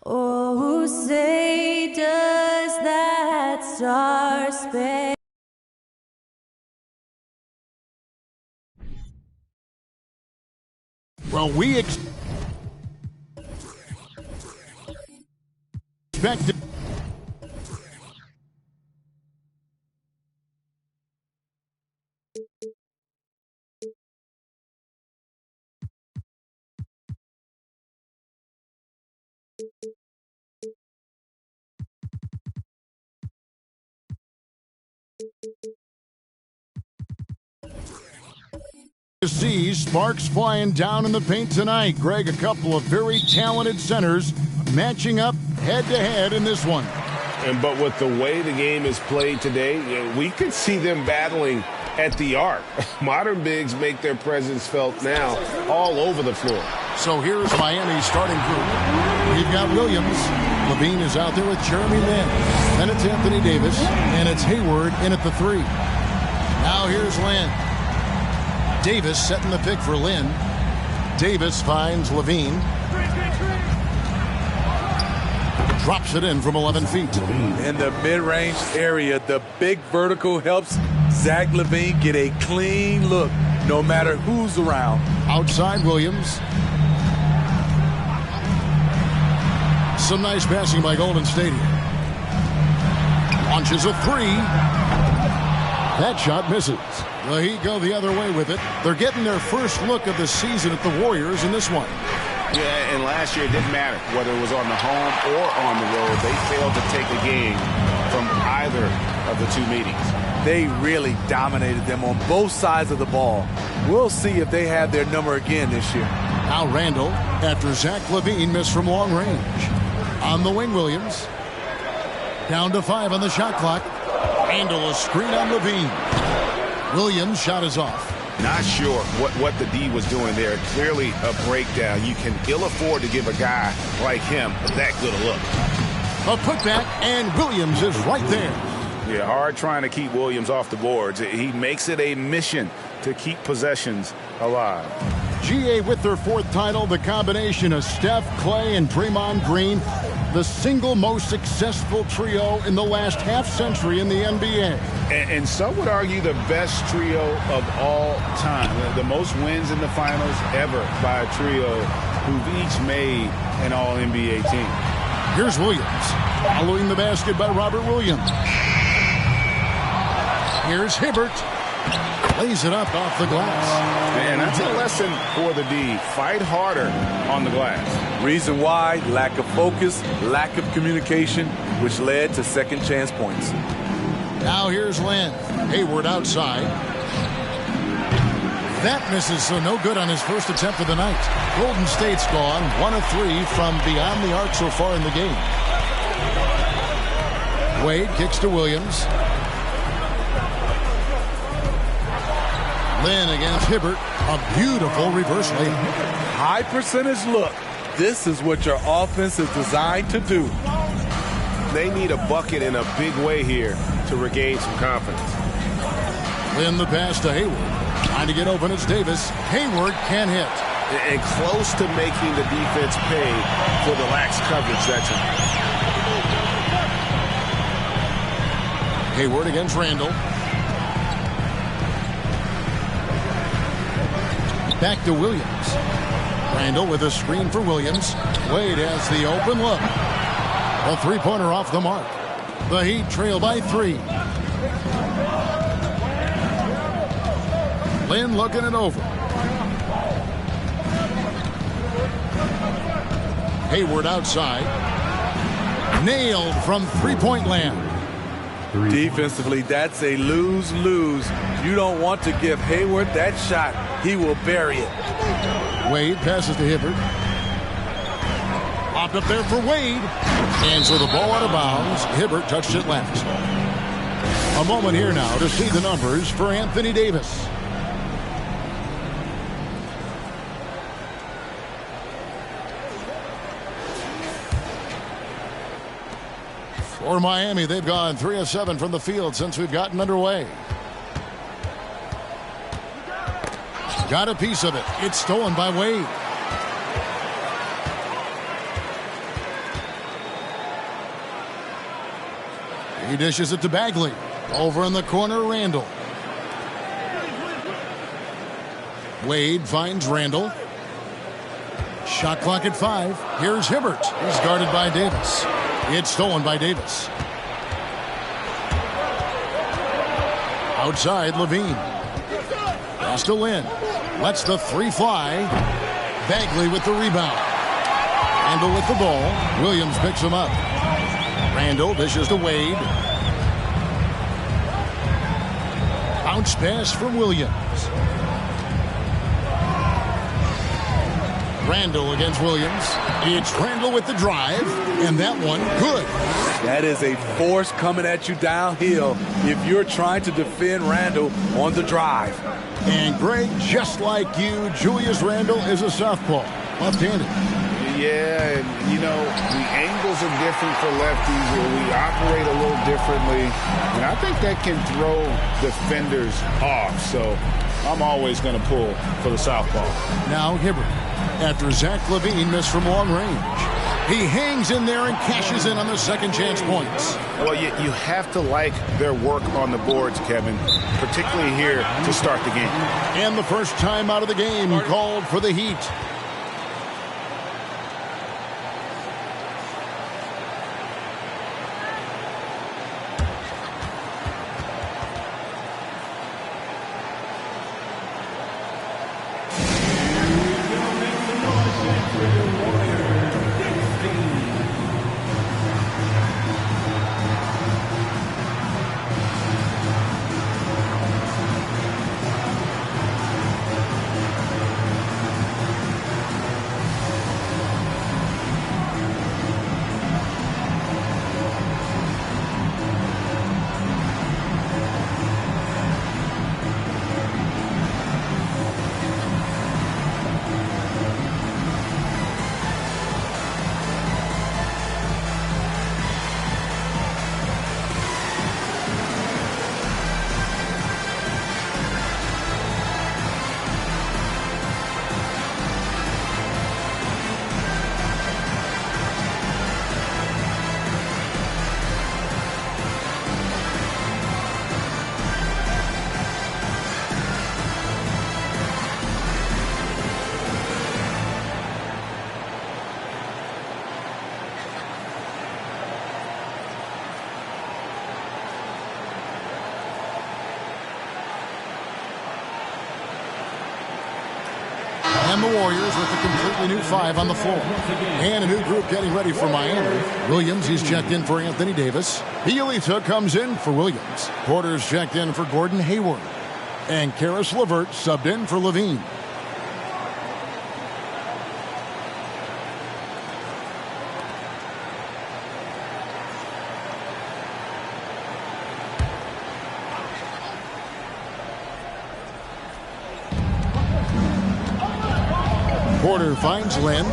Oh, say does that star-spangled Well, we expected. To see sparks flying down in the paint tonight. Greg, a couple of very talented centers matching up head-to-head in this one. But with the way the game is played today, we could see them battling at the arc. Modern bigs make their presence felt now all over the floor. So here's Miami's starting group. We've got Williams. Levine is out there with Jeremy Lin. Then it's Anthony Davis, and it's Hayward in at the 3. Now here's Lin. Davis setting the pick for Lin. Davis finds Levine. Drops it in from 11 feet. In the mid-range area, the big vertical helps Zach LaVine get a clean look no matter who's around. Outside Williams. Some nice passing by Golden State here. Launches a 3. That shot misses. Well, he go the other way with it. They're getting their first look of the season at the Warriors in this one. Yeah, and last year it didn't matter whether it was on the home or on the road. They failed to take a game from either of the two meetings. They really dominated them on both sides of the ball. We'll see if they have their number again this year. Now Randall, after Zach LaVine missed from long range. On the wing, Williams. Down to 5 on the shot clock. Randall, a screen on LaVine. Williams' shot is off. Not sure what the D was doing there. Clearly a breakdown. You can ill afford to give a guy like him that good a look. A putback, and Williams is right there. Yeah, hard trying to keep Williams off the boards. He makes it a mission to keep possessions alive. GA with their 4th title, the combination of Steph, Clay, and Draymond Green, the single most successful trio in the last half-century in the NBA. And some would argue the best trio of all time. The most wins in the finals ever by a trio who've each made an All-NBA team. Here's Williams, following the basket by Robert Williams. Here's Hibbert. Lays it up off the glass. And that's a lesson for the D. Fight harder on the glass. Reason why, lack of focus, lack of communication, which led to second chance points. Now here's Lin. Hayward outside. That misses, so no good on his first attempt of the night. Golden State's gone 1 of 3 from beyond the arc so far in the game. Wade kicks to Williams. Lynn against Hibbert. A beautiful reverse layup. High percentage look. This is what your offense is designed to do. They need a bucket in a big way here to regain some confidence. Lynn the pass to Hayward. Trying to get open, it's Davis. Hayward can't hit. And close to making the defense pay for the lax coverage that time. Hayward against Randall. Back to Williams. Randall with a screen for Williams. Wade has the open look. A three-pointer off the mark. The Heat trail by 3. Lynn looking it over. Hayward outside. Nailed from three-point land. Defensively, that's a lose-lose. You don't want to give Hayward that shot. He will bury it. Wade passes to Hibbert. Popped up there for Wade. And so the ball out of bounds. Hibbert touched it left. A moment here now to see the numbers for Anthony Davis. For Miami, they've gone 3 of 7 from the field since we've gotten underway. Got a piece of it. It's stolen by Wade. He dishes it to Bagley. Over in the corner, Randall. Wade finds Randall. Shot clock at 5. Here's Hibbert. He's guarded by Davis. It's stolen by Davis. Outside, Levine. Pass to Lynn. Lets the 3 fly. Bagley with the rebound. Randall with the ball. Williams picks him up. Randall dishes to Wade. Bounce pass from Williams. Randall against Williams. It's Randall with the drive, and that one good. That is a force coming at you downhill if you're trying to defend Randall on the drive. And Greg, just like you, Julius Randall is a southpaw, left-handed. Yeah, and you know, the angles are different for lefties. We operate a little differently, and I think that can throw defenders off. So I'm always going to pull for the southpaw. Now Hibbert, after Zach LaVine missed from long range. He hangs in there and cashes in on the second chance points. Well, you have to like their work on the boards, Kevin, particularly here to start the game. And the first time out of the game called for the Heat. And the Warriors with a completely new 5 on the floor. And a new group getting ready for Miami. Williams, he's checked in for Anthony Davis. Bielitsa comes in for Williams. Porter's checked in for Gordon Hayward. And Karis LeVert subbed in for Levine. Porter finds Lynn.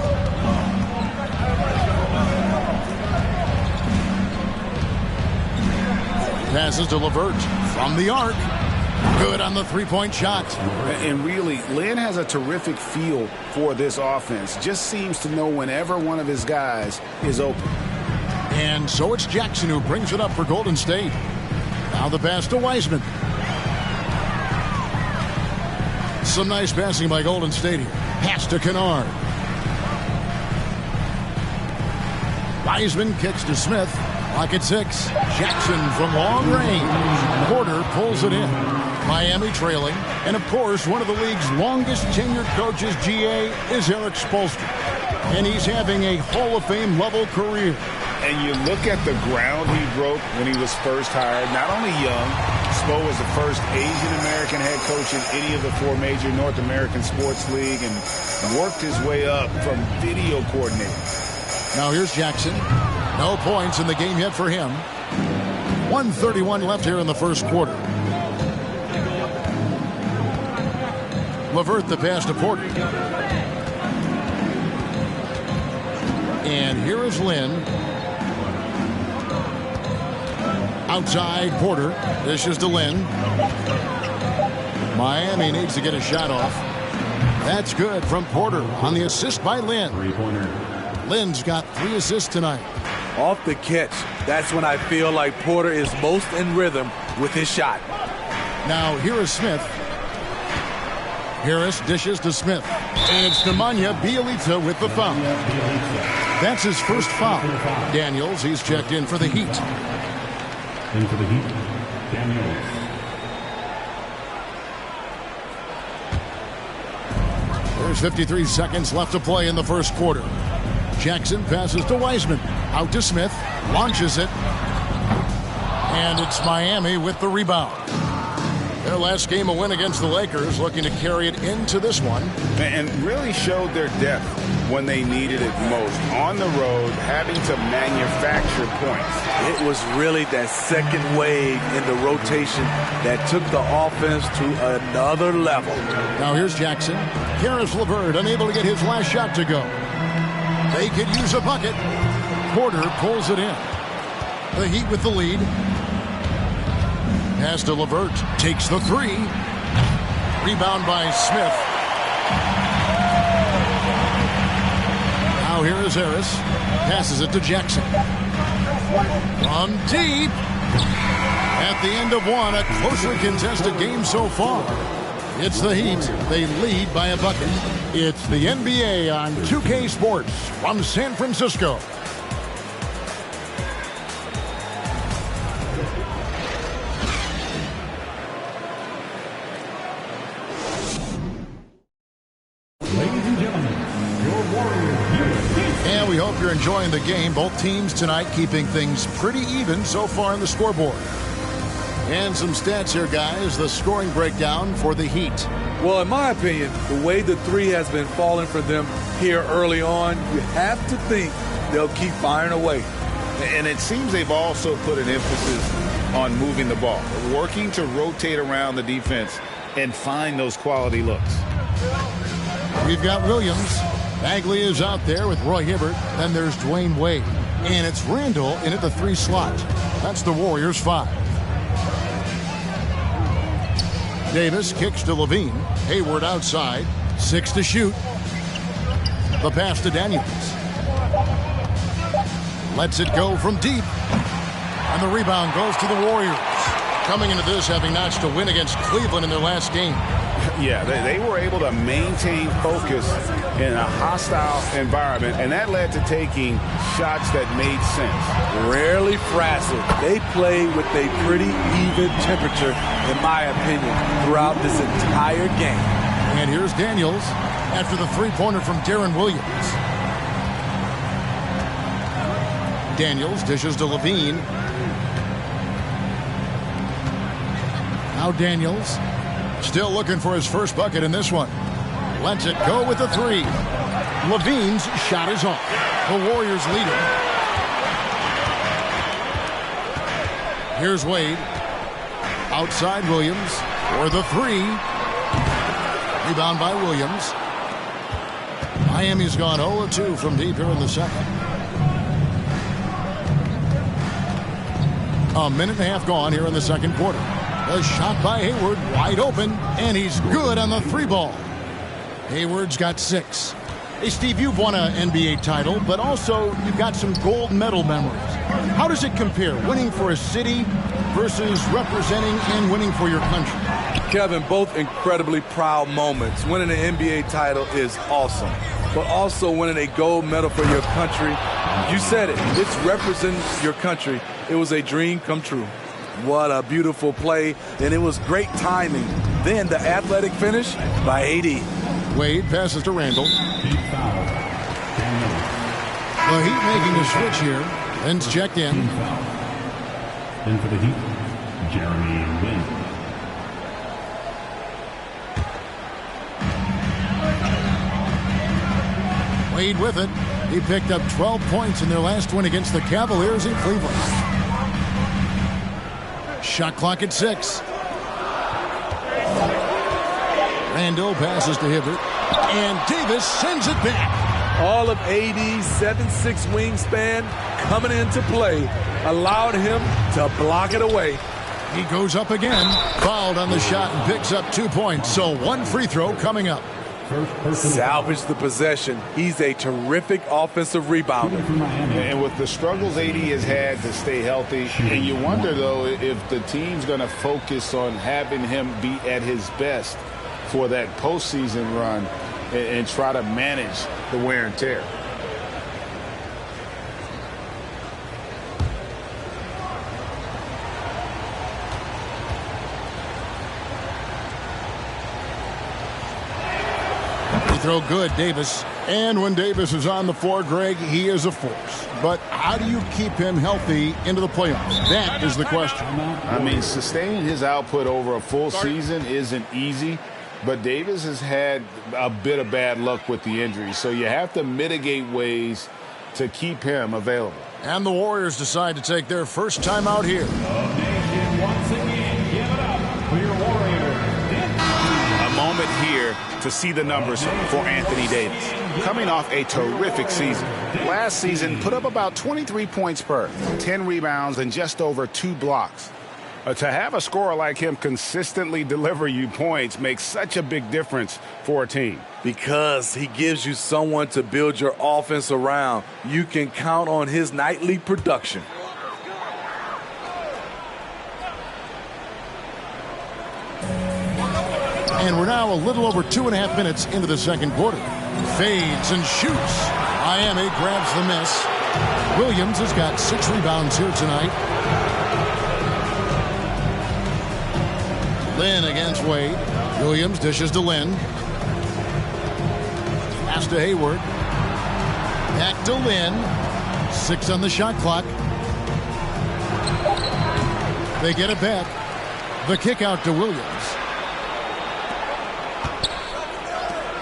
Passes to LeVert from the arc. Good on the three-point shot. And really, Lynn has a terrific feel for this offense. Just seems to know whenever one of his guys is open. And so it's Jackson who brings it up for Golden State. Now the pass to Wiseman. Some nice passing by Golden State here. Pass to Kennard. Wiseman kicks to Smith. Clock at 6. Jackson from long range. Porter pulls it in. Miami trailing. And of course, one of the league's longest tenured coaches, GA, is Eric Spoelstra. And he's having a Hall of Fame level career. And you look at the ground he broke when he was first hired. Not only young, Spo was the first Asian-American head coach in any of the 4 major North American sports league and worked his way up from video coordinator. Now here's Jackson. No points in the game yet for him. 1:31 left here in the first quarter. LeVert the pass to Porter. And here is Lynn. Outside Porter. Dishes to Lynn. Miami needs to get a shot off. That's good from Porter on the assist by Lynn. Lynn's got 3 assists tonight. Off the catch, that's when I feel like Porter is most in rhythm with his shot. Now here is Smith. Harris dishes to Smith. And it's Nemanja Bjelica with the foul. That's his first foul. Daniels, he's checked in for the Heat. In for the Heat, Daniels. There's 53 seconds left to play in the first quarter. Jackson passes to Wiseman. Out to Smith. Launches it. And it's Miami with the rebound. Their last game a win against the Lakers, looking to carry it into this one. And really showed their depth when they needed it most. On the road, having to manufacture points. It was really that second wave in the rotation that took the offense to another level. Now here's Jackson. Karis LeVert unable to get his last shot to go. They could use a bucket. Porter pulls it in. The Heat with the lead. Pass to LeVert. Takes the 3. Rebound by Smith. Now here is Harris. Passes it to Jackson. From deep. At the end of one, a closely contested game so far. It's the Heat. They lead by a bucket. It's the NBA on 2K Sports from San Francisco. Ladies and gentlemen, your Warriors. And we hope you're enjoying the game. Both teams tonight keeping things pretty even so far on the scoreboard. And some stats here, guys. The scoring breakdown for the Heat. Well, in my opinion, the way the 3 has been falling for them here early on, you have to think they'll keep firing away. And it seems they've also put an emphasis on moving the ball, working to rotate around the defense and find those quality looks. We've got Williams. Bagley is out there with Roy Hibbert. Then there's Dwayne Wade. And it's Randall in at the 3 slot. That's the Warriors' 5. Davis kicks to Levine. Hayward outside. 6 to shoot. The pass to Daniels. Lets it go from deep. And the rebound goes to the Warriors. Coming into this having notched a win against Cleveland in their last game. Yeah, they were able to maintain focus in a hostile environment, and that led to taking shots that made sense. Rarely frazzled. They play with a pretty even temperature, in my opinion, throughout this entire game. And here's Daniels after the three-pointer from Darren Williams. Daniels dishes to Levine. Now Daniels Still looking for his first bucket in this one. Lets it go with the three. Levine's shot is off. The Warriors lead it. Here's Wade. Outside Williams for the three. Rebound by Williams. Miami's gone 0-2 from deep here in the second. A minute and a half gone here in the second quarter. A shot by Hayward, wide open, and he's good on the three ball. Hayward's got 6. Hey, Steve, you've won an NBA title, but also you've got some gold medal memories. How does it compare, winning for a city versus representing and winning for your country? Kevin, both incredibly proud moments. Winning an NBA title is awesome, but also winning a gold medal for your country, you said it, it's representing your country. It was a dream come true. What a beautiful play, and it was great timing. Then the athletic finish by AD. Wade passes to Randall. The Heat making a switch here. Lynn's checked in. In for the Heat, Jeremy Lin. Wade with it. He picked up 12 points in their last win against the Cavaliers in Cleveland. Shot clock at 6. Randall passes to Hibbert. And Davis sends it back. All of AD's 7'6" wingspan coming into play allowed him to block it away. He goes up again. Fouled on the shot and picks up 2 points. So 1 free throw coming up. Salvage the possession. He's a terrific offensive rebounder. And with the struggles AD has had to stay healthy, and you wonder, though, if the team's going to focus on having him be at his best for that postseason run and try to manage the wear and tear. Throw good, Davis. And when Davis is on the floor, Greg, he is a force. But how do you keep him healthy into the playoffs? That is the question. I mean, sustaining his output over a full season isn't easy, but Davis has had a bit of bad luck with the injury, so you have to mitigate ways to keep him available. And the Warriors decide to take their first time out here. Once again, give it up for your Warriors. A moment here to see the numbers for Anthony Davis. Coming off a terrific season. Last season, put up about 23 points per, 10 rebounds, and just over 2 blocks. To have a scorer like him consistently deliver you points makes such a big difference for a team. Because he gives you someone to build your offense around. You can count on his nightly production. And we're now a little over 2.5 minutes into the second quarter. Fades and shoots. Miami grabs the miss. Williams has got 6 rebounds here tonight. Lynn against Wade. Williams dishes to Lynn. Pass to Hayward. Back to Lynn. 6 on the shot clock. They get it back. The kick out to Williams.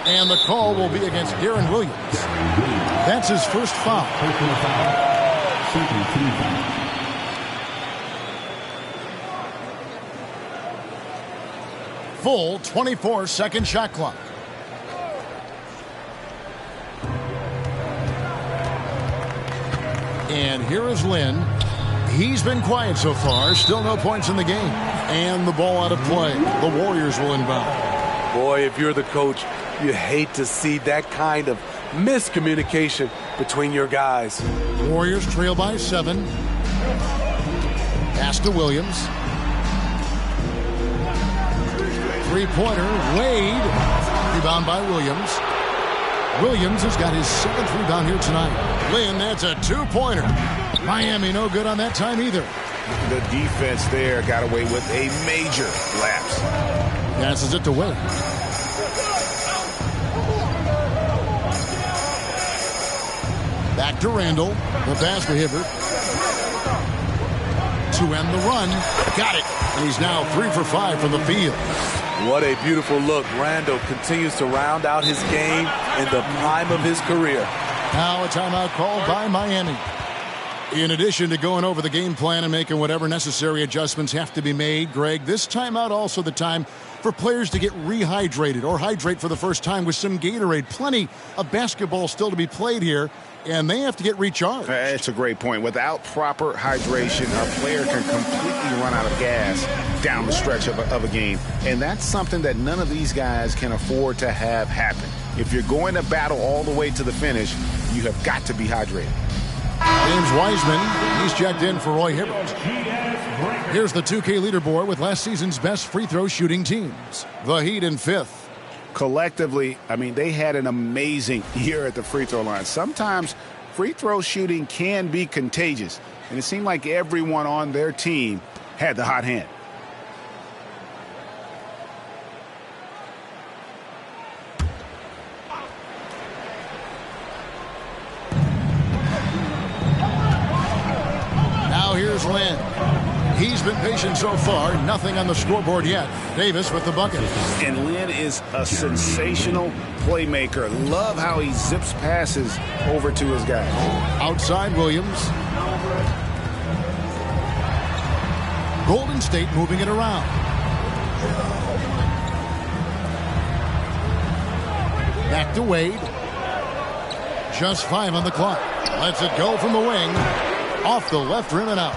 And the call will be against Darren Williams. That's his first foul. Full 24-second shot clock. And here is Lynn. He's been quiet so far. Still no points in the game. And the ball out of play. The Warriors will inbound. Boy, if you're the coach, you hate to see that kind of miscommunication between your guys. Warriors trail by 7. Pass to Williams. 3-pointer, Wade. Rebound by Williams. Williams has got his 7th rebound here tonight. Lynn, that's a 2-pointer. Miami no good on that time either. The defense there got away with a major lapse. Passes it to Wade. Back to Randall. The pass to Hibbert. To end the run. Got it. And he's now 3 for 5 from the field. What a beautiful look. Randall continues to round out his game in the prime of his career. Now a timeout called by Miami. In addition to going over the game plan and making whatever necessary adjustments have to be made, Greg, this timeout also the time for players to get rehydrated or hydrate for the first time with some Gatorade. Plenty of basketball still to be played here, and they have to get recharged. That's a great point. Without proper hydration, a player can completely run out of gas down the stretch of a game. And that's something that none of these guys can afford to have happen. If you're going to battle all the way to the finish, you have got to be hydrated. James Wiseman, he's checked in for Roy Hibbert. Here's the 2K leaderboard with last season's best free throw shooting teams. The Heat in 5th. Collectively, I mean, they had an amazing year at the free throw line. Sometimes free throw shooting can be contagious, and it seemed like everyone on their team had the hot hand. Now here's Lynn. He's been patient so far. Nothing on the scoreboard yet. Davis with the bucket. And Lynn is a sensational playmaker. Love how he zips passes over to his guy. Outside Williams. Golden State moving it around. Back to Wade. Just 5 on the clock. Lets it go from the wing. Off the left rim and out.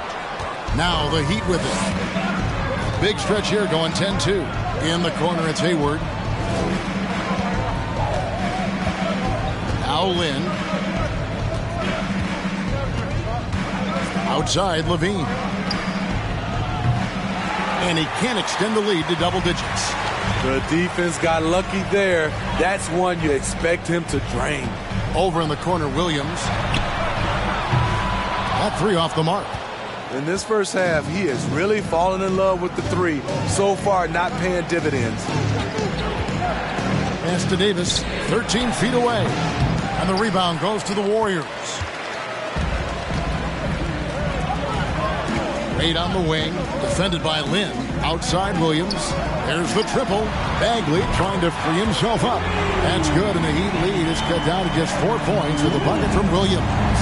Now the Heat with it. Big stretch here going 10-2. In the corner, it's Hayward. Now Lynn. Outside Levine. And he can't extend the lead to double digits. The defense got lucky there. That's one you expect him to drain. Over in the corner, Williams. That 3 off the mark. In this first half, he has really fallen in love with the 3. So far, not paying dividends. Pass to Davis, 13 feet away. And the rebound goes to the Warriors. Wade on the wing, defended by Lynn. Outside Williams. There's the triple. Bagley trying to free himself up. That's good, and the Heat lead is cut down to just 4 points with a bucket from Williams.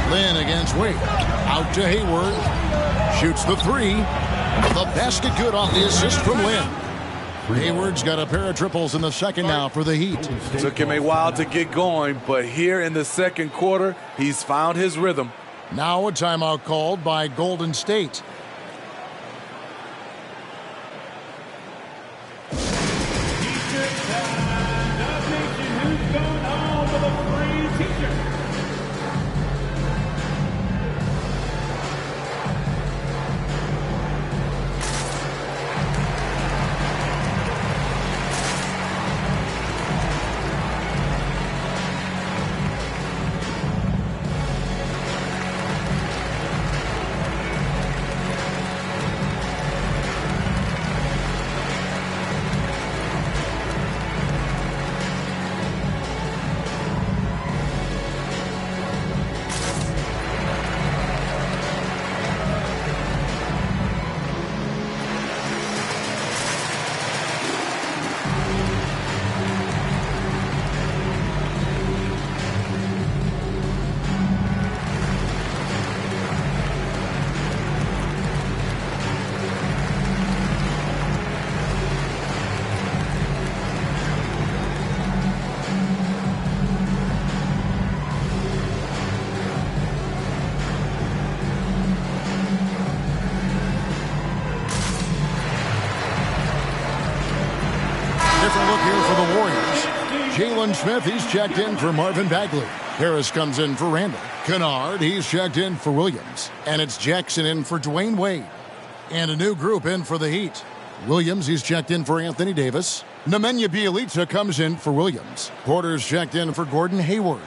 Lynn against Wade. Out to Hayward. Shoots the 3. The basket good off the assist from Lynn. Hayward's got a pair of triples in the second now for the Heat. Took him a while to get going, but here in the second quarter, he's found his rhythm. Now a timeout called by Golden State. Different look here for the Warriors. Jalen Smith, he's checked in for Marvin Bagley. Harris comes in for Randall. Kennard, he's checked in for Williams. And it's Jackson in for Dwayne Wade. And a new group in for the Heat. Williams, he's checked in for Anthony Davis. Nemanja Bjelica comes in for Williams. Porter's checked in for Gordon Hayward.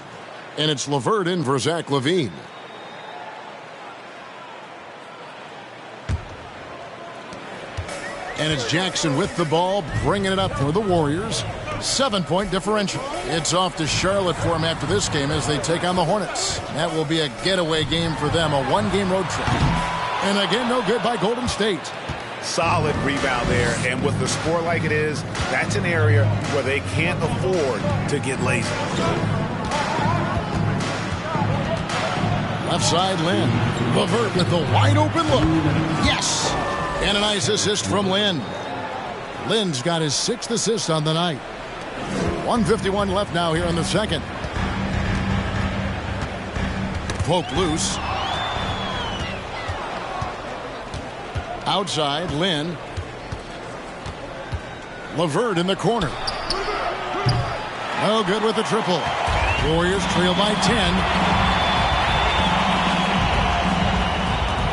And it's LeVert in for Zach LaVine. And it's Jackson with the ball, bringing it up for the Warriors. 7-point differential. It's off to Charlotte for them after this game as they take on the Hornets. That will be a getaway game for them, a 1-game road trip. And again, no good by Golden State. Solid rebound there, and with the score like it is, that's an area where they can't afford to get lazy. Left side, Lynn. LeVert with the wide open look. Yes! And a nice assist from Lynn. Lynn's got his 6th assist on the night. 1:51 left now here in the second. Poke loose. Outside, Lynn. LeVert in the corner. No good with the triple. Warriors trail by 10.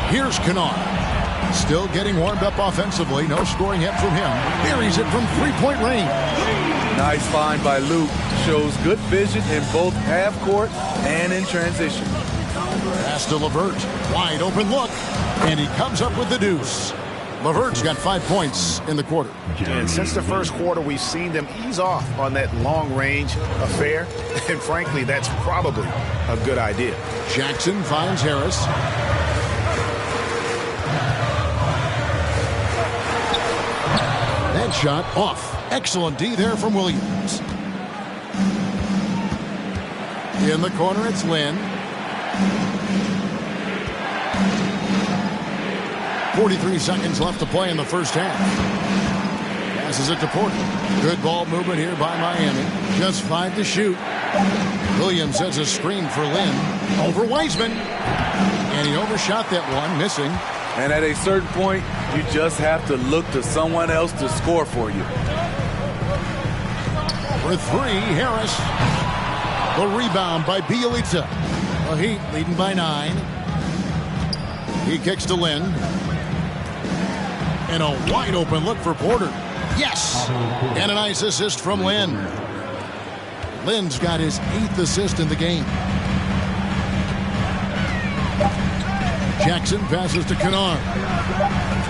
Here's Kennard. Still getting warmed up offensively. No scoring yet from him. Buries it from three-point range. Nice find by Luke. Shows good vision in both half court and in transition. Pass to LeVert. Wide open look. And he comes up with the deuce. LeVert's got 5 points in the quarter. And since the first quarter, we've seen them ease off on that long-range affair. And frankly, that's probably a good idea. Jackson finds Harris. That shot off. Excellent D there from Williams. In the corner, it's Lynn. 43 seconds left to play in the first half. Passes it to Porter. Good ball movement here by Miami. Just 5 to shoot. Williams sets a screen for Lynn. Over Wiseman. And he overshot that one, missing. And at a certain point, you just have to look to someone else to score for you. For 3, Harris. The rebound by Bielitsa. The Heat leading by 9. He kicks to Lynn. And a wide open look for Porter. Yes! And a nice assist from Lynn. Lynn's got his 8th assist in the game. Jackson passes to Kennard.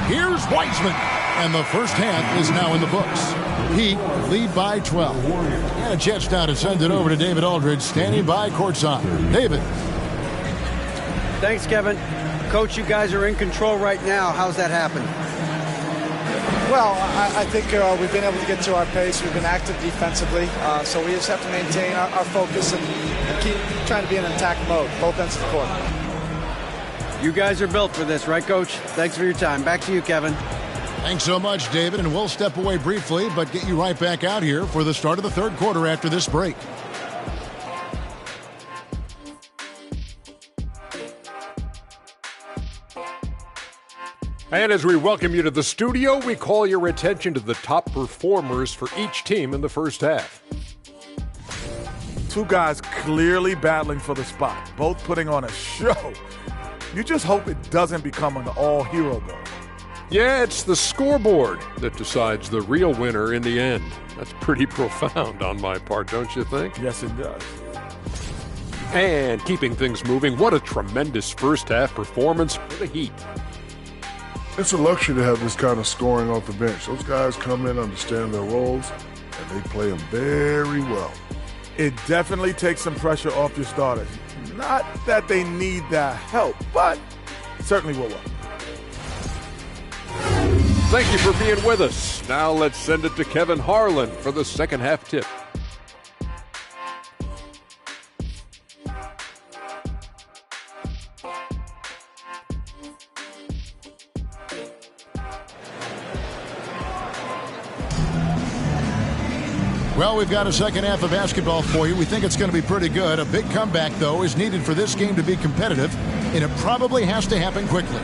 Here's Wiseman. And the first half is now in the books. Heat lead by 12. And a chance now to send it over to David Aldridge, standing by courtside. David. Thanks, Kevin. Coach, you guys are in control right now. How's that happen? Well, I think we've been able to get to our pace. We've been active defensively, so we just have to maintain our focus and keep trying to be in attack mode, both ends of the court. You guys are built for this, right, Coach? Thanks for your time. Back to you, Kevin. Thanks so much, David, and we'll step away briefly, but get you right back out here for the start of the third quarter after this break. And as we welcome you to the studio, we call your attention to the top performers for each team in the first half. Two guys clearly battling for the spot, both putting on a show. You just hope it doesn't become an all-hero goal. Yeah, it's the scoreboard that decides the real winner in the end. That's pretty profound on my part, don't you think? Yes, it does. And keeping things moving, what a tremendous first half performance for the Heat. It's a luxury to have this kind of scoring off the bench. Those guys come in, understand their roles, and they play them very well. It definitely takes some pressure off your starters. Not that they need that help, but certainly will work. Thank you for being with us. Now let's send it to Kevin Harlan for the second half tip. Well, we've got a second half of basketball for you. We think it's going to be pretty good. A big comeback, though, is needed for this game to be competitive, and it probably has to happen quickly.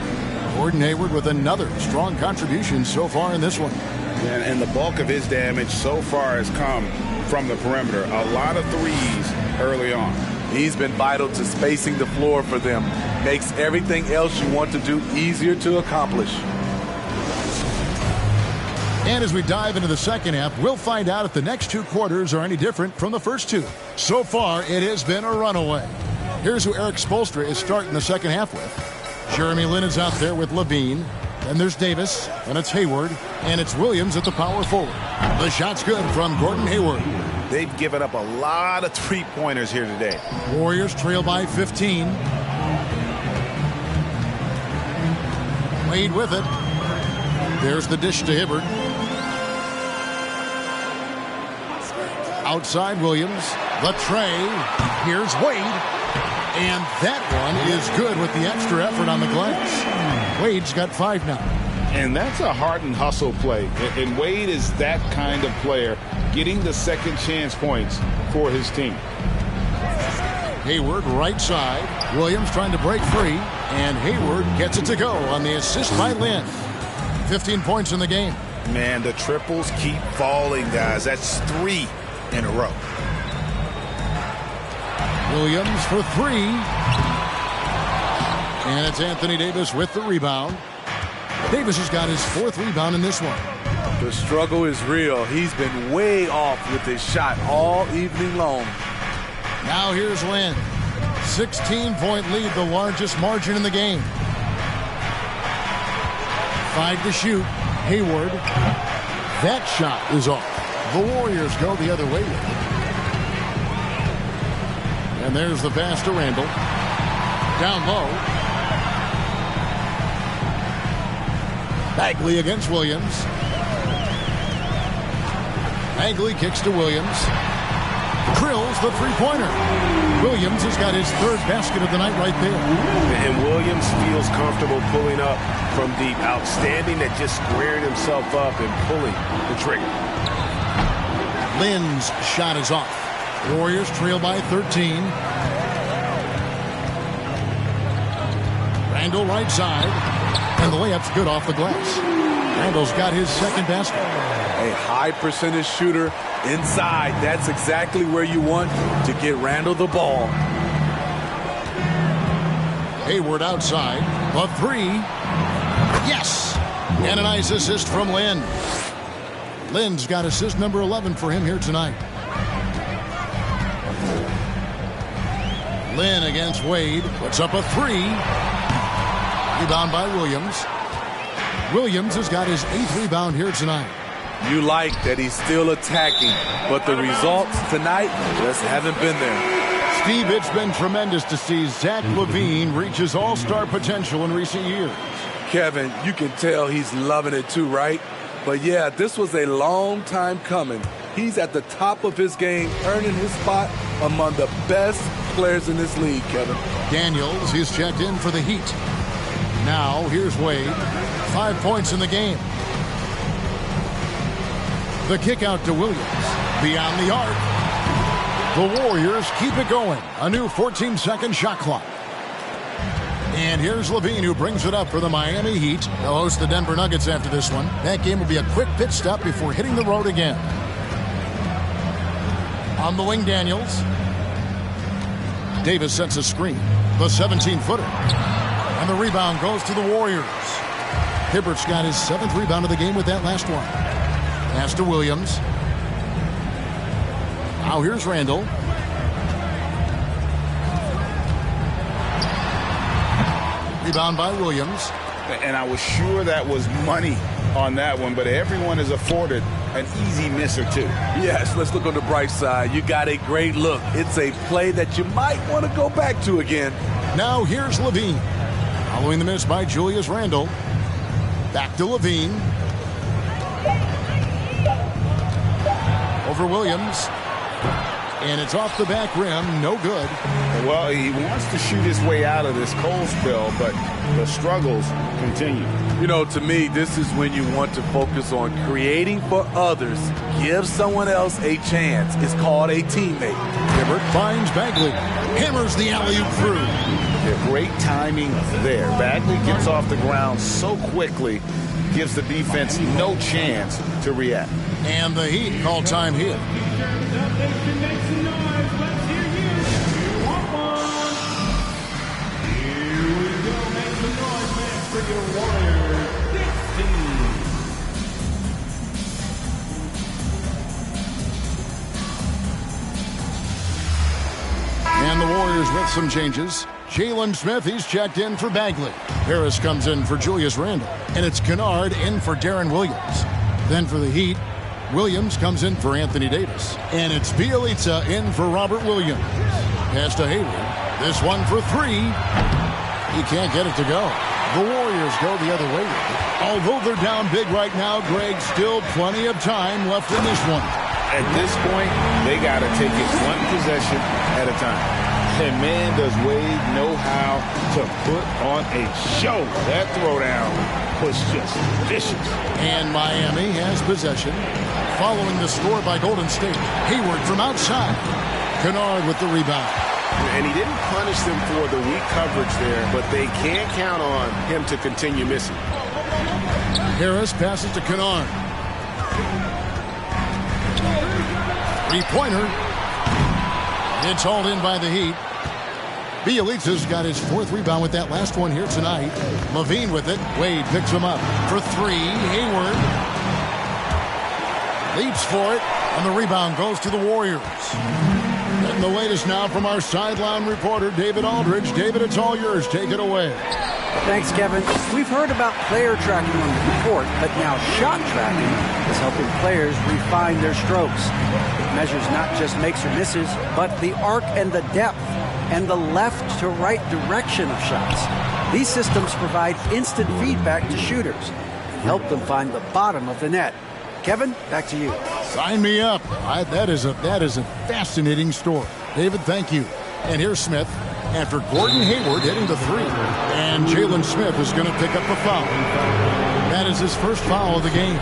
Gordon Hayward with another strong contribution so far in this one. And the bulk of his damage so far has come from the perimeter. A lot of threes early on. He's been vital to spacing the floor for them. Makes everything else you want to do easier to accomplish. And as we dive into the second half, we'll find out if the next 2 quarters are any different from the first 2. So far, it has been a runaway. Here's who Eric Spoelstra is starting the second half with. Jeremy Lin is out there with Levine. Then there's Davis, and it's Hayward, and it's Williams at the power forward. The shot's good from Gordon Hayward. They've given up a lot of three-pointers here today. Warriors trail by 15. Wade with it. There's the dish to Hibbert. Outside Williams. The tray. Here's Wade. And that one is good with the extra effort on the glass. Wade's got 5 now. And that's a heart and hustle play. And Wade is that kind of player, getting the second chance points for his team. Hayward right side. Williams trying to break free. And Hayward gets it to go on the assist by Lynn. 15 points in the game. Man, the triples keep falling, guys. That's 3 in a row. Williams for 3. And it's Anthony Davis with the rebound. Davis has got his 4th rebound in this one. The struggle is real. He's been way off with his shot all evening long. Now here's Lynn. 16-point lead, the largest margin in the game. 5 to shoot. Hayward. That shot is off. The Warriors go the other way. And there's the pass to Randall. Down low. Bagley against Williams. Bagley kicks to Williams. Drills the three-pointer. Williams has got his 3rd basket of the night right there. And Williams feels comfortable pulling up from deep. Outstanding at just squaring himself up and pulling the trigger. Lynn's shot is off. Warriors trail by 13. Randall right side. And the layup's good off the glass. Randall's got his 2nd basket. A high percentage shooter inside. That's exactly where you want to get Randall the ball. Hayward outside. The 3. Yes! And a nice assist from Lynn. Lynn's got assist number 11 for him here tonight. Lynn against Wade. Puts up a 3. Rebound by Williams. Williams has got his 8th rebound here tonight. You like that he's still attacking, but the results tonight just haven't been there. Steve, it's been tremendous to see Zach LaVine reach his all-star potential in recent years. Kevin, you can tell he's loving it too, right? But yeah, this was a long time coming. He's at the top of his game, earning his spot among the best players in this league, Kevin. Daniels is checked in for the Heat. Now, here's Wade. 5 points in the game. The kick out to Williams. Beyond the arc. The Warriors keep it going. A new 14-second shot clock. And here's LaVine, who brings it up for the Miami Heat. They'll host the Denver Nuggets after this one. That game will be a quick pit stop before hitting the road again. On the wing, Daniels. Davis sets a screen. The 17-footer. And the rebound goes to the Warriors. Hibbert's got his 7th rebound of the game with that last one. Pass to Williams. Now here's Randall. Rebound by Williams. And I was sure that was money on that one, but everyone is afforded an easy miss or two. Yes, let's look on the bright side. You got a great look. It's a play that you might want to go back to again. Now here's LaVine. Following the miss by Julius Randle. Back to LaVine. Over Williams. And it's off the back rim. No good. Well, he wants to shoot his way out of this cold spell, but the struggles continue. You know, to me, this is when you want to focus on creating for others. Give someone else a chance. It's called a teammate. Hibbert finds Bagley. Hammers the alley-oop through. Yeah, great timing there. Bagley gets off the ground so quickly, gives the defense no chance to react. And the Heat call time here. And the Warriors with some changes. Jalen Smith, he's checked in for Bagley. Harris comes in for Julius Randle. And it's Kennard in for Darren Williams. Then for the Heat, Williams comes in for Anthony Davis. And it's Bielitsa in for Robert Williams. Pass to Hayward. This one for 3. He can't get it to go. The Warriors go the other way. Although they're down big right now, Greg, still plenty of time left in this one. At this point, they got to take it one possession at a time. And man, does Wade know how to put on a show. That throwdown was just vicious. And Miami has possession. Following the score by Golden State. Hayward from outside. Kennard with the rebound. And he didn't punish them for the weak coverage there, but they can't count on him to continue missing. Harris passes to Kennard. Three-pointer. It's hauled in by the Heat. Bielitsa's got his 4th rebound with that last one here tonight. Levine with it. Wade picks him up for 3. Hayward leaps for it, and the rebound goes to the Warriors. And the latest now from our sideline reporter, David Aldridge. David, it's all yours. Take it away. Thanks, Kevin. We've heard about player tracking on the court, but now shot tracking is helping players refine their strokes. It measures not just makes or misses, but the arc and the depth and the left to right direction of shots. These systems provide instant feedback to shooters and help them find the bottom of the net. Kevin, back to you. Sign me up. That is a fascinating story. David, thank you. And here's Smith after Gordon Hayward hitting the 3. And Jalen Smith is going to pick up a foul. That is his first foul of the game.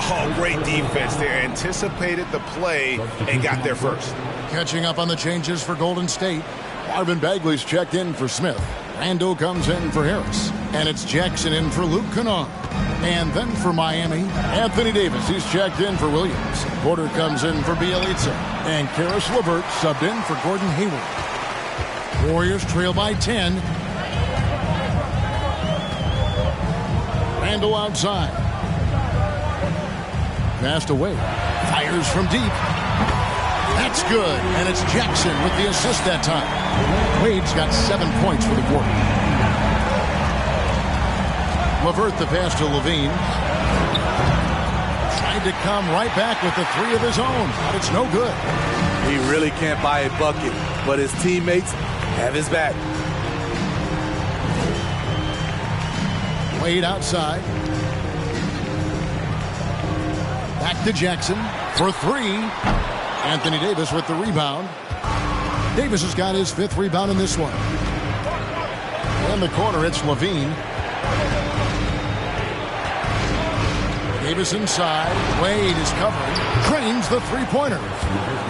Oh, great defense there. Anticipated the play and got there first. Catching up on the changes for Golden State. Marvin Bagley's checked in for Smith. Randall comes in for Harris. And it's Jackson in for Luke Kennard. And then for Miami, Anthony Davis. He's checked in for Williams. Porter comes in for Bielitsa. And Karis LeVert subbed in for Gordon Hayward. Warriors trail by 10. Randall outside. Passed away. Fires from deep. That's good. And it's Jackson with the assist that time. Wade's got 7 points for the quarter. LeVert the pass to Levine. Tried to come right back with the 3 of his own, but it's no good. He really can't buy a bucket, but his teammates have his back. Wade outside. Back to Jackson for 3. Anthony Davis with the rebound. Davis has got his 5th rebound in this one. In the corner, it's Levine. Davis inside. Wade is covering. Cranes the 3-pointer.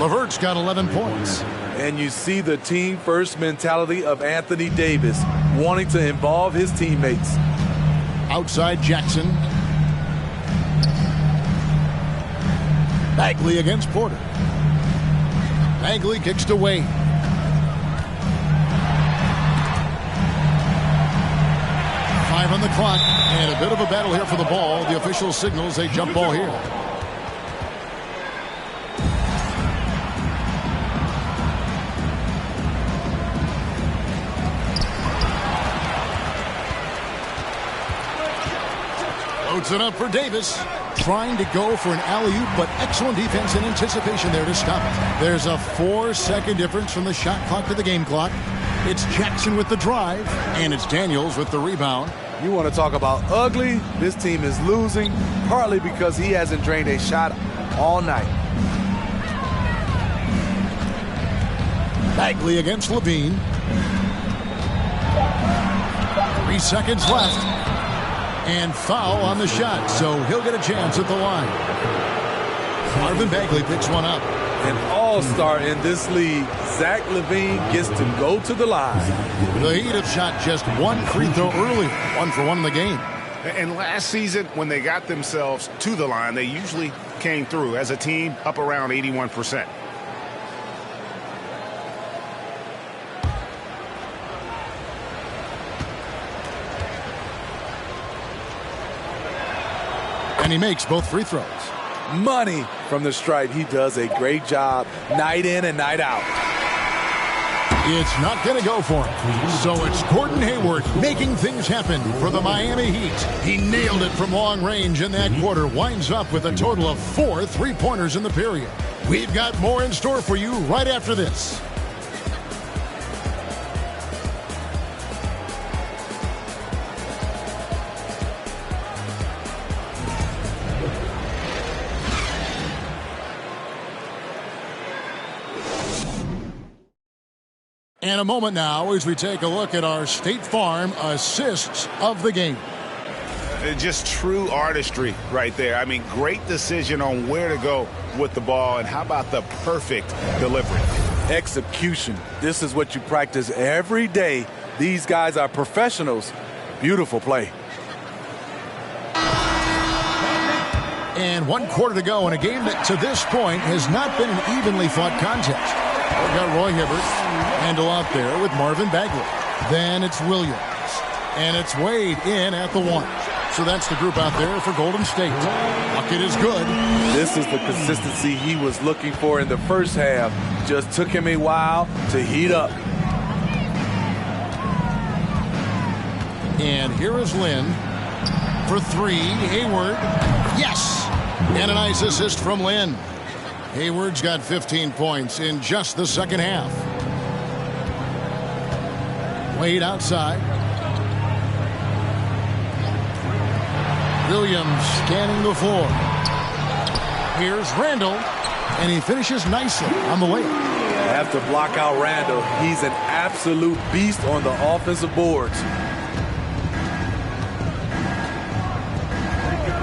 LeVert's got 11 points. And you see the team-first mentality of Anthony Davis, wanting to involve his teammates. Outside Jackson. Bagley against Porter. Bagley kicks to Wade. On the clock, and a bit of a battle here for the ball. The official signals a jump ball here. Loads it up for Davis. Trying to go for an alley-oop, but excellent defense and anticipation there to stop it. There's a 4-second difference from the shot clock to the game clock. It's Jackson with the drive, and it's Daniels with the rebound. You want to talk about ugly? This team is losing, partly because he hasn't drained a shot all night. Bagley against Levine. 3 seconds left. And foul on the shot, so he'll get a chance at the line. Marvin Bagley picks one up. An all-star in this league, Zach LaVine gets to go to the line. The Heat have shot just 1 free throw early, 1 for 1 in the game. And last season, when they got themselves to the line, they usually came through as a team up around 81%. And he makes both free throws. Money from the stripe. He does a great job night in and night out. It's not going to go for him. So it's Gordon Hayward making things happen for the Miami Heat. He nailed it from long range in that quarter. Winds up with a total of 4 3-pointers in the period. We've got more in store for you right after this. And a moment now as we take a look at our State Farm assists of the game. Just true artistry right there. I mean, great decision on where to go with the ball, and how about the perfect delivery? Execution. This is what you practice every day. These guys are professionals. Beautiful play. And 1 quarter to go in a game that to this point has not been an evenly fought contest. We've got Roy Hibbert, handle out there with Marvin Bagley. Then it's Williams. And it's Wade in at the 1. So that's the group out there for Golden State. Bucket is good. This is the consistency he was looking for in the first half. Just took him a while to heat up. And here is Lynn for 3. Hayward. Yes! And a nice assist from Lynn. Hayward's got 15 points in just the second half. Wade outside. Williams scanning the floor. Here's Randall, and he finishes nicely on the layup. Have to block out Randall. He's an absolute beast on the offensive boards.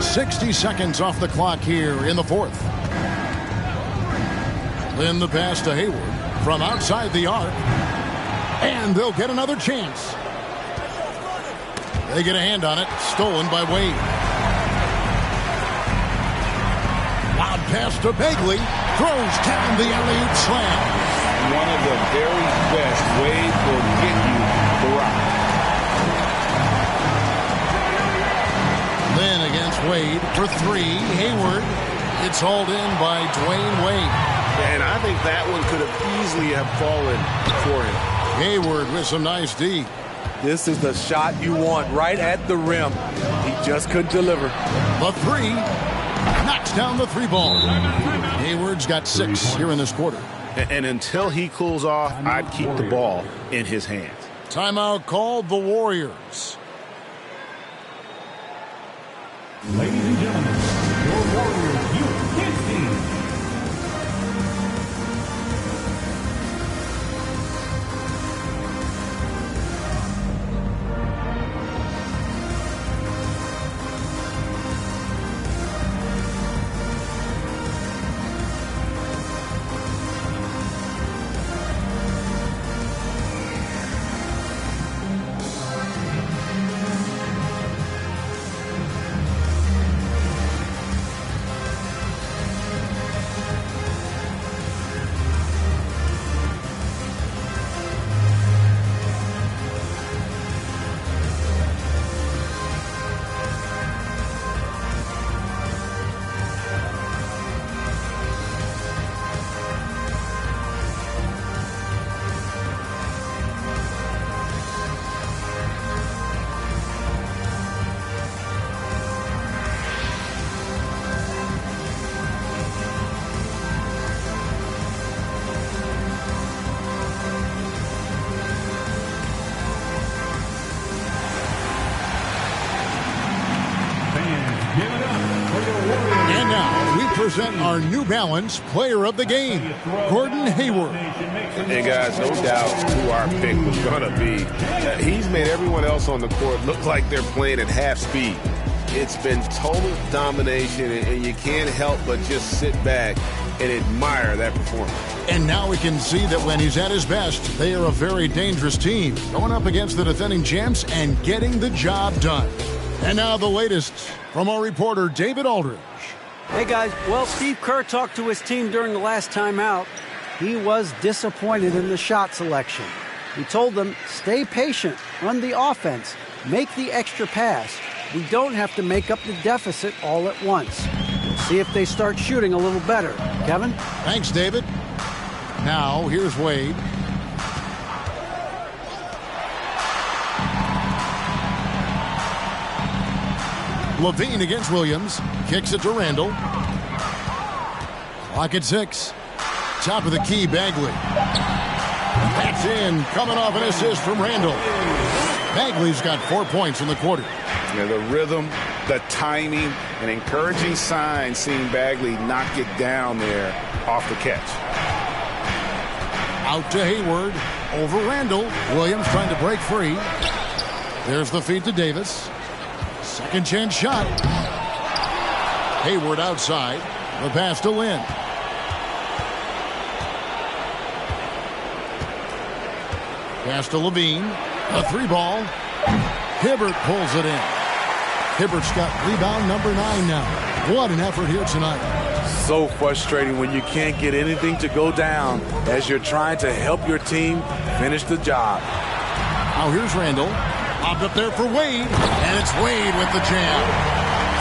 60 seconds off the clock here in the fourth. Then the pass to Hayward from outside the arc. And they'll get another chance. They get a hand on it. Stolen by Wade. Loud pass to Bagley. Throws down the alley-oop slam. One of the very best. Wade will get you the rock. Then against Wade for 3. Hayward. It's hauled in by Dwayne Wade. And I think that one could have easily have fallen for him. Hayward with some nice D. This is the shot you want right at the rim. He just couldn't deliver. The 3. Knocks down the 3 ball. Hayward's got 6 here in this quarter. And until he cools off, I'd keep the ball in his hands. Timeout called the Warriors. Ladies and gentlemen, your Warriors Youth Kids team. And now we present our New Balance Player of the Game, Gordon Hayward. And guys, no doubt who our pick was going to be. He's made everyone else on the court look like they're playing at half speed. It's been total domination, and you can't help but just sit back and admire that performance. And now we can see that when he's at his best, they are a very dangerous team, going up against the defending champs and getting the job done. And now the latest from our reporter, David Aldridge. Hey, guys. Well, Steve Kerr talked to his team during the last time out. He was disappointed in the shot selection. He told them, stay patient, run the offense, make the extra pass. We don't have to make up the deficit all at once. We'll see if they start shooting a little better. Kevin? Thanks, David. Now, here's Wade. Levine against Williams. Kicks it to Randall. Clock at 6. Top of the key, Bagley. That's in. Coming off an assist from Randall. Bagley's got 4 points in the quarter. Yeah, the rhythm, the timing, an encouraging sign seeing Bagley knock it down there off the catch. Out to Hayward. Over Randall. Williams trying to break free. There's the feed to Davis. Second chance shot. Hayward outside. The pass to Lynn. Pass to Levine. A 3-ball. Hibbert pulls it in. Hibbert's got rebound number 9 now. What an effort here tonight. So frustrating when you can't get anything to go down as you're trying to help your team finish the job. Now here's Randall. Popped up there for Wade. And it's Wade with the jam.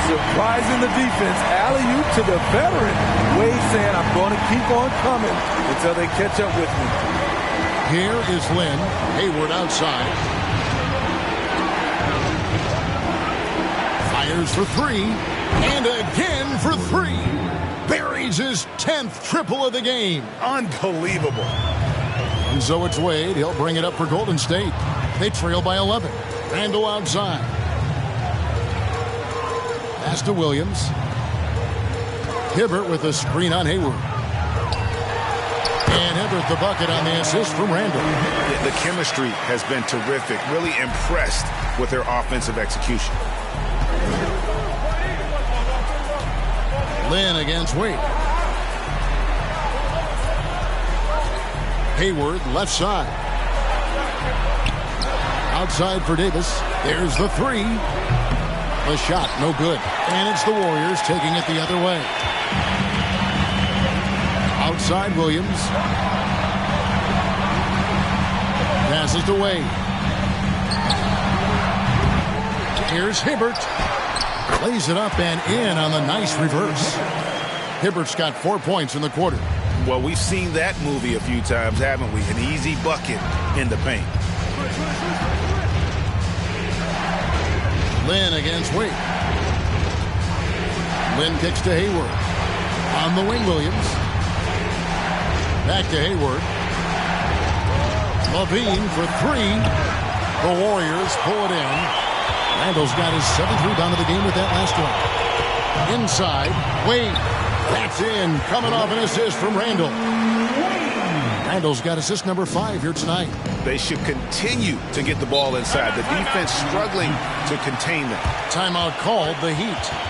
Surprising the defense. Alley-oop to the veteran. Wade saying, I'm going to keep on coming until they catch up with me. Here is Lynn. Hayward outside. Fires for 3. And again for 3. Buries his 10th triple of the game. Unbelievable. And so it's Wade. He'll bring it up for Golden State. They trail by 11. Randall outside. Pass to Williams. Hibbert with a screen on Hayward. And Hibbert the bucket on the assist from Randall. The chemistry has been terrific. Really impressed with their offensive execution. Lynn against Wade. Hayward left side. Outside for Davis. There's the 3. The shot no good. And it's the Warriors taking it the other way. Outside Williams. Passes to Wade. Here's Hibbert. Lays it up and in on the nice reverse. Hibbert's got 4 points in the quarter. Well, we've seen that movie a few times, haven't we? An easy bucket in the paint. Lynn against Wade. Lynn kicks to Hayward. On the wing, Williams. Back to Hayward. Levine for 3. The Warriors pull it in. Randall's got his 7th rebound of the game with that last one. Inside, Wade. That's in. Coming off an assist from Randall. Randall's got assist number 5 here tonight. They should continue to get the ball inside. The defense struggling to contain them. Timeout called, the Heat.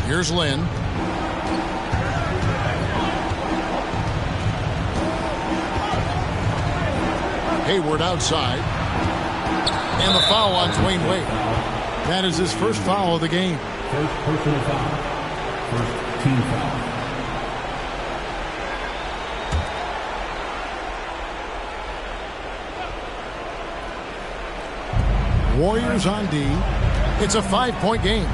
Here's Lynn. Hayward outside. And the foul on Dwayne Wade. That is his first foul of the game. First personal foul. First team foul. Warriors on D. It's a 5-point game.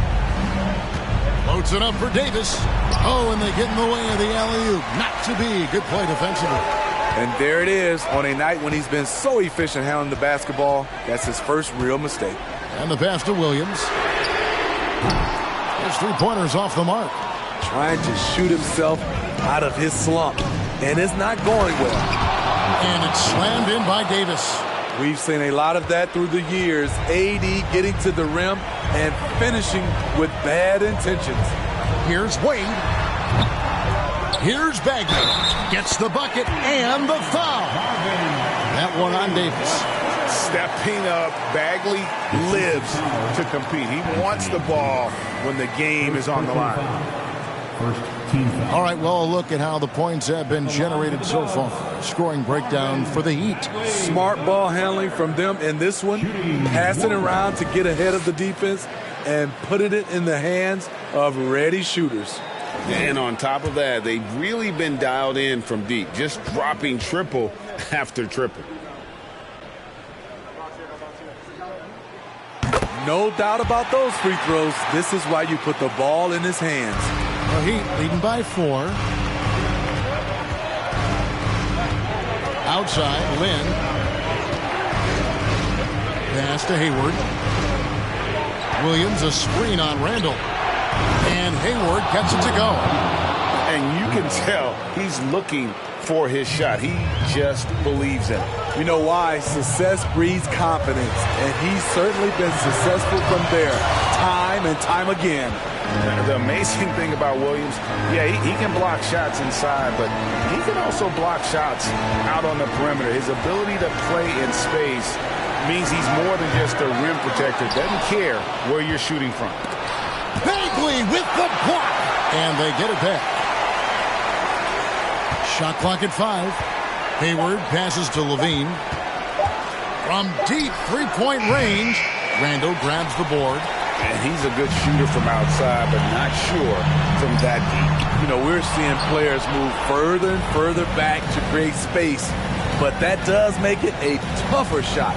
Loads it up for Davis. Oh, and they get in the way of the alley-oop. Not to be. Good play defensively. And there it is. On a night when he's been so efficient handling the basketball, that's his first real mistake. And the pass to Williams. His three-pointers off the mark. Trying to shoot himself out of his slump. And it's not going well. And it's slammed in by Davis. We've seen a lot of that through the years. AD getting to the rim and finishing with bad intentions. Here's Wade. Here's Bagley. Gets the bucket and the foul. That one on Davis. Stepping up, Bagley lives to compete. He wants the ball when the game is on the line. First team foul. All right, well, look at how the points have been generated so far. Scoring breakdown for the Heat. Smart ball handling from them in this one. Passing around to get ahead of the defense and putting it in the hands of ready shooters. And on top of that, they've really been dialed in from deep, just dropping triple after triple. No doubt about those free throws. This is why you put the ball in his hands. The Heat leading by 4. Outside, Lynn. Pass to Hayward. Williams, a screen on Randall. And Hayward gets it to go. And you can tell he's looking for his shot. He just believes in it. You know why? Success breeds confidence. And he's certainly been successful from there, time and time again. The amazing thing about Williams, yeah, he can block shots inside, but he can also block shots out on the perimeter. His ability to play in space means he's more than just a rim protector. Doesn't care where you're shooting from. Bagley with the block. And they get it back. Shot clock at 5. Hayward passes to Levine. From deep three-point range, Randall grabs the board. And he's a good shooter from outside, but not sure from that deep. You know, we're seeing players move further and further back to create space, but that does make it a tougher shot.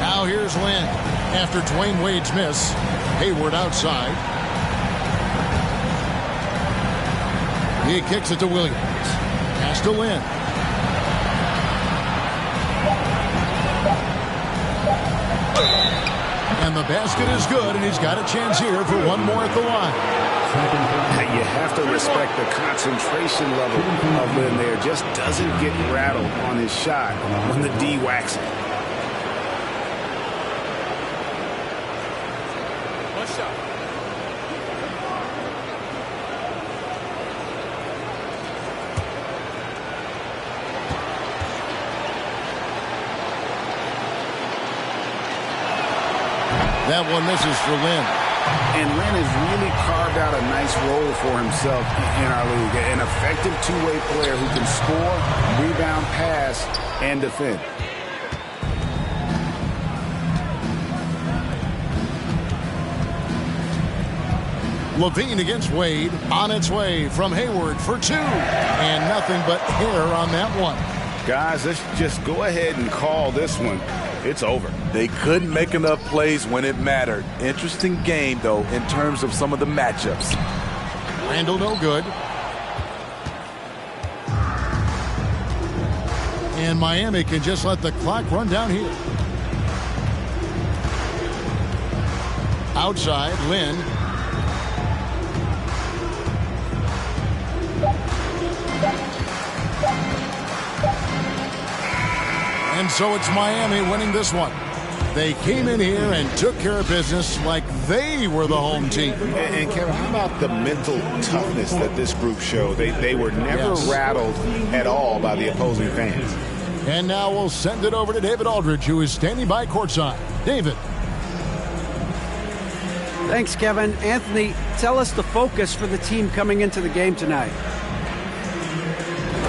Now here's Lynn. After Dwayne Wade's miss, Hayward outside. He kicks it to Williams. Pass to Lynn. And the basket is good, and he's got a chance here for one more at the line. You have to respect the concentration level of Lynn there. Just doesn't get rattled on his shot when the D whacks it. That one misses for Lynn. And Lynn has really carved out a nice role for himself in our league. An effective two-way player who can score, rebound, pass, and defend. Levine against Wade. On its way from Hayward for 2. And nothing but air on that one. Guys, let's just go ahead and call this one. It's over. They couldn't make enough plays when it mattered. Interesting game, though, in terms of some of the matchups. Randall no good. And Miami can just let the clock run down here. Outside, Lynn. And so it's Miami winning this one. They came in here and took care of business like they were the home team. And Kevin, how about the mental toughness that this group showed? They were never rattled at all by the opposing fans. And now we'll send it over to David Aldridge, who is standing by courtside. David. Thanks, Kevin. Anthony, tell us the focus for the team coming into the game tonight.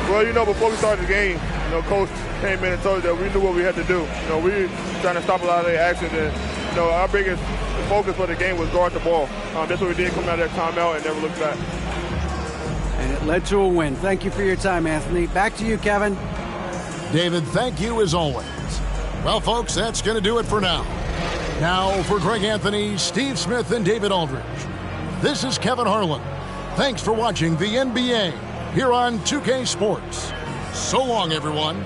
Well, before we started the game, Coach came in and told us that we knew what we had to do. We were trying to stop a lot of their actions, and our biggest focus for the game was guard the ball. That's what we did coming out of that timeout and never looked back. led to a win. Thank you for your time, Anthony. Back to you, Kevin. David, thank you as always. Well, folks, that's going to do it for now. Now, for Greg Anthony, Steve Smith, and David Aldridge, this is Kevin Harlan. Thanks for watching the NBA here on 2K Sports. So long, everyone.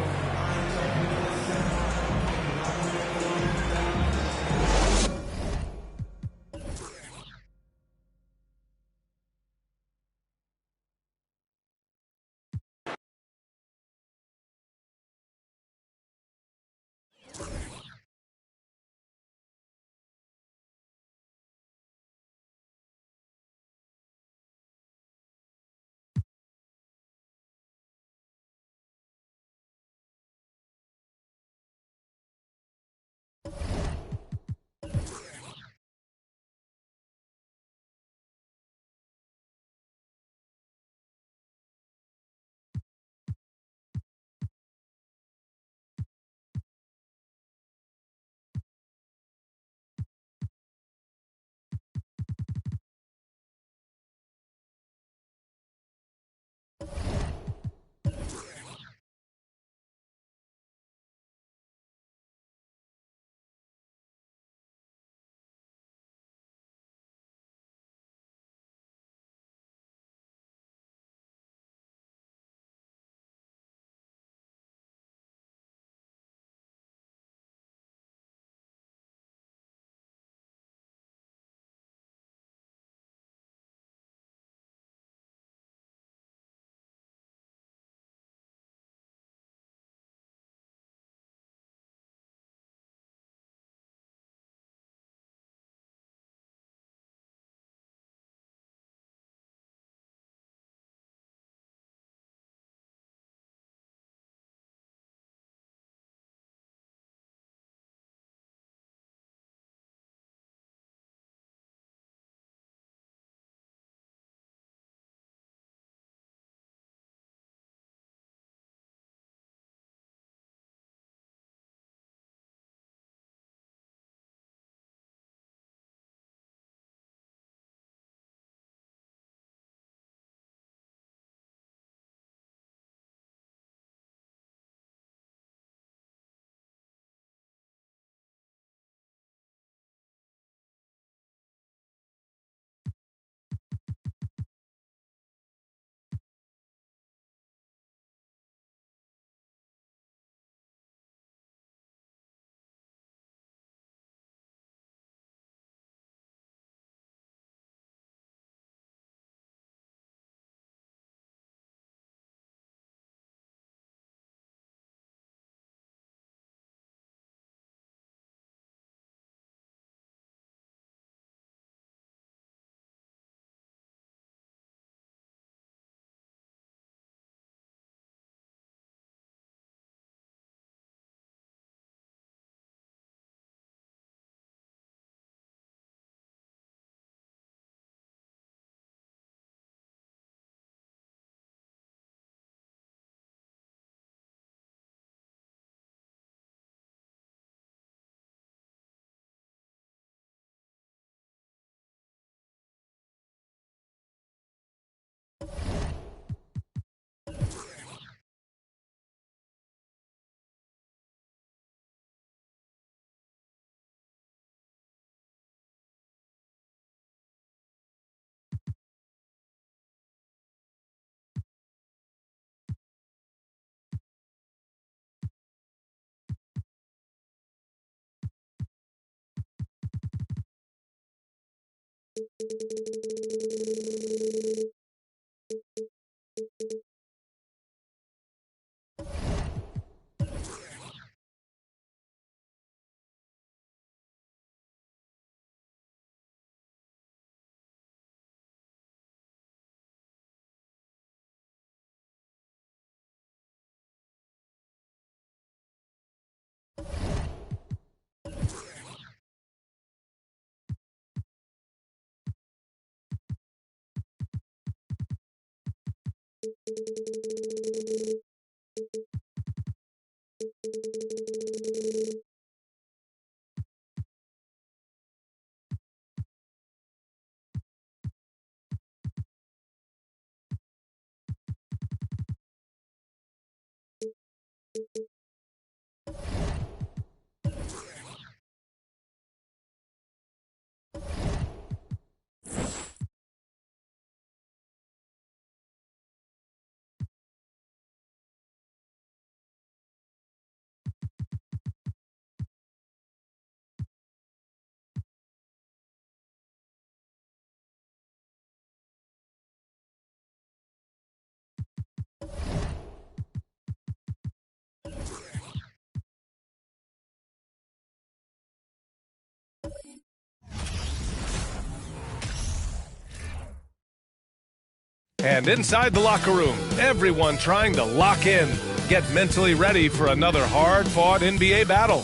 And inside the locker room, everyone trying to lock in, get mentally ready for another hard-fought NBA battle.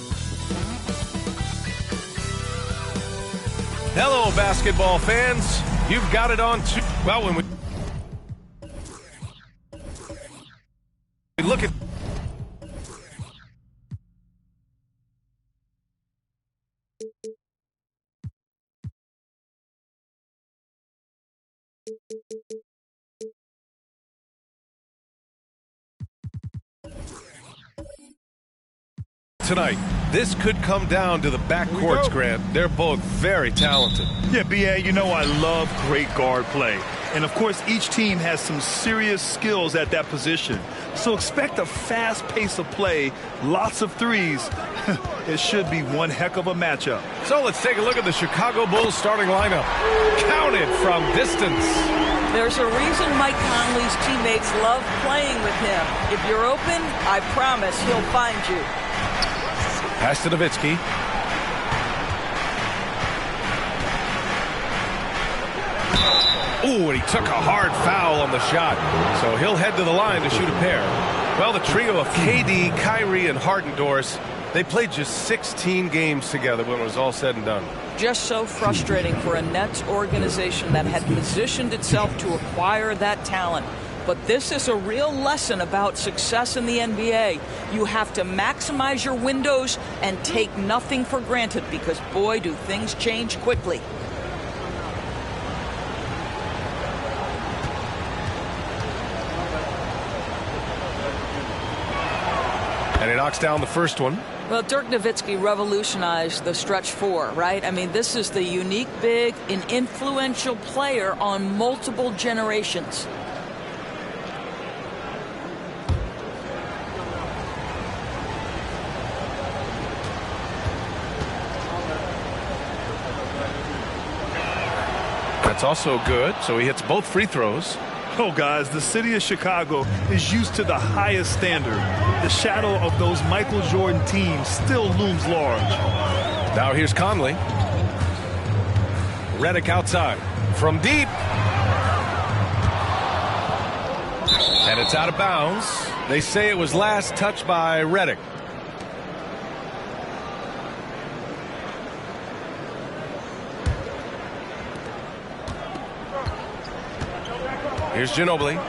Hello, basketball fans. You've got it on well, when we look at tonight, this could come down to the backcourts, Grant. They're both very talented. Yeah, B.A., you know I love great guard play. And, of course, each team has some serious skills at that position. So expect a fast pace of play, lots of threes. It should be one heck of a matchup. So let's take a look at the Chicago Bulls starting lineup. Counted from distance. There's a reason Mike Conley's teammates love playing with him. If you're open, I promise he'll find you. Pass to Nowitzki. Ooh, and he took a hard foul on the shot. So he'll head to the line to shoot a pair. Well, the trio of KD, Kyrie, and Harden, Doris, they played just 16 games together when it was all said and done. Just so frustrating for a Nets organization that had positioned itself to acquire that talent. But this is a real lesson about success in the NBA. You have to maximize your windows and take nothing for granted because, boy, do things change quickly. And he knocks down the first one. Well, Dirk Nowitzki revolutionized the stretch four, right? I mean, this is the unique big and influential player on multiple generations. That's also good, so he hits both free throws. Oh, guys, the city of Chicago is used to the highest standard. The shadow of those Michael Jordan teams still looms large. Now here's Conley. Redick outside. From deep. And it's out of bounds. They say it was last touched by Redick. Here's Ginobili,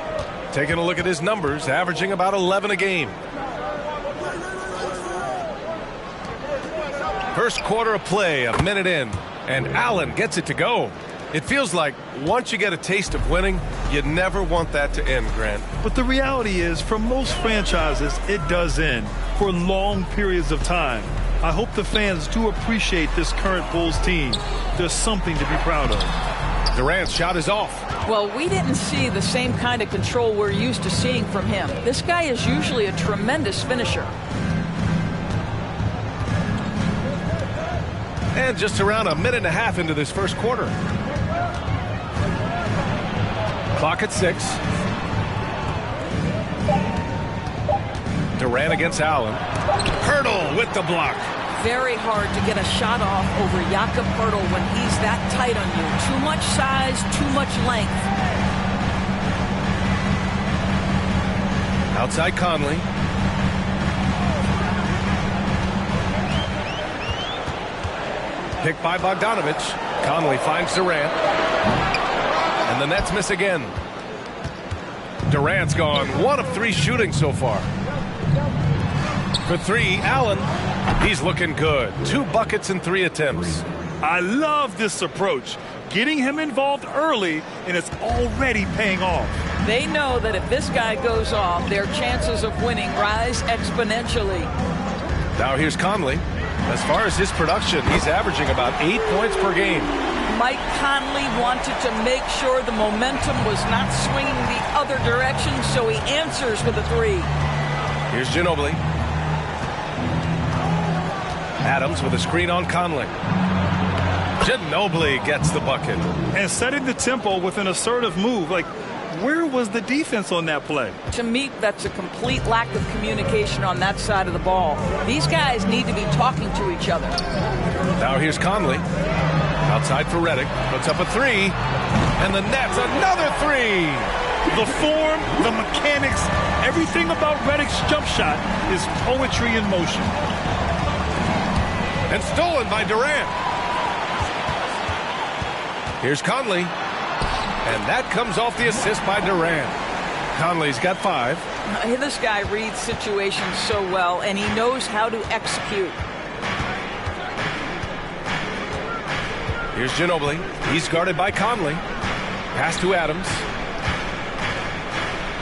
taking a look at his numbers, averaging about 11 a game. First quarter of play, a minute in, and Allen gets it to go. It feels like once you get a taste of winning, you never want that to end, Grant. But the reality is, for most franchises, it does end for long periods of time. I hope the fans do appreciate this current Bulls team. There's something to be proud of. Durant's shot is off. Well, we didn't see the same kind of control we're used to seeing from him. This guy is usually a tremendous finisher. And just around a minute and a half into this first quarter. Clock at 6. Durant against Allen. Hurdle with the block. Very hard to get a shot off over Jakob Hurdle when he's that tight on you. Too much size, too much length. Outside Conley. Picked by Bogdanovich. Conley finds Durant. And the Nets miss again. Durant's gone 1 of 3 shooting so far. For 3, Allen. He's looking good. 2 buckets and 3 attempts. I love this approach. Getting him involved early, and it's already paying off. They know that if this guy goes off, their chances of winning rise exponentially. Now here's Conley. As far as his production, he's averaging about 8 points per game. Mike Conley wanted to make sure the momentum was not swinging the other direction, so he answers with a 3. Here's Ginobili. Adams with a screen on Conley. Ginobili gets the bucket. And setting the tempo with an assertive move. Like, where was the defense on that play? To me, that's a complete lack of communication on that side of the ball. These guys need to be talking to each other. Now here's Conley. Outside for Redick. Puts up a 3. And the Nets another 3. The form, the mechanics, everything about Redick's jump shot is poetry in motion. And stolen by Durant. Here's Conley. And that comes off the assist by Durant. Conley's got 5. This guy reads situations so well, and he knows how to execute. Here's Ginobili. He's guarded by Conley. Pass to Adams.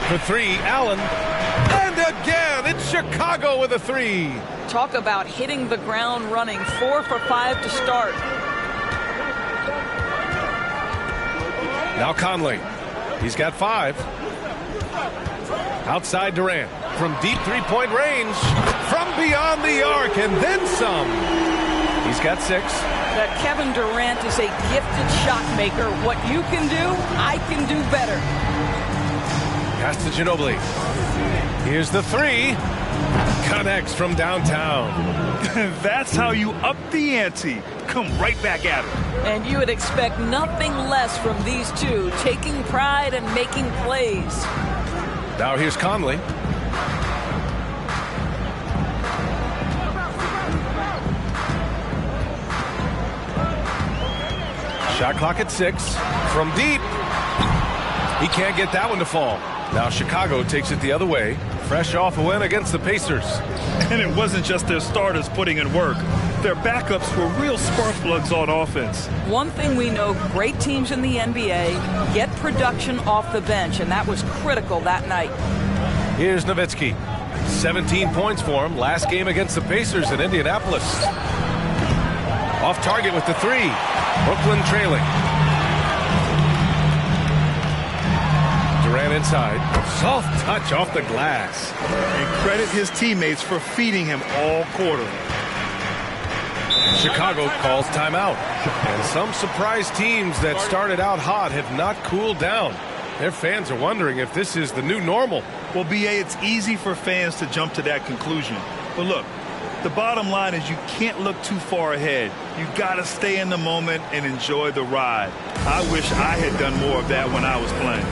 For 3, Allen. And again, it's Chicago with a 3. Talk about hitting the ground running. 4 for 5 to start. Now Conley. He's got 5. Outside Durant. From deep three-point range. From beyond the arc. And then some. He's got 6. That Kevin Durant is a gifted shot maker. What you can do, I can do better. Pass to Ginobili. Here's the 3. Connects from downtown. That's how you up the ante. Come right back at him. And you would expect nothing less from these two, taking pride and making plays. Now here's Conley. Shot clock at 6. From deep. He can't get that one to fall. Now Chicago takes it the other way. Fresh off a win against the Pacers. And it wasn't just their starters putting in work. Their backups were real spark plugs on offense. One thing we know, great teams in the NBA get production off the bench, and that was critical that night. Here's Nowitzki. 17 points for him. Last game against the Pacers in Indianapolis. Off target with the 3. Brooklyn trailing. Durant inside. Soft touch off the glass. And credit his teammates for feeding him all quarter. Chicago calls timeout. And some surprise teams that started out hot have not cooled down. Their fans are wondering if this is the new normal. Well, B.A., it's easy for fans to jump to that conclusion. But look, the bottom line is you can't look too far ahead. You got to stay in the moment and enjoy the ride. I wish I had done more of that when I was playing.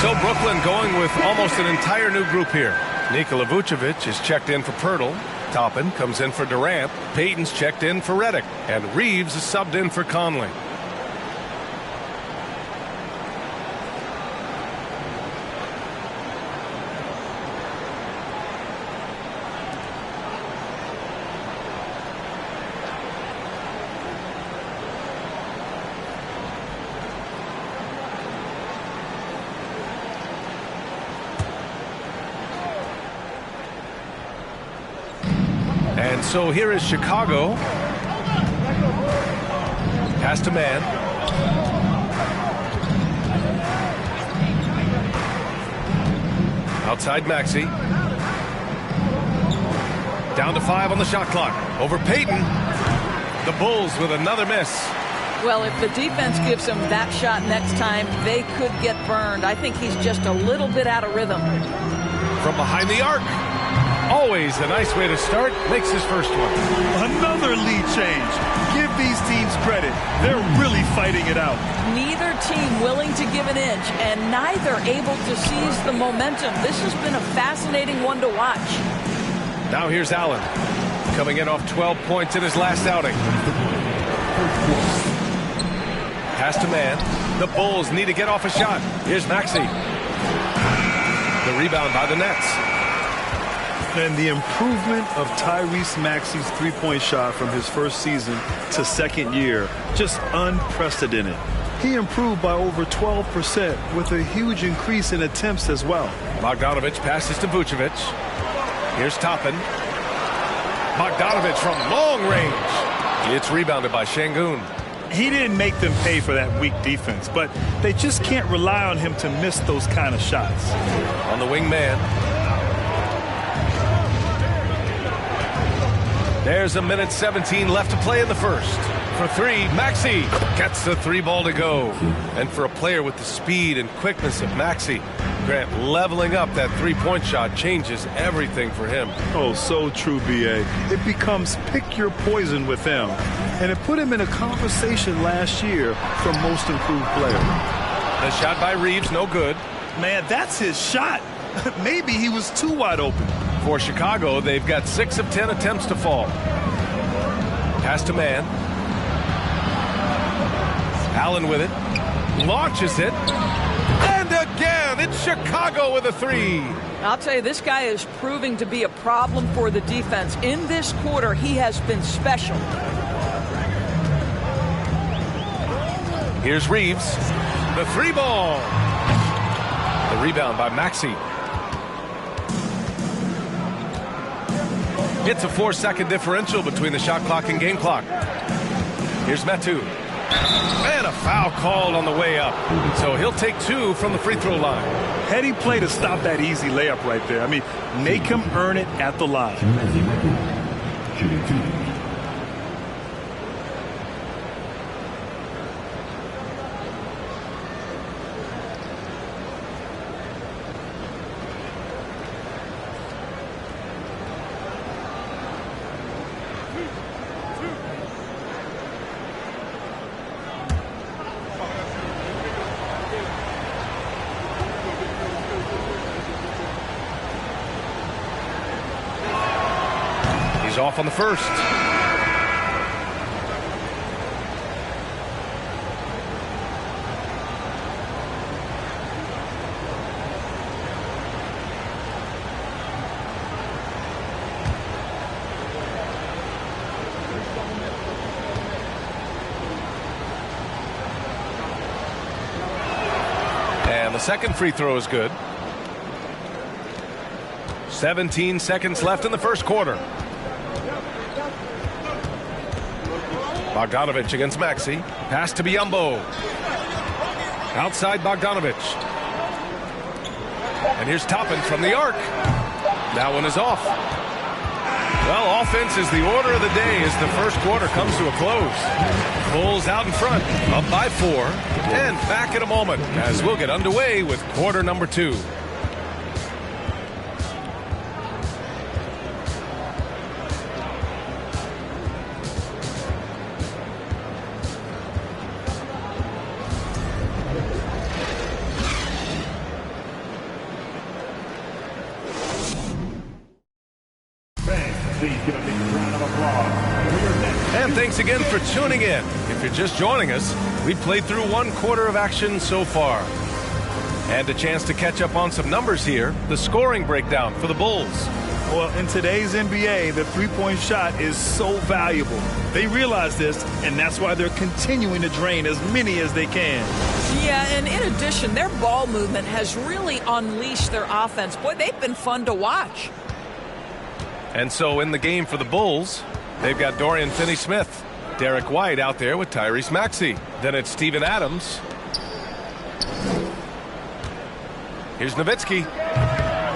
So Brooklyn going with almost an entire new group here. Nikola Vucevic is checked in for Pirtle. Toppin comes in for Durant. Payton's checked in for Redick. And Reeves is subbed in for Conley. And so here is Chicago. Pass to man. Outside Maxey. Down to 5 on the shot clock. Over Payton. The Bulls with another miss. Well, if the defense gives him that shot next time, they could get burned. I think he's just a little bit out of rhythm. From behind the arc. Always a nice way to start. Makes his first one. Another lead change. give these teams credit. They're really fighting it out. Neither team willing to give an inch, and neither able to seize the momentum. This has been a fascinating one to watch. Now here's Allen, coming in off 12 points in his last outing. Pass to man. The Bulls need to get off a shot. Here's Maxey. The rebound by the Nets. And the improvement of Tyrese Maxey's three-point shot from his first season to second year, just unprecedented. He improved by over 12% with a huge increase in attempts as well. Bogdanovich passes to Vucevic. Here's Toppin. Bogdanovich from long range. It's rebounded by Şengün. He didn't make them pay for that weak defense, but they just can't rely on him to miss those kind of shots. On the wing man. There's a minute 17 left to play in the first. For three, Maxey gets the three ball to go. And for a player with the speed and quickness of Maxey, Grant, leveling up that three-point shot changes everything for him. Oh, so true, B.A. It becomes pick your poison with him. And it put him in a conversation last year for most improved player. The shot by Reeves, no good. Man, that's his shot. Maybe he was too wide open. For Chicago, they've got 6 of 10 attempts to fall. Pass to man. Allen with it. Launches it. And again, it's Chicago with a three. I'll tell you, this guy is proving to be a problem for the defense. In this quarter, he has been special. Here's Reeves. The three ball. The rebound by Maxey. It's a 4-second differential between the shot clock and game clock. Here's Metu. And a foul called on the way up. So he'll take 2 from the free throw line. Heady play to stop that easy layup right there. I mean, make him earn it at the line. Off on the first. And the second free throw is good. 17 seconds left in the first quarter. Bogdanovich against Maxey. Pass to Biyombo. Outside Bogdanovich. And here's Toppin from the arc. That one is off. Well, offense is the order of the day as the first quarter comes to a close. Bulls out in front, up by 4, and back in a moment as we'll get underway with quarter number 2. And thanks again for tuning in. If you're just joining us, we've played through 1 quarter of action so far. And a chance to catch up on some numbers here. The scoring breakdown for the Bulls. Well, in today's NBA, the three-point shot is so valuable. They realize this, and that's why they're continuing to drain as many as they can. Yeah, and in addition, their ball movement has really unleashed their offense. Boy, they've been fun to watch. And so in the game for the Bulls, they've got Dorian Finney-Smith, Derek White out there with Tyrese Maxey. Then it's Steven Adams. Here's Nowitzki.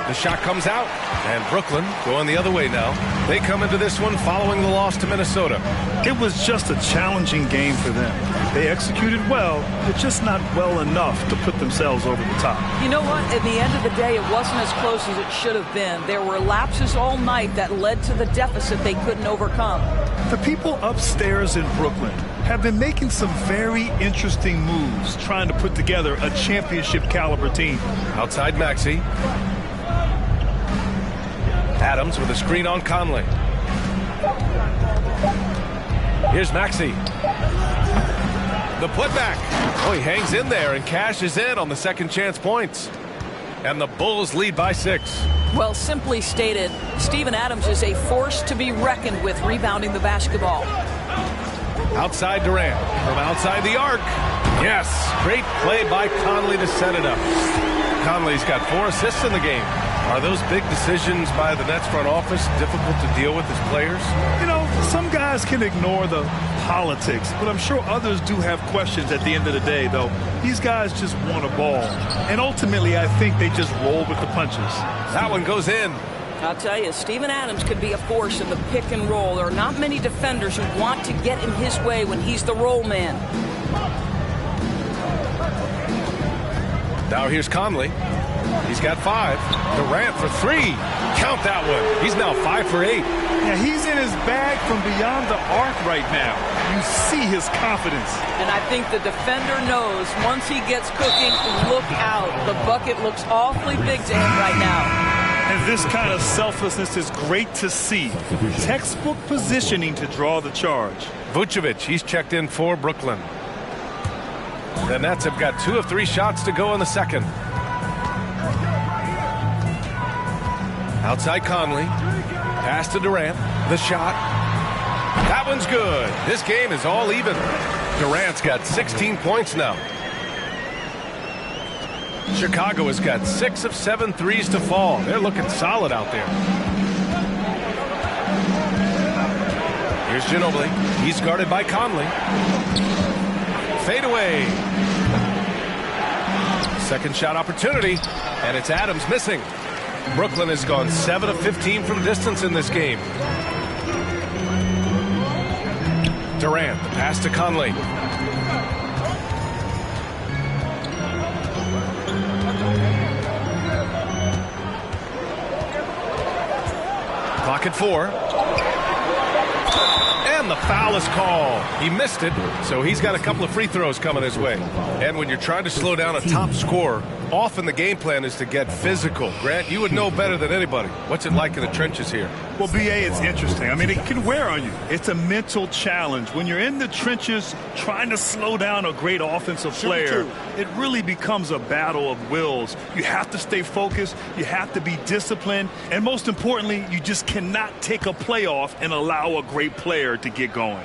The shot comes out, and Brooklyn going the other way now. They come into this one following the loss to Minnesota. It was just a challenging game for them. They executed well, but just not well enough to put themselves over the top. You know what? At the end of the day, it wasn't as close as it should have been. There were lapses all night that led to the deficit they couldn't overcome. The people upstairs in Brooklyn have been making some very interesting moves trying to put together a championship caliber team. Outside Maxey. Adams with a screen on Conley. Here's Maxey. The putback. Oh, he hangs in there and cashes in on the second chance points. And the Bulls lead by 6. Well, simply stated, Steven Adams is a force to be reckoned with rebounding the basketball. Outside Durant. From outside the arc. Yes. Great play by Conley to set it up. Conley's got 4 assists in the game. Are those big decisions by the Nets front office difficult to deal with as players? You know, some guys can ignore the politics, but I'm sure others do have questions at the end of the day, though. These guys just want a ball. And ultimately, I think they just roll with the punches. That one goes in. I'll tell you, Steven Adams could be a force in the pick and roll. There are not many defenders who want to get in his way when he's the roll man. Now here's Conley. He's got 5. Durant for 3. Count that one. He's now 5 for 8. Yeah, he's in his bag from beyond the arc right now. You see his confidence. And I think the defender knows once he gets cooking, look out. The bucket looks awfully big to him right now. And this kind of selflessness is great to see. Textbook positioning to draw the charge. Vucevic, he's checked in for Brooklyn. The Nets have got 2 of 3 shots to go in the second. Outside Conley. Pass to Durant. The shot. That one's good. This game is all even. Durant's got 16 points now. Chicago has got 6 of 7 threes to fall. They're looking solid out there. Here's Ginobili. He's guarded by Conley. Fade away. Second shot opportunity, and it's Adams missing. Brooklyn has gone 7 of 15 from distance in this game. Durant, the pass to Conley. Clock at 4. And the foul is called. He missed it, so he's got a couple of free throws coming his way. And when you're trying to slow down a top scorer, often the game plan is to get physical. Grant, you would know better than anybody. What's it like in the trenches here? Well, B.A., it's interesting. I mean, it can wear on you. It's a mental challenge. When you're in the trenches trying to slow down a great offensive player, it really becomes a battle of wills. You have to stay focused. You have to be disciplined. And most importantly, you just cannot take a play off and allow a great player to get going.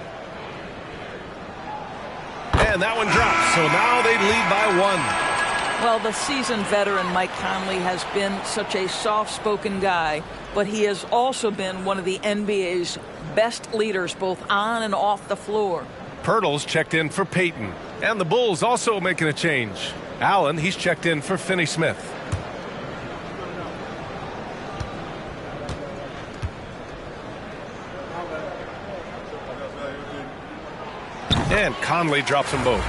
And that one drops. So now they lead by 1. Well, the seasoned veteran Mike Conley has been such a soft-spoken guy, but he has also been one of the NBA's best leaders both on and off the floor. Pirtle's checked in for Payton. And the Bulls also making a change. Allen, he's checked in for Finney-Smith. And Conley drops them both.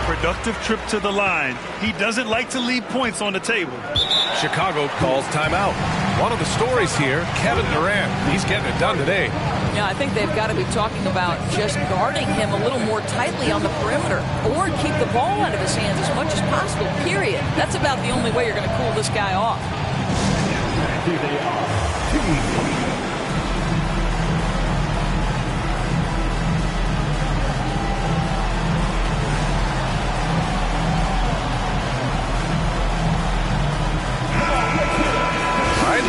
Productive trip to the line. He doesn't like to leave points on the table. Chicago calls timeout. One of the stories here, Kevin Durant. He's getting it done today. Yeah, I think they've got to be talking about just guarding him a little more tightly on the perimeter or keep the ball out of his hands as much as possible, period. That's about the only way you're going to cool this guy off. Here they are.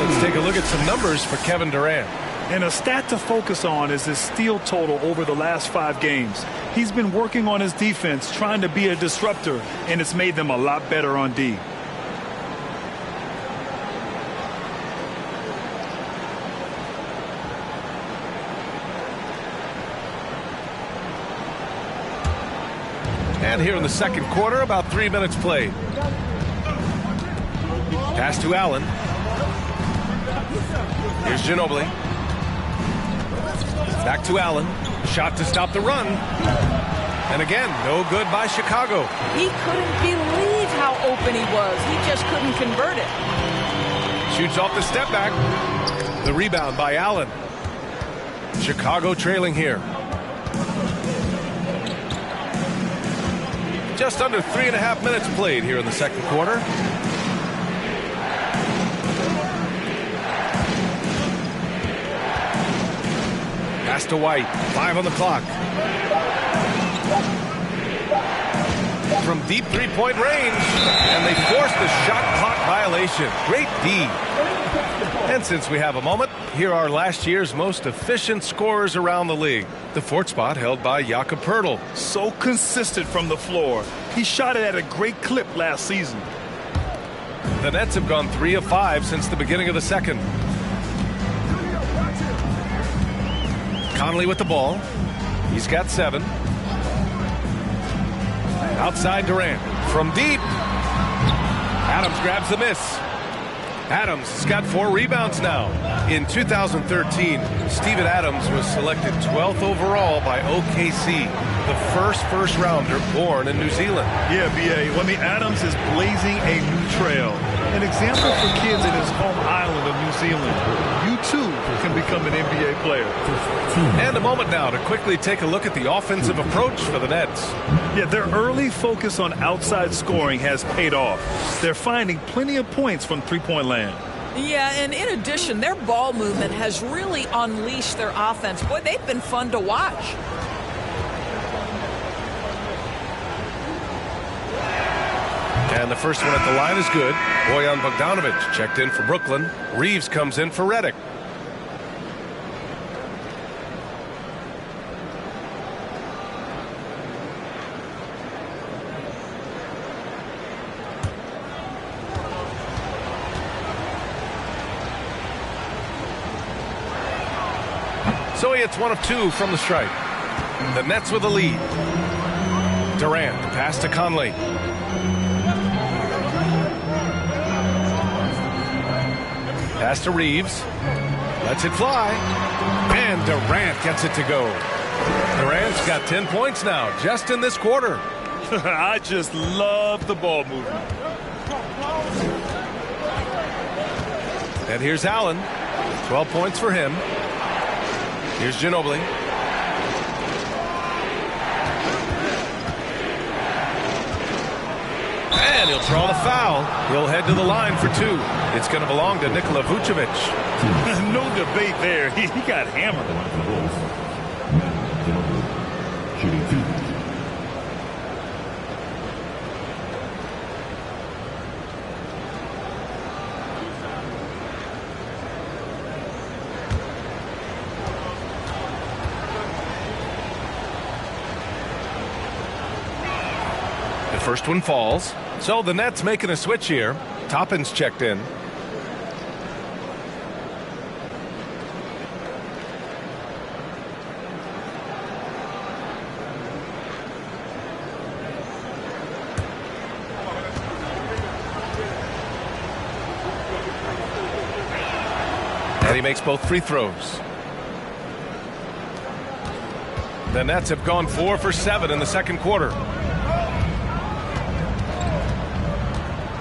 Let's take a look at some numbers for Kevin Durant. And a stat to focus on is his steal total over the last 5 games. He's been working on his defense, trying to be a disruptor, and it's made them a lot better on D. And here in the second quarter, about 3 minutes played. Pass to Allen. Here's Ginobili. Back to Allen. Shot to stop the run. And again, no good by Chicago. He couldn't believe how open he was. He just couldn't convert it. Shoots off the step back. The rebound by Allen. Chicago trailing here. Just under 3.5 minutes played here in the second quarter. Pass to White. 5 on the clock. From deep three-point range. And they force the shot clock violation. Great D. And since we have a moment, here are last year's most efficient scorers around the league. The fourth spot held by Jakob Poeltl. So consistent from the floor. He shot it at a great clip last season. The Nets have gone 3 of 5 since the beginning of the second. Conley with the ball. He's got 7. Outside Durant. From deep. Adams grabs the miss. Adams has got 4 rebounds now. In 2013, Steven Adams was selected 12th overall by OKC, the first rounder born in New Zealand. Yeah, B.A. Adams is blazing a new trail. An example for kids in his home island of New Zealand. You, too, can become an NBA player. And a moment now to quickly take a look at the offensive approach for the Nets. Yeah, their early focus on outside scoring has paid off. They're finding plenty of points from three-point land. Yeah, and in addition, their ball movement has really unleashed their offense. Boy, they've been fun to watch. And the first one at the line is good. Bojan Bogdanovic checked in for Brooklyn. Reeves comes in for Redick. So he hits 1 of 2 from the stripe. The Nets with the lead. Durant, pass to Conley. Pass to Reeves. Lets it fly. And Durant gets it to go. Durant's got 10 points now, just in this quarter. I just love the ball movement. And here's Allen. 12 points for him. Here's Ginobili. And he'll draw the foul. He'll head to the line for 2. It's going to belong to Nikola Vucevic. No debate there. He got hammered. Shooting 2. The first one falls. So the Nets making a switch here. Toppin's checked in. And he makes both free throws. The Nets have gone 4 for 7 in the second quarter.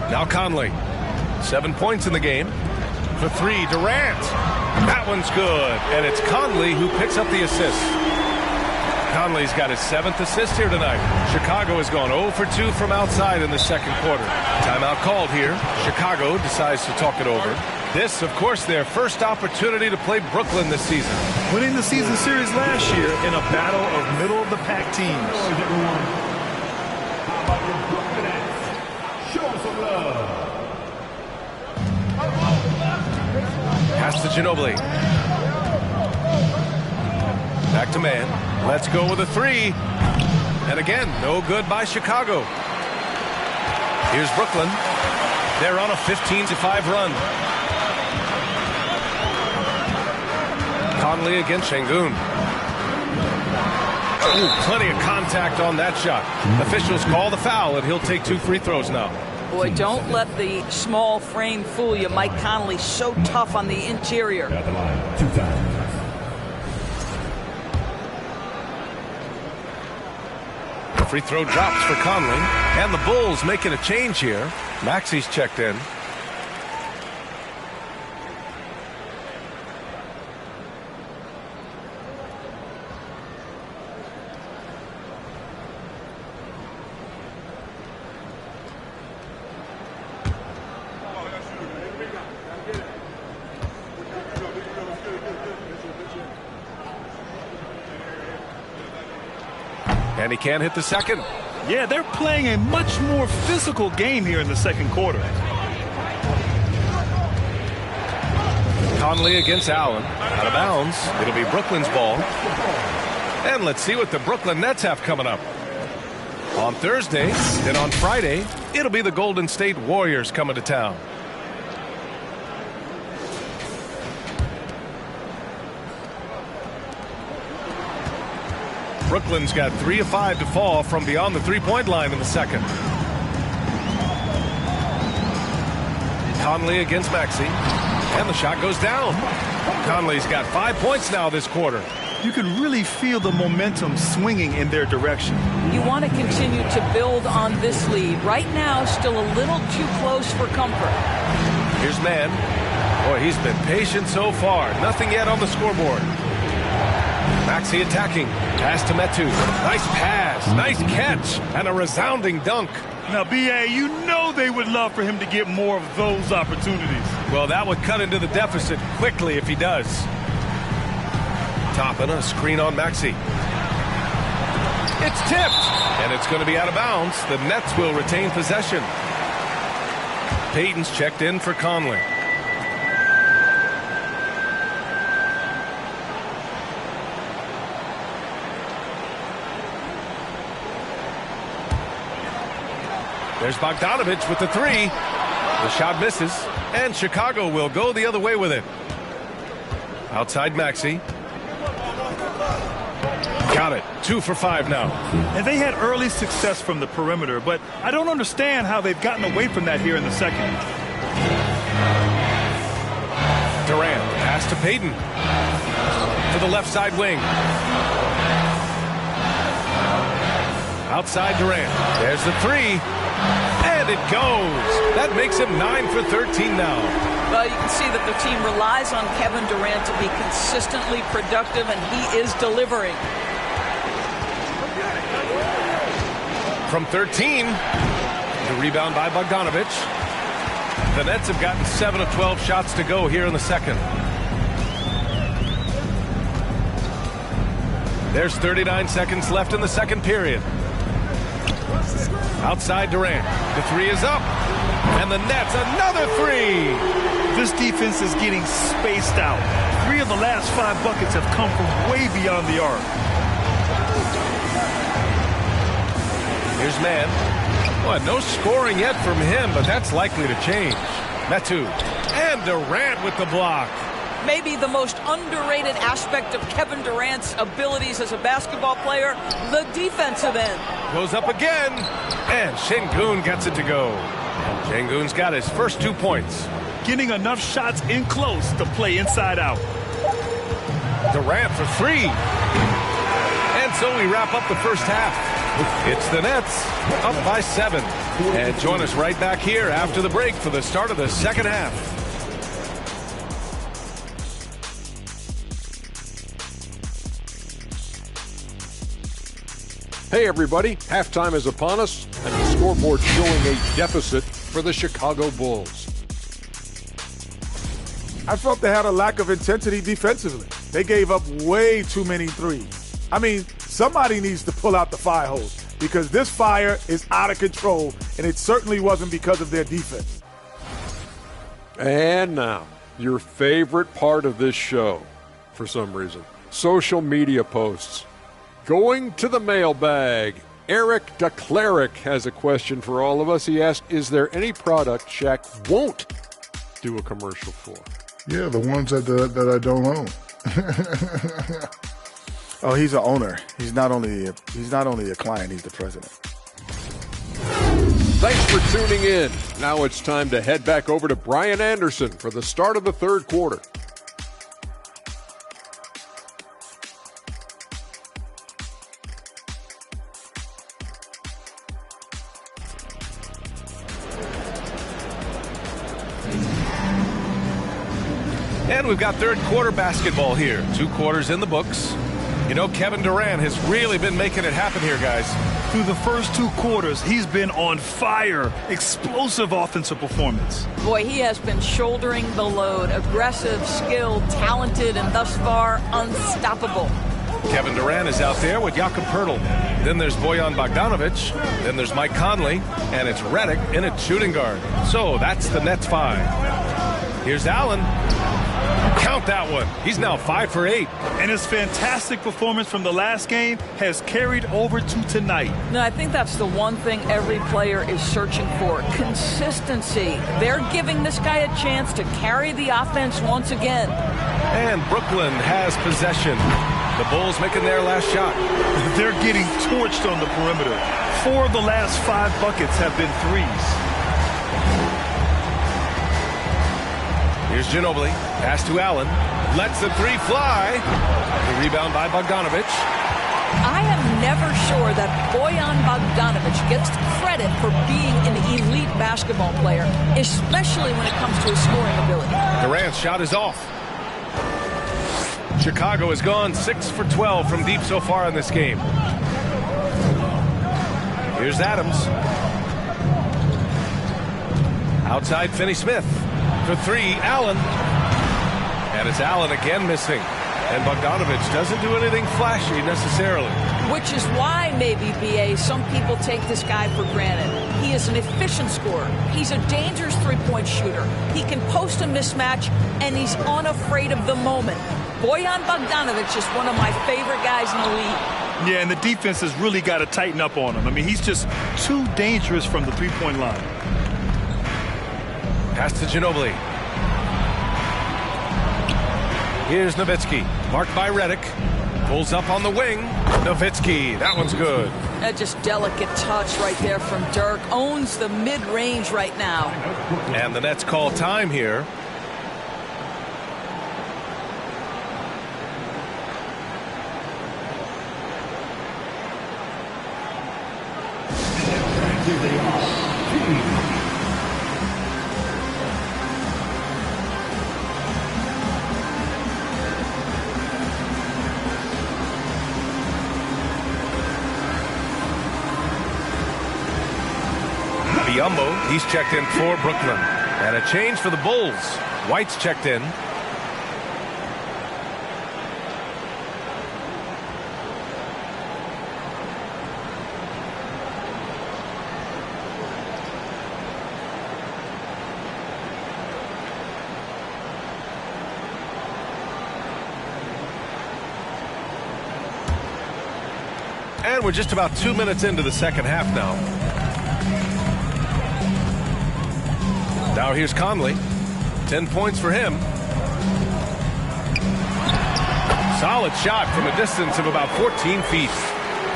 Now Conley. 7 points in the game. For 3, Durant. That one's good. And it's Conley who picks up the assist. Conley's got his 7th assist here tonight. Chicago has gone 0 for 2 from outside in the second quarter. Timeout called here. Chicago decides to talk it over. This, of course, their first opportunity to play Brooklyn this season. Winning the season series last year in a battle of middle-of-the-pack teams. Pass to Ginobili. Back to man. Let's go with a 3. And again, no good by Chicago. Here's Brooklyn. They're on a 15-5 run. Conley against Şengün. Ooh, plenty of contact on that shot. Officials call the foul, and he'll take 2 free throws now. Boy, don't let the small frame fool you. Mike Conley so tough on the interior. At the line, 2 times. The free throw drops for Conley. And the Bulls making a change here. Maxi's checked in. And he can't hit the second. Yeah, they're playing a much more physical game here in the second quarter. Conley against Allen. Out of bounds. It'll be Brooklyn's ball. And let's see what the Brooklyn Nets have coming up. On Thursday, then on Friday, it'll be the Golden State Warriors coming to town. Brooklyn's got 3 of 5 to fall from beyond the three-point line in the second. Conley against Maxey. And the shot goes down. Conley's got 5 points now this quarter. You can really feel the momentum swinging in their direction. You want to continue to build on this lead. Right now, still a little too close for comfort. Here's Mann. Boy, he's been patient so far. Nothing yet on the scoreboard. Maxey attacking. Pass to Metu. Nice pass. Nice catch. And a resounding dunk. Now, B.A., you know they would love for him to get more of those opportunities. Well, that would cut into the deficit quickly if he does. Toppin, a screen on Maxey. It's tipped. And it's going to be out of bounds. The Nets will retain possession. Payton's checked in for Conley. There's Bogdanovich with the three. The shot misses, and Chicago will go the other way with it. Outside Maxey. Got it. 2 for 5 now. And they had early success from the perimeter, but I don't understand how they've gotten away from that here in the second. Durant, pass to Payton. To the left side wing. Outside Durant. There's the three. And it goes. That makes him 9 for 13 now. Well, you can see that the team relies on Kevin Durant to be consistently productive, and he is delivering. From 13, the rebound by Bogdanovich. The Nets have gotten 7 of 12 shots to go here in the second. There's 39 seconds left in the second period. Outside Durant. The three is up. And the Nets, another three. This defense is getting spaced out. 3 of the last 5 buckets have come from way beyond the arc. Here's Mann. Well, no scoring yet from him, but that's likely to change. Metu. And Durant with the block. Maybe the most underrated aspect of Kevin Durant's abilities as a basketball player, the defensive end. Goes up again, and Şengün gets it to go. Şengün's got his first 2 points. Getting enough shots in close to play inside out. Durant for 3. And so we wrap up the first half. It's the Nets up by 7. And join us right back here after the break for the start of the second half. Hey everybody, halftime is upon us, and the scoreboard showing a deficit for the Chicago Bulls. I felt they had a lack of intensity defensively. They gave up way too many threes. I mean, somebody needs to pull out the fire hose because this fire is out of control, and it certainly wasn't because of their defense. And now, your favorite part of this show, for some reason, social media posts. Going to the mailbag. Eric DeCleric has a question for all of us. He asked, is there any product Shaq won't do a commercial for? Yeah, the ones that I don't own. Oh, he's an owner. He's not only a client, he's the president. Thanks for tuning in. Now it's time to head back over to Brian Anderson for the start of the third quarter. And we've got third quarter basketball here. 2 quarters in the books. You know, Kevin Durant has really been making it happen here, guys. Through the first 2 quarters, he's been on fire. Explosive offensive performance. Boy, he has been shouldering the load. Aggressive, skilled, talented, and thus far unstoppable. Kevin Durant is out there with Jakob Poeltl. Then there's Bojan Bogdanovic. Then there's Mike Conley. And it's Redick in at shooting guard. So that's the Nets 5. Here's Allen. Count that one. He's now 5 for 8. And his fantastic performance from the last game has carried over to tonight. No, I think that's the one thing every player is searching for. Consistency. They're giving this guy a chance to carry the offense once again. And Brooklyn has possession. The Bulls making their last shot. They're getting torched on the perimeter. 4 of the last 5 buckets have been threes. Here's Ginobili. Pass to Allen. Lets the 3 fly. The rebound by Bogdanovic. I am never sure that Bojan Bogdanovic gets credit for being an elite basketball player, especially when it comes to his scoring ability. Durant's shot is off. Chicago has gone 6 for 12 from deep so far in this game. Here's Adams. Outside Finney-Smith. For 3, Allen. And it's Allen again missing. And Bogdanovic doesn't do anything flashy necessarily. Which is why maybe, B.A., some people take this guy for granted. He is an efficient scorer. He's a dangerous three-point shooter. He can post a mismatch, and he's unafraid of the moment. Bojan Bogdanovic is one of my favorite guys in the league. Yeah, and the defense has really got to tighten up on him. I mean, he's just too dangerous from the three-point line. Pass to Ginobili. Here's Nowitzki. Marked by Redick. Pulls up on the wing. Nowitzki. That one's good. That just delicate touch right there from Dirk. Owns the mid-range right now. And the Nets call time here. Here they are. Biombo, he's checked in for Brooklyn. And a change for the Bulls. White's checked in. And we're just about 2 minutes into the second half now. Now here's Conley. 10 points for him. Solid shot from a distance of about 14 feet.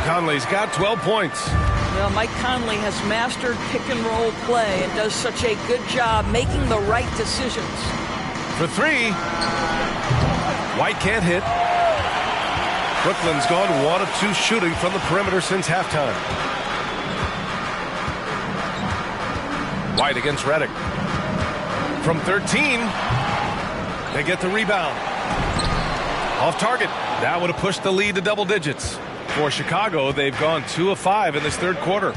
Conley's got 12 points. Well, Mike Conley has mastered pick-and-roll play and does such a good job making the right decisions. For 3. White can't hit. Brooklyn's gone 1 of 2 shooting from the perimeter since halftime. White against Redick. From 13, they get the rebound. Off target. That would have pushed the lead to double digits. For Chicago, they've gone 2 of 5 in this third quarter.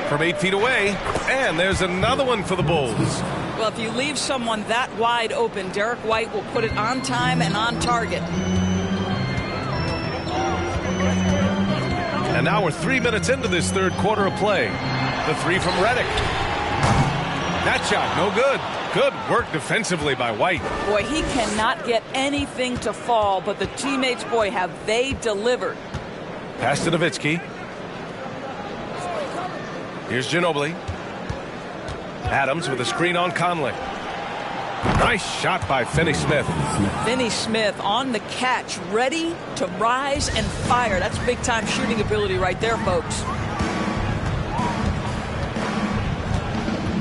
From 8 feet away, and there's another one for the Bulls. Well, if you leave someone that wide open, Derek White will put it on time and on target. And now we're 3 minutes into this third quarter of play. The 3 from Redick. That shot, no good. Good work defensively by White. Boy, he cannot get anything to fall, but the teammates, boy, have they delivered. Pass to Nowitzki. Here's Ginobili. Adams with a screen on Conley. Nice shot by Finney-Smith. Finney-Smith on the catch, ready to rise and fire. That's big-time shooting ability right there, folks.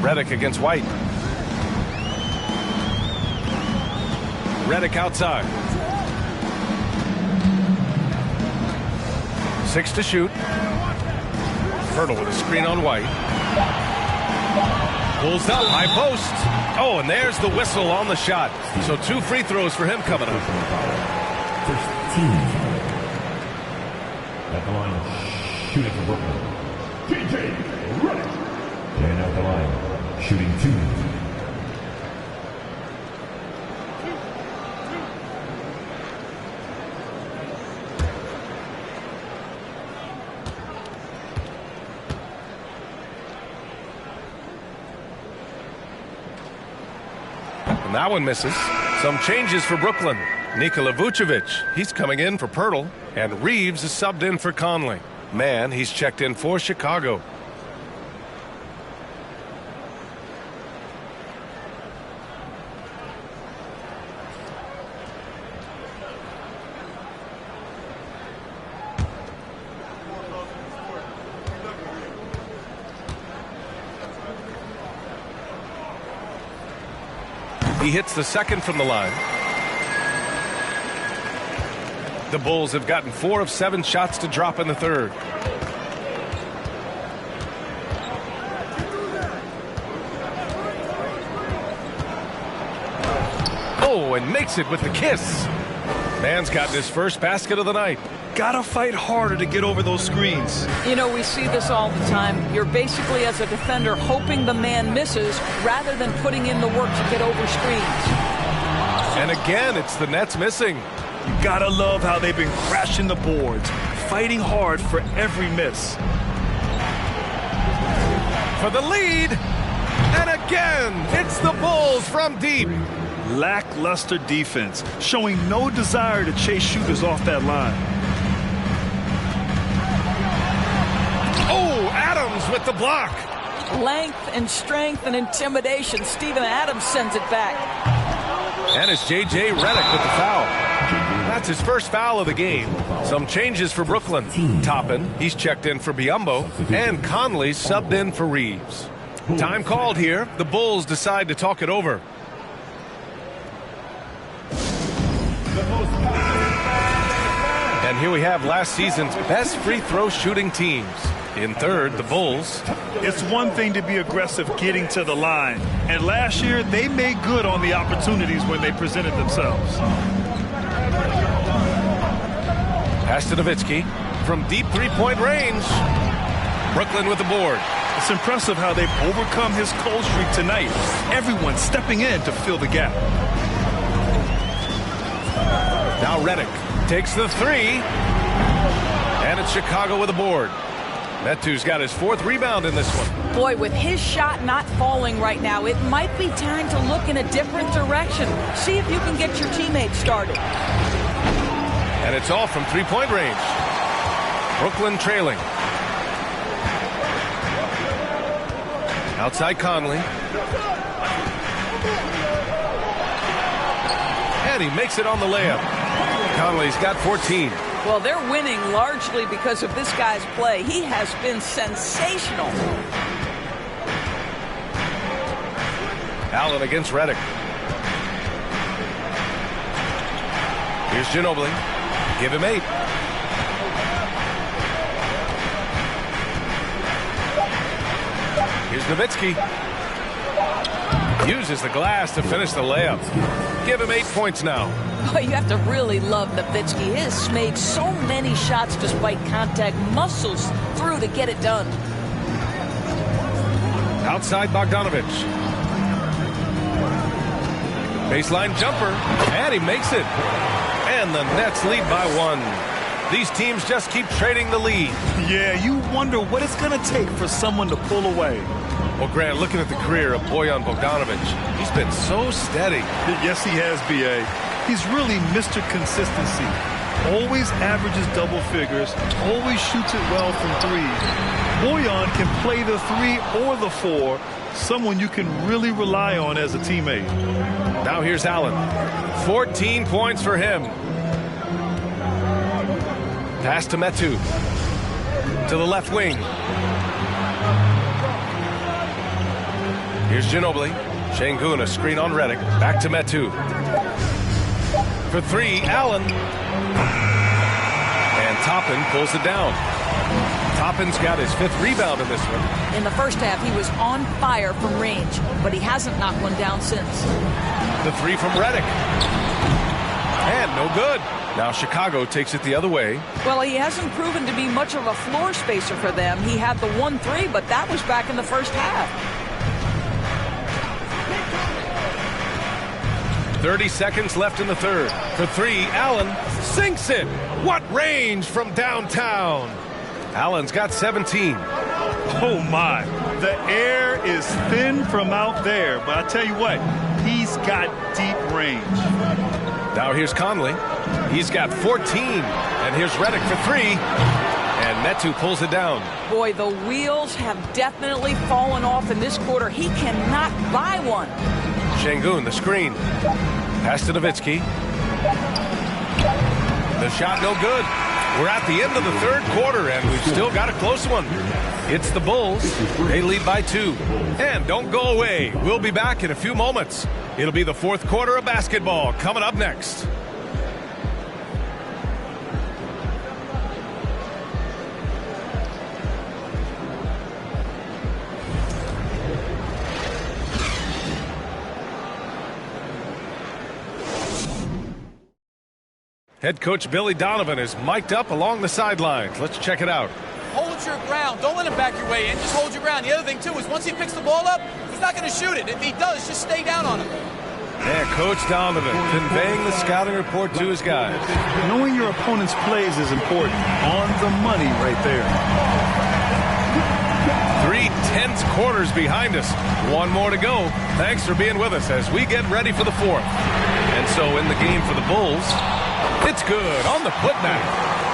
Redick against White. Redick outside. 6 to shoot. Hurdle with a screen on White. Pulls up, high post. Oh, and there's the whistle on the shot. So 2 free throws for him coming up. First team. At the line, shooting for Brooklyn. TJ Redick. And at the line, shooting 2. And that one misses. Some changes for Brooklyn. Nikola Vucevic, he's coming in for Pirtle. And Reeves is subbed in for Conley. Mann, he's checked in for Chicago. He hits the second from the line. The Bulls have gotten 4 of 7 shots to drop in the third. Oh, and makes it with the kiss. Mann's gotten his first basket of the night. Gotta fight harder to get over those screens. You know, we see this all the time. You're basically, as a defender, hoping the man misses rather than putting in the work to get over screens. And again, it's the Nets missing. You gotta love how they've been crashing the boards, fighting hard for every miss. For the lead. And again, it's the Bulls from deep. Lackluster defense, showing no desire to chase shooters off that line. Oh, Adams with the block. Length and strength and intimidation. Steven Adams sends it back. And it's J.J. Redick with the foul. That's his first foul of the game. Some changes for Brooklyn. Toppin, he's checked in for Biyombo. And Conley subbed in for Reeves. Time called here. The Bulls decide to talk it over. And here we have last season's best free throw shooting teams. In third, the Bulls. It's one thing to be aggressive getting to the line. And last year, they made good on the opportunities when they presented themselves. Pass to Nowitzki from deep three-point range. Brooklyn with the board. It's impressive how they've overcome his cold streak tonight. Everyone stepping in to fill the gap. Now Redick takes the 3. And it's Chicago with the board. Metu's got his 4th rebound in this one. Boy, with his shot not falling right now, it might be time to look in a different direction. See if you can get your teammates started. And it's all from three-point range. Brooklyn trailing. Outside Conley. And he makes it on the layup. Conley's got 14. Well, they're winning largely because of this guy's play. He has been sensational. Allen against Redick. Here's Ginobili. Give him 8. Here's Nowitzki. Uses the glass to finish the layup. Give him 8 points now. Oh, you have to really love Nowitzki. He has made so many shots despite contact. Muscles through to get it done. Outside Bogdanovic. Baseline jumper. And he makes it. And the Nets lead by 1. These teams just keep trading the lead. Yeah, you wonder what it's going to take for someone to pull away. Well, Grant, looking at the career of Bojan Bogdanovic, he's been so steady. Yes, he has, B.A. He's really Mr. Consistency. Always averages double figures, always shoots it well from 3. Bojan can play the 3 or the 4, someone you can really rely on as a teammate. Now here's Allen. 14 points for him. Pass to Metu. To the left wing. Here's Ginobili. Şengün, a screen on Redick. Back to Metu. For three, Allen. And Toppin pulls it down. Toppin's got his 5th rebound in this one. In the first half, he was on fire from range, but he hasn't knocked one down since. The three from Redick. And no good. Now Chicago takes it the other way. Well, he hasn't proven to be much of a floor spacer for them. He had the 1-3, but that was back in the first half. 30 seconds left in the third. For three, Allen sinks it. What range from downtown? Allen's got 17. Oh, my. The air is thin from out there, but I tell you what, he's got deep range. Now here's Conley. He's got 14. And here's Redick for three. And Metu pulls it down. Boy, the wheels have definitely fallen off in this quarter. He cannot buy one. Şengün, the screen. Pass to Nowitzki. The shot no good. We're at the end of the third quarter, and we've still got a close one. It's the Bulls. They lead by 2. And don't go away. We'll be back in a few moments. It'll be the fourth quarter of basketball coming up next. Head coach Billy Donovan is mic'd up along the sidelines. Let's check it out. Hold your ground. Don't let him back your way in. Just hold your ground. The other thing, too, is once he picks the ball up, he's not going to shoot it. If he does, just stay down on him. Yeah, Coach Donovan conveying the scouting report to his guys. Knowing your opponent's plays is important. On the money right there. 3 tense quarters behind us. One more to go. Thanks for being with us as we get ready for the fourth. And so in the game for the Bulls, it's good on the putback.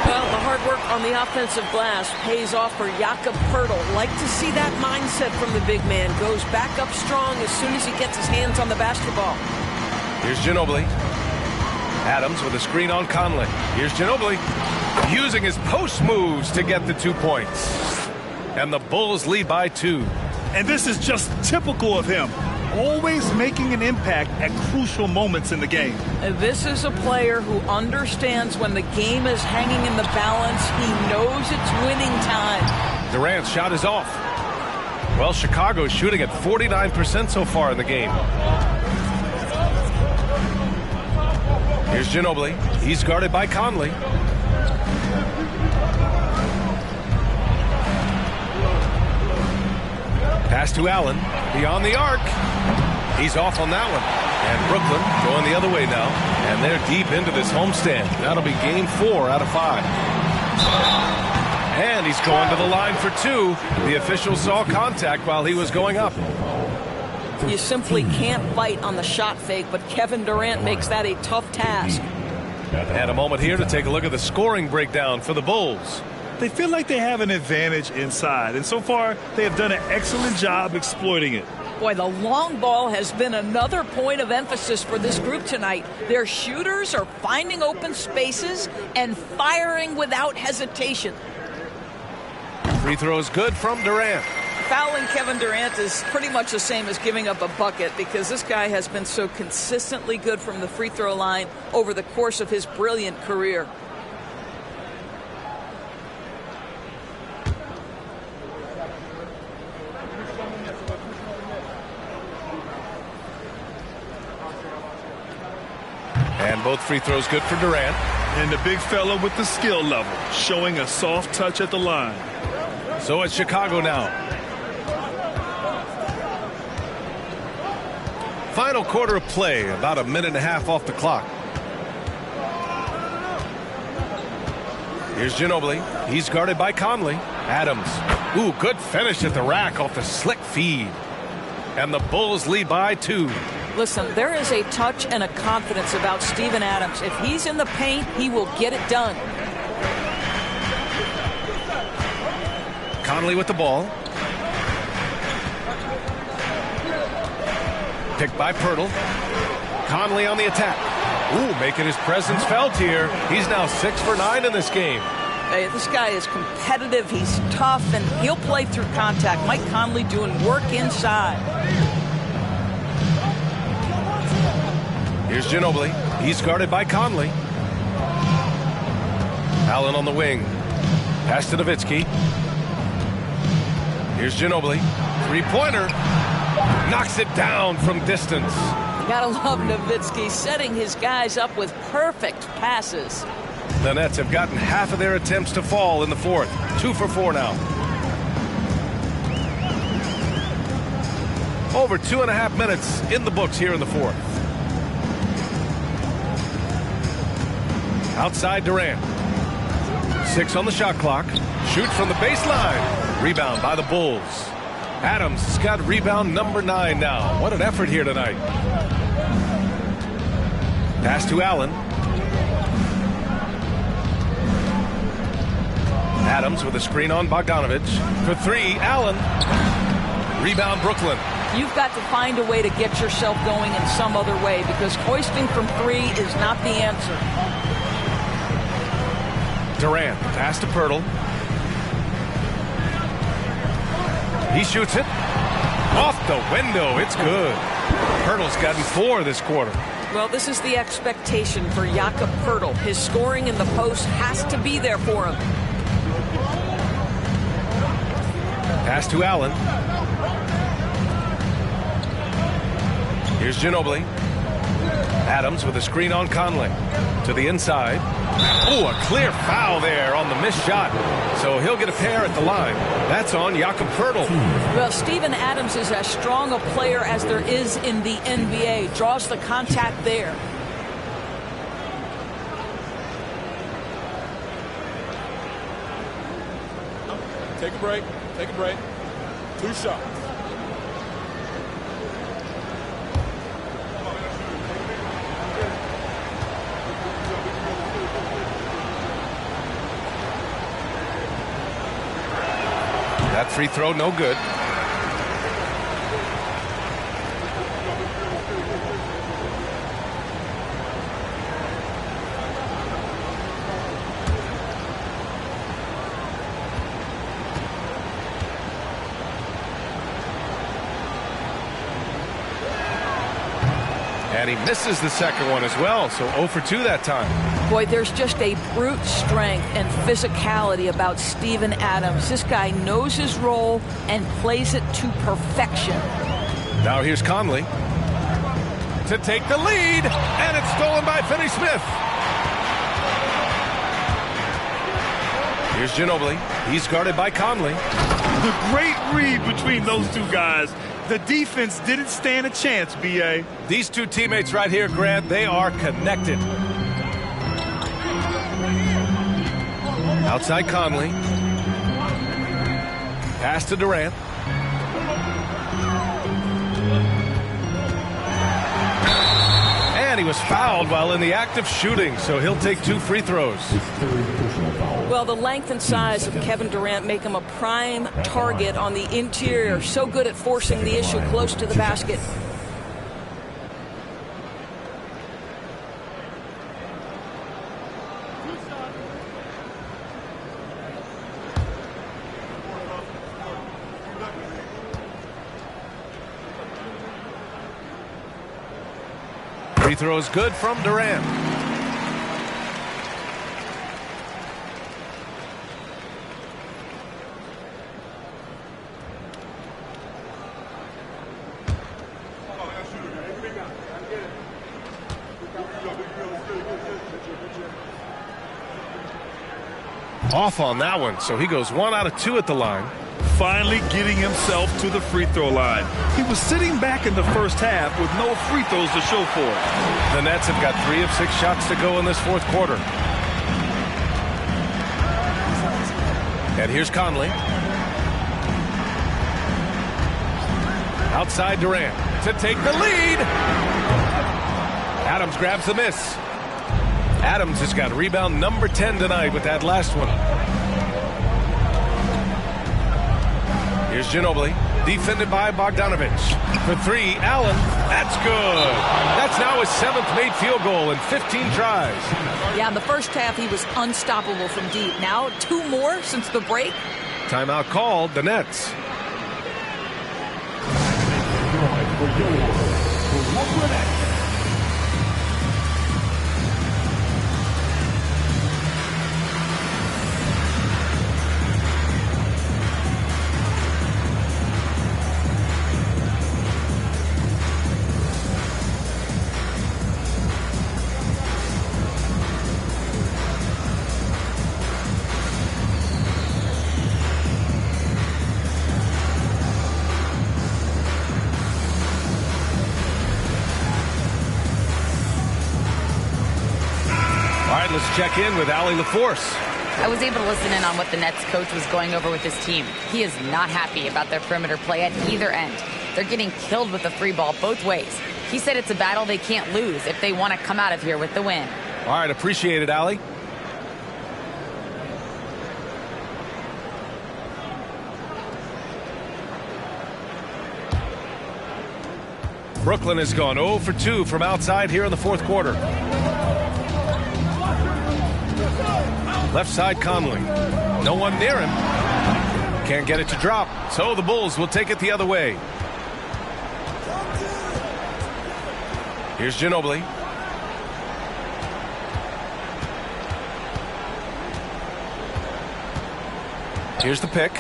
Well, the hard work on the offensive glass pays off for Jakob Poeltl. Like to see that mindset from the big man. Goes back up strong as soon as he gets his hands on the basketball. Here's Ginobili. Adams with a screen on Conley. Here's Ginobili using his post moves to get the 2 points. And the Bulls lead by 2. And this is just typical of him. Always making an impact at crucial moments in the game. This is a player who understands when the game is hanging in the balance. He knows it's winning time. Durant's shot is off. Well, Chicago's shooting at 49% so far in the game. Here's Ginobili. He's guarded by Conley. Pass to Allen. Beyond the arc. He's off on that one. And Brooklyn going the other way now. And they're deep into this homestand. That'll be game 4 out of 5. And he's going to the line for 2. The official saw contact while he was going up. You simply can't fight on the shot fake, but Kevin Durant makes that a tough task. And a moment here to take a look at the scoring breakdown for the Bulls. They feel like they have an advantage inside, and so far they have done an excellent job exploiting it. Boy, the long ball has been another point of emphasis for this group tonight. Their shooters are finding open spaces and firing without hesitation. Free throw is good from Durant. Fouling Kevin Durant is pretty much the same as giving up a bucket because this guy has been so consistently good from the free throw line over the course of his brilliant career. And both free throws good for Durant. And the big fella with the skill level, showing a soft touch at the line. So it's Chicago now. Final quarter of play, about a minute and a half off the clock. Here's Ginobili. He's guarded by Conley. Adams. Ooh, good finish at the rack off the slick feed. And the Bulls lead by 2. Listen, there is a touch and a confidence about Steven Adams. If he's in the paint, he will get it done. Conley with the ball. Picked by Poeltl. Conley on the attack. Ooh, making his presence felt here. He's now 6 for 9 in this game. Hey, this guy is competitive. He's tough, and he'll play through contact. Mike Conley doing work inside. Here's Ginobili. He's guarded by Conley. Allen on the wing. Pass to Nowitzki. Here's Ginobili. Three-pointer. Knocks it down from distance. Gotta love Nowitzki setting his guys up with perfect passes. The Nets have gotten half of their attempts to fall in the fourth. 2 for 4 now. Over 2.5 minutes in the books here in the fourth. Outside Durant. 6 on the shot clock. Shoot from the baseline. Rebound by the Bulls. Adams has got rebound number 9 now. What an effort here tonight. Pass to Allen. Adams with a screen on Bogdanovich. For 3, Allen. Rebound Brooklyn. You've got to find a way to get yourself going in some other way, because hoisting from 3 is not the answer. Durant, pass to Pirtle. He shoots it. Off the window. It's good. Pirtle's gotten 4 this quarter. Well, this is the expectation for Jakob Pirtle. His scoring in the post has to be there for him. Pass to Allen. Here's Ginobili. Adams with a screen on Conley. To the inside. Oh, a clear foul there on the missed shot. So he'll get a pair at the line. That's on Jakob Pirtle. Well, Steven Adams is as strong a player as there is in the NBA. Draws the contact there. Take a break. Take a break. 2 shots. That free throw, no good. And he misses the second one as well, so 0 for 2 that time. Boy, there's just a brute strength and physicality about Steven Adams. This guy knows his role and plays it to perfection. Now here's Conley to take the lead, and it's stolen by Finney-Smith. Here's Ginobili. He's guarded by Conley. The great read between those two guys. The defense didn't stand a chance, B.A. These two teammates right here, Grant, they are connected. Outside Conley. Pass to Durant. And he was fouled while in the act of shooting, so he'll take 2 free throws. Well, the length and size of Kevin Durant make him a prime target on the interior. So good at forcing the issue close to the basket. Free throws good from Durant. Off on that one, so he goes 1 out of 2 at the line. Finally getting himself to the free throw line. He was sitting back in the first half with no free throws to show for it. The Nets have got 3 of 6 shots to go in this fourth quarter. And here's Conley. Outside Durant to take the lead. Adams grabs the miss. Adams has got rebound number 10 tonight with that last one. Here's Ginobili, defended by Bogdanovich. For 3, Allen. That's good. That's now his 7th made field goal in 15 tries. Yeah, in the first half, he was unstoppable from deep. Now, 2 more since the break. Timeout called, the Nets. right, let's check in with Allie LaForce. I was able to listen in on what the Nets coach was going over with his team. He is not happy about their perimeter play at either end. They're getting killed with the free ball both ways. He said it's a battle they can't lose if they want to come out of here with the win. All right, appreciate it, Allie. Brooklyn has gone 0 for 2 from outside here in the fourth quarter. Left side, Conley. No one near him. Can't get it to drop, so the Bulls will take it the other way. Here's Ginobili. Here's the pick.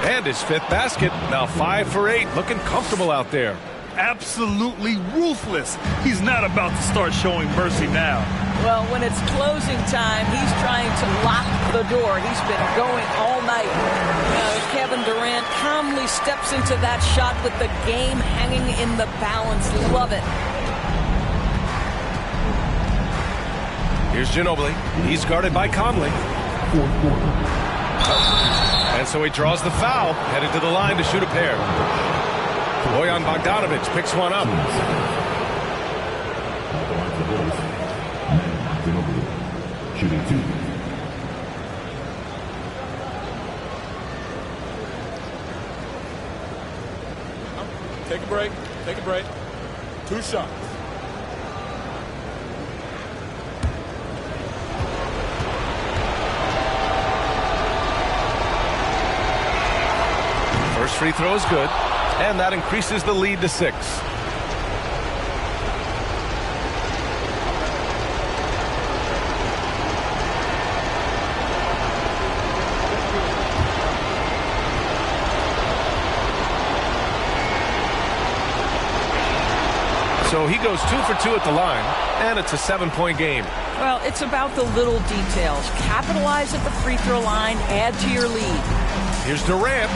And his fifth basket. Now 5 for 8. Looking comfortable out there. Absolutely ruthless. He's not about to start showing mercy now. Well, when it's closing time, he's trying to lock the door. He's been going all night. Kevin Durant calmly steps into that shot with the game hanging in the balance. Love it. Here's Ginobili. He's guarded by Conley. And so he draws the foul, headed to the line to shoot a pair. Bojan Bogdanovic picks one up. Shooting 2. Take a break. Take a break. 2 shots. First free throw is good, and that increases the lead to 6. So he goes 2 for 2 at the line, and it's a 7-point game. Well, it's about the little details. Capitalize at the free throw line, add to your lead. Here's Durant,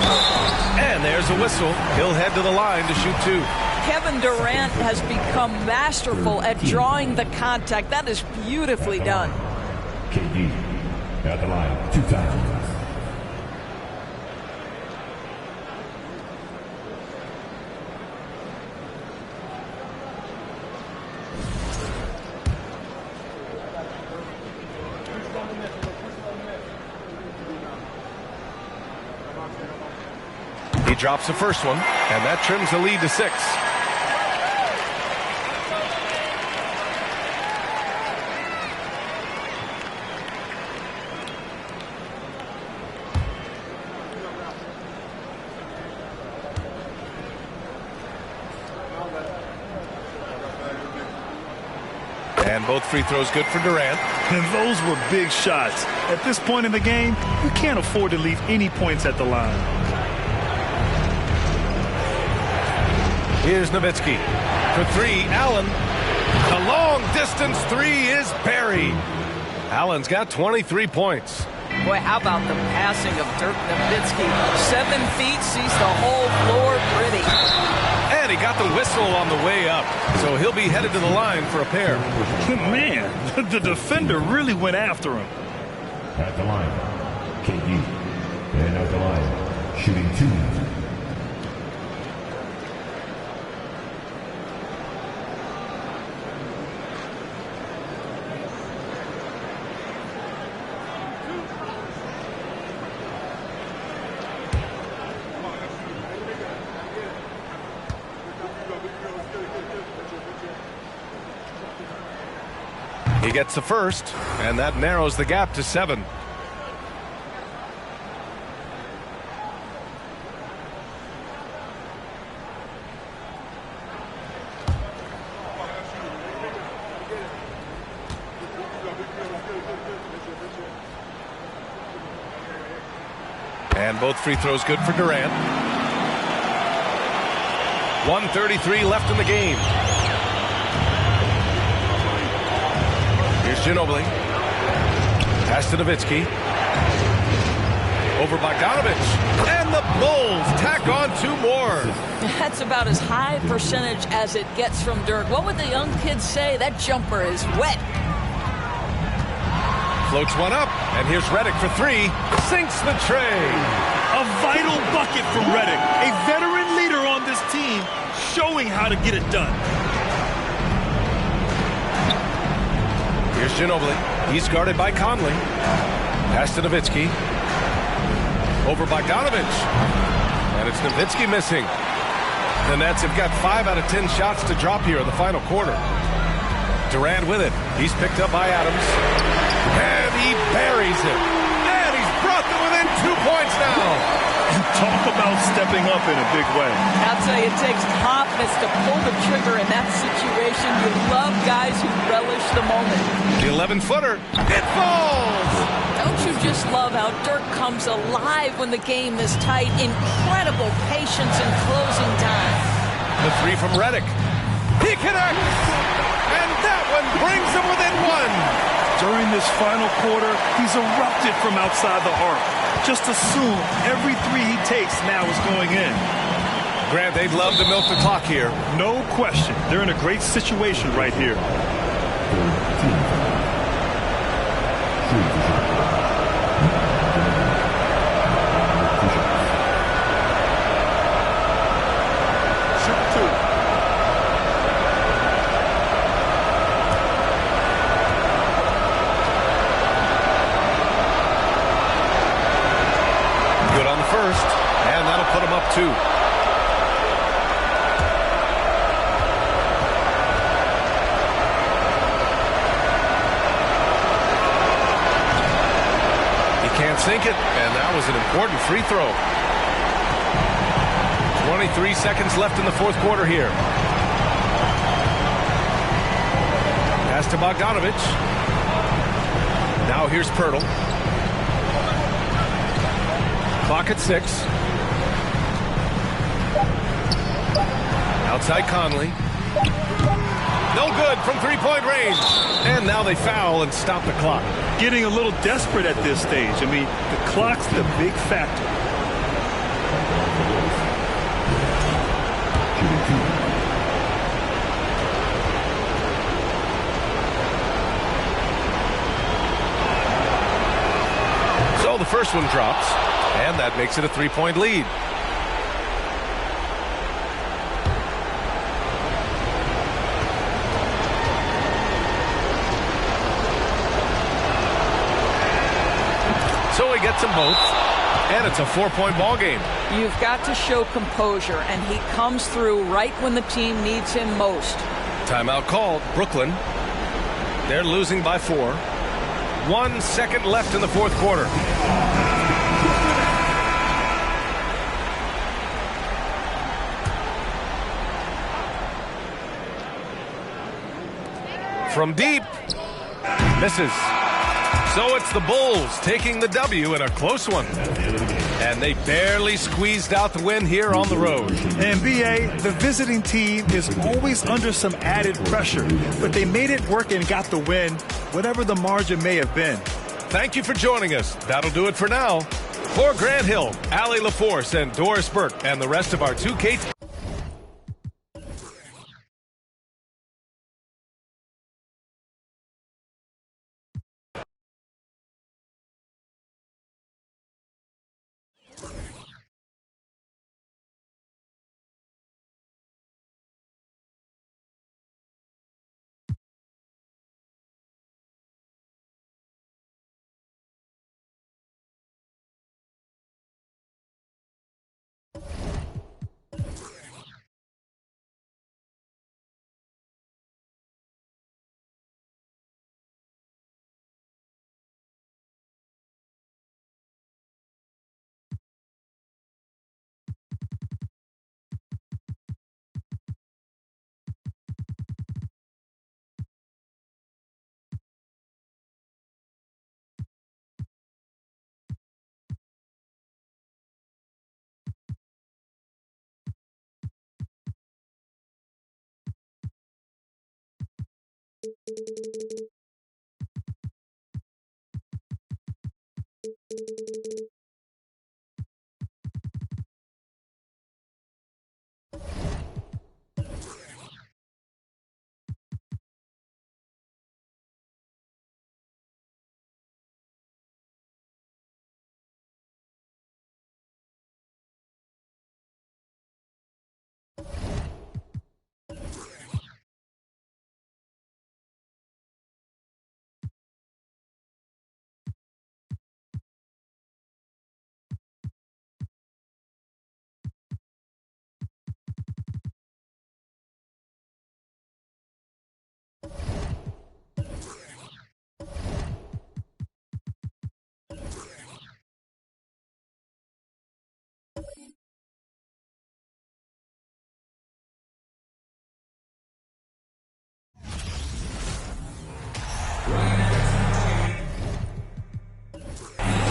and there's a whistle. He'll head to the line to shoot 2. Kevin Durant has become masterful at drawing the contact. That is beautifully done. KD at the line 2 times. He drops the first one, and that trims the lead to 6. And both free throws good for Durant. And those were big shots. At this point in the game, you can't afford to leave any points at the line. Here's Nowitzki. For 3, Allen. The long-distance 3 is buried. Allen's got 23 points. Boy, how about the passing of Dirk Nowitzki? 7 feet, sees the whole floor pretty. And he got the whistle on the way up, so he'll be headed to the line for a pair. Man, the defender really went after him. At the line, KD. And at the line, shooting 2. He gets the first, and that narrows the gap to 7. And both free throws good for Durant. 1:33 left in the game. Here's Ginobili. Pass to Nowitzki. Over Bogdanovich. And the Bulls tack on 2 more. That's about as high percentage as it gets from Dirk. What would the young kids say? That jumper is wet. Floats one up, and here's Redick for 3. Sinks the tray. A vital bucket from Redick. A veteran leader on this team showing how to get it done. Here's Ginobili. He's guarded by Conley. Pass to Nowitzki. Over Bogdanovich. And it's Nowitzki missing. The Nets have got 5 out of 10 shots to drop here in the final quarter. Durant with it. He's picked up by Adams. And he buries it. And he's brought them within 2 points now. And talk about stepping up in a big way. I'll tell you, it takes confidence to pull the trigger in that situation. You love guys who relish the moment. The 11-footer. It falls! Don't you just love how Dirk comes alive when the game is tight? Incredible patience and closing time. The 3 from Redick. He connects! And that one brings him within 1. During this final quarter, he's erupted from outside the arc. Just assume every 3 he takes now is going in. Grant, they'd love to milk the clock here. No question. They're in a great situation right here. First, and that'll put him up 2. He can't sink it, and that was an important free throw. 23 seconds left in the 4th quarter here. Pass to Bogdanovich. Now here's Pirtle. Clock at 6. Outside Conley. No good from 3-point range. And now they foul and stop the clock. Getting a little desperate at this stage. I mean, the clock's the big factor. So the first one drops. And that makes it a 3-point lead. So he gets them both. And it's a 4-point ball game. You've got to show composure, and he comes through right when the team needs him most. Timeout called. Brooklyn. They're losing by 4. 1 second left in the 4th quarter. From deep. Misses. So it's the Bulls taking the W in a close one. And they barely squeezed out the win here on the road. And BA, the visiting team is always under some added pressure, but they made it work and got the win, whatever the margin may have been. Thank you for joining us. That'll do it for now. For Grant Hill, Allie LaForce, and Doris Burke, and the rest of our 2K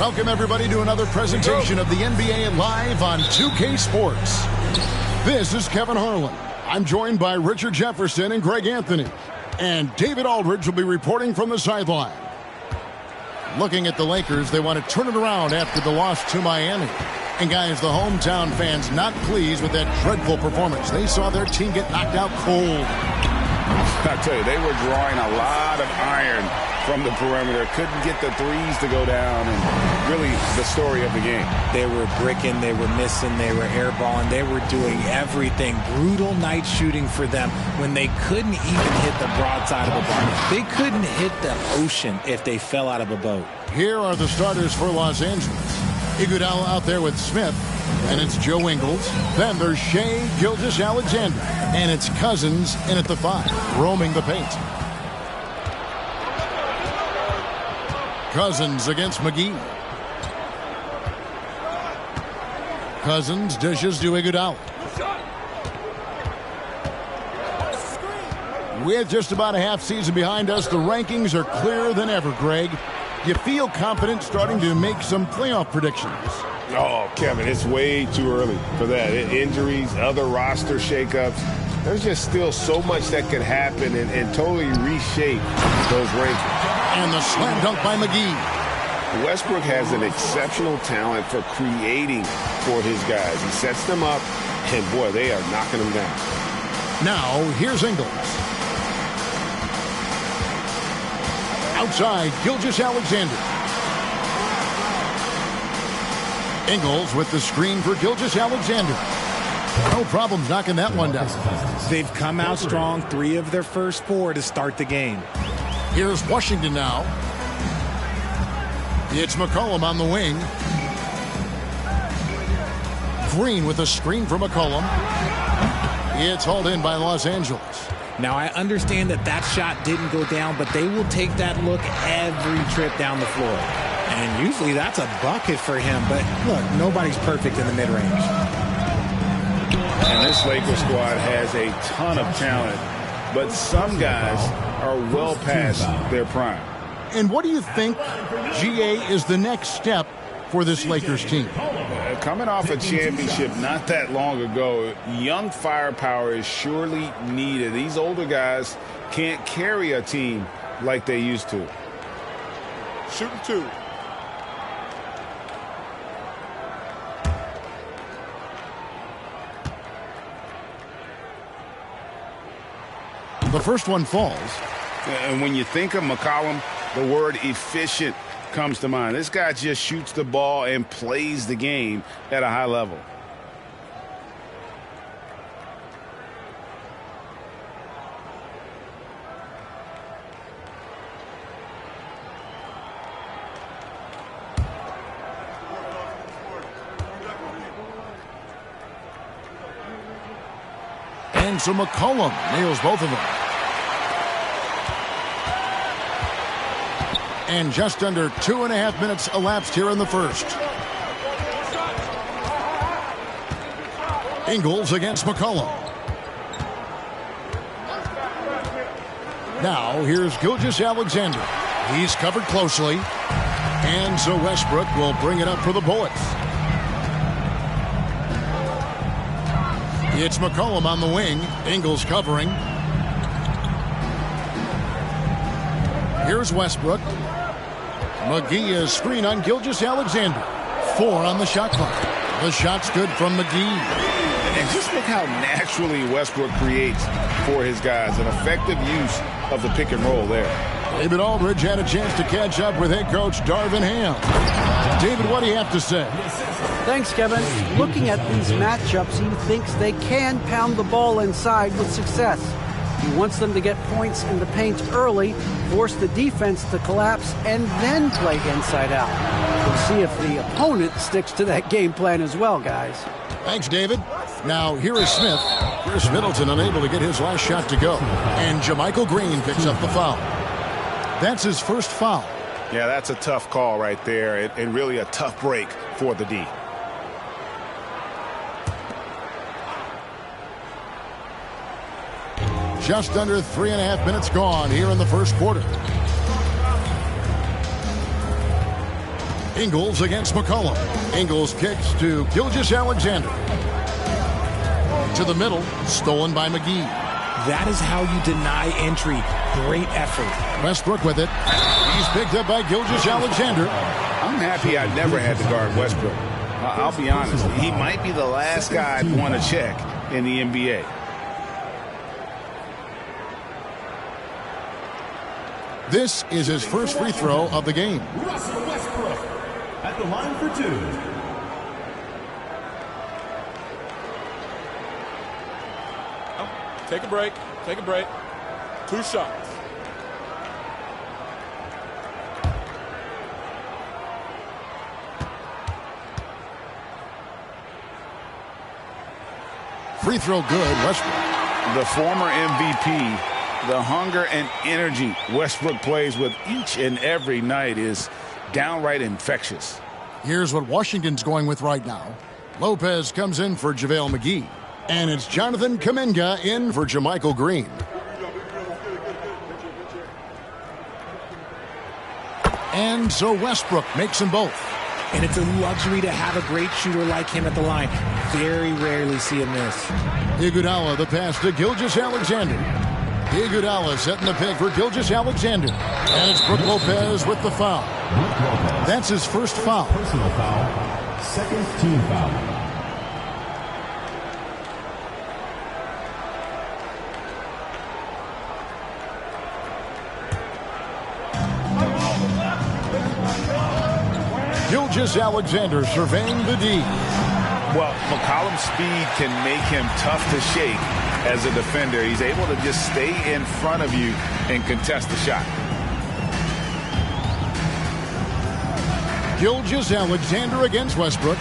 Welcome, everybody, to another presentation of the NBA Live on 2K Sports. This is Kevin Harlan. I'm joined by Richard Jefferson and Greg Anthony. And David Aldridge will be reporting from the sideline. Looking at the Lakers, they want to turn it around after the loss to Miami. And guys, the hometown fans not pleased with that dreadful performance. They saw their team get knocked out cold. I tell you, they were drawing a lot of iron from the perimeter. Couldn't get the threes to go down, and really the story of the game. They were bricking, they were missing, they were airballing, they were doing everything. Brutal night shooting for them when they couldn't even hit the broadside of a boat. They couldn't hit the ocean if they fell out of a boat. Here are the starters for Los Angeles. Iguodala out there with Smith, and it's Joe Ingles. Then there's Shea Gilgeous-Alexander, and it's Cousins in at the 5, roaming the paint. Cousins against McGee. Cousins dishes to Iguodala. With just about a half season behind us, the rankings are clearer than ever, Greg. You feel confident starting to make some playoff predictions? Oh, Kevin, it's way too early for that. Injuries, other roster shakeups. There's just still so much that could happen and totally reshape those rankings. And the slam dunk by McGee. Westbrook has an exceptional talent for creating for his guys. He sets them up, and boy, they are knocking them down. Now, here's Ingles. Outside, Gilgeous-Alexander. Ingles with the screen for Gilgeous-Alexander. No problems knocking that one down. They've come out strong, 3 of their first 4 to start the game. Here's Washington now. It's McCollum on the wing. Green with a screen for McCollum. It's hauled in by Los Angeles. Now, I understand that shot didn't go down, but they will take that look every trip down the floor. And usually that's a bucket for him. But look, nobody's perfect in the mid-range. And this Lakers squad has a ton of talent, but some guys are well past their prime. And what do you think, GA, is the next step for this Lakers team? Coming off a championship not that long ago, young firepower is surely needed. These older guys can't carry a team like they used to. Shooting 2. The first one falls. And when you think of McCollum, the word efficient comes to mind. This guy just shoots the ball and plays the game at a high level. And so McCollum nails both of them. And just under 2.5 minutes elapsed here in the first. Ingles against McCollum. Now here's Gilgeous-Alexander. He's covered closely. And so Westbrook will bring it up for the Bullets. It's McCollum on the wing. Ingles covering. Here's Westbrook. McGee is screen on Gilgeous-Alexander. 4 on the shot clock. The shot's good from McGee. And just look how naturally Westbrook creates for his guys. An effective use of the pick and roll there. David Aldridge had a chance to catch up with head coach Darvin Ham. David, what do you have to say? Thanks, Kevin. Looking at these matchups, he thinks they can pound the ball inside with success. He wants them to get points in the paint early, force the defense to collapse, and then play inside out. We'll see if the opponent sticks to that game plan as well, guys. Thanks, David. Now, here is Smith. Chris Middleton unable to get his last shot to go. And JaMychal Green picks up the foul. That's his first foul. Yeah, that's a tough call right there, and really a tough break for the D. Just under 3.5 minutes gone here in the first quarter. Ingles against McCollum. Ingles kicks to Gilgeous-Alexander. To the middle, stolen by McGee. That is how you deny entry. Great effort. Westbrook with it. He's picked up by Gilgeous-Alexander. I'm happy I never had to guard Westbrook. I'll be honest. He might be the last guy I'd want to check in the NBA. This is his first free throw of the game. Russell Westbrook at the line for 2. Take a break. Take a break. 2 shots. Free throw good, Westbrook. The former MVP, the hunger and energy Westbrook plays with each and every night is downright infectious. Here's what Washington's going with right now. Lopez comes in for JaVale McGee. And it's Jonathan Kuminga in for JaMychal Green. And so Westbrook makes them both. And it's a luxury to have a great shooter like him at the line. Very rarely see him miss. Iguodala the pass to Gilgeous-Alexander. Iguodala setting the pick for Gilgeous-Alexander. And it's Brook Lopez with the foul. That's his first foul. Personal foul. Second team foul. Gilgeous-Alexander surveying the D. Well, McCollum's speed can make him tough to shake as a defender. He's able to just stay in front of you and contest the shot. Gilgeous-Alexander against Westbrook.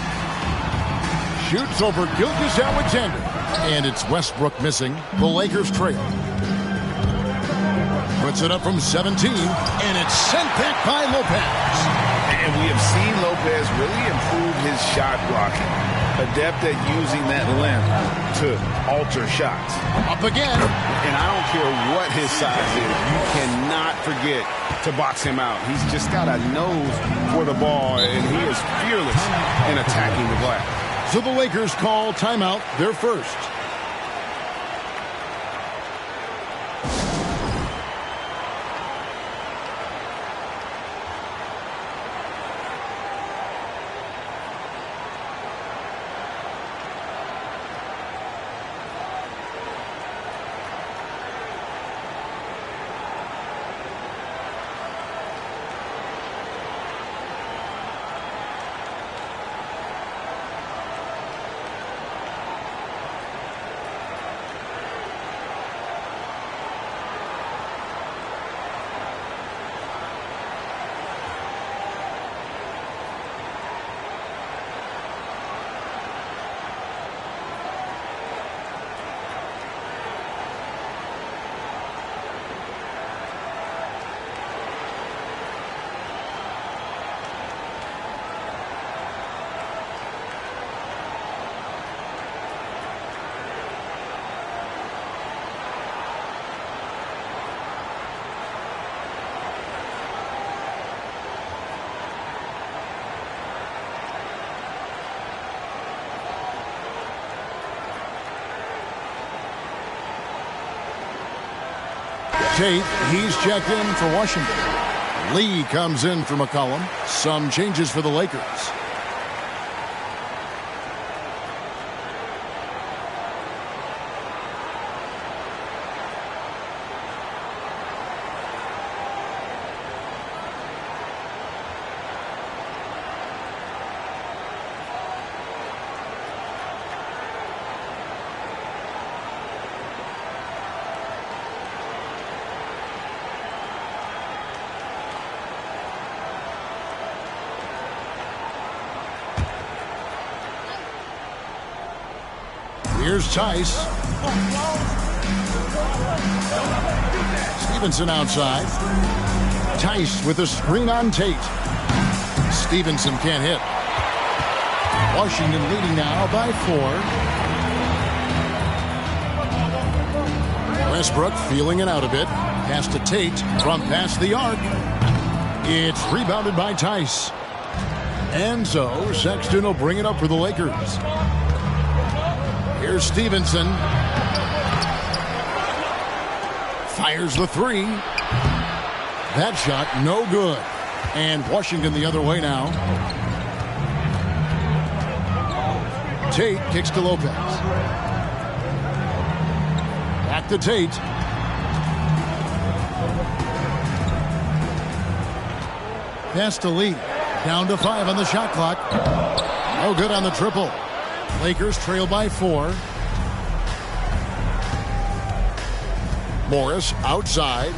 Shoots over Gilgeous-Alexander. And it's Westbrook missing. The Lakers trail. Puts it up from 17. And it's sent back by Lopez. And we have seen Lopez really improve his shot blocking. Adept at using that length to alter shots. Up again. And I don't care what his size is. You cannot forget to box him out. He's just got a nose for the ball, and he is fearless in attacking the glass. So the Lakers call timeout, their first. Tate, he's checked in for Washington. Lee comes in for McCollum. Some changes for the Lakers. Here's Tice. Stevenson outside. Tice with a screen on Tate. Stevenson can't hit. Washington leading now by 4. Westbrook feeling it out a bit. Pass to Tate from past the arc. It's rebounded by Tice. And so Sexton will bring it up for the Lakers. Here's Stevenson. Fires the three. That shot no good. And Washington the other way now. Tate kicks to Lopez. Back to Tate. Pass to Lee. Down to 5 on the shot clock. No good on the triple. Lakers trail by 4. Morris outside.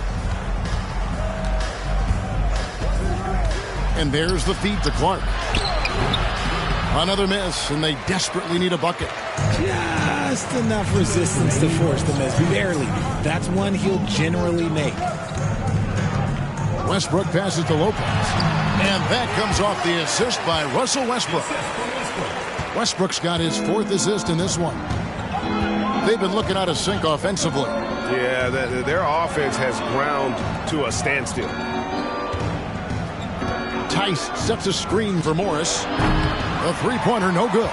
And there's the feed to Clark. Another miss, and they desperately need a bucket. Just enough resistance to force the miss. Barely. That's one he'll generally make. Westbrook passes to Lopez. And that comes off the assist by Russell Westbrook. Westbrook's got his 4th assist in this one. They've been looking out of sync offensively. Yeah, their offense has ground to a standstill. Tice sets a screen for Morris. A three-pointer, no good.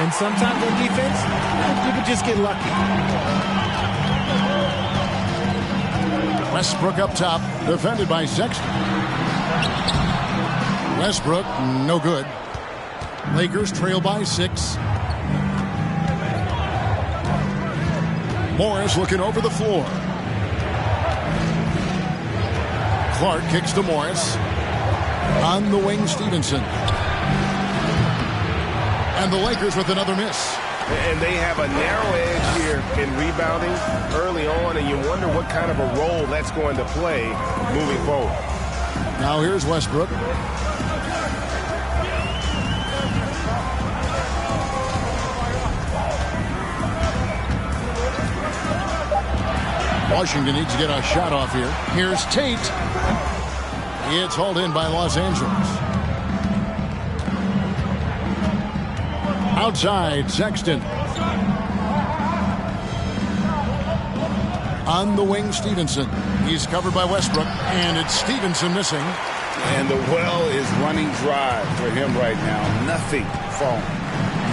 And sometimes on defense, you can just get lucky. Westbrook up top, defended by Sexton. Westbrook, no good. Lakers trail by 6. Morris looking over the floor. Clark kicks to Morris. On the wing, Stevenson. And the Lakers with another miss. And they have a narrow edge here in rebounding early on, and you wonder what kind of a role that's going to play moving forward. Now here's Westbrook. Washington needs to get a shot off here. Here's Tate. It's hauled in by Los Angeles. Outside, Sexton. On the wing, Stevenson. He's covered by Westbrook, and it's Stevenson missing. And the well is running dry for him right now. Nothing falling.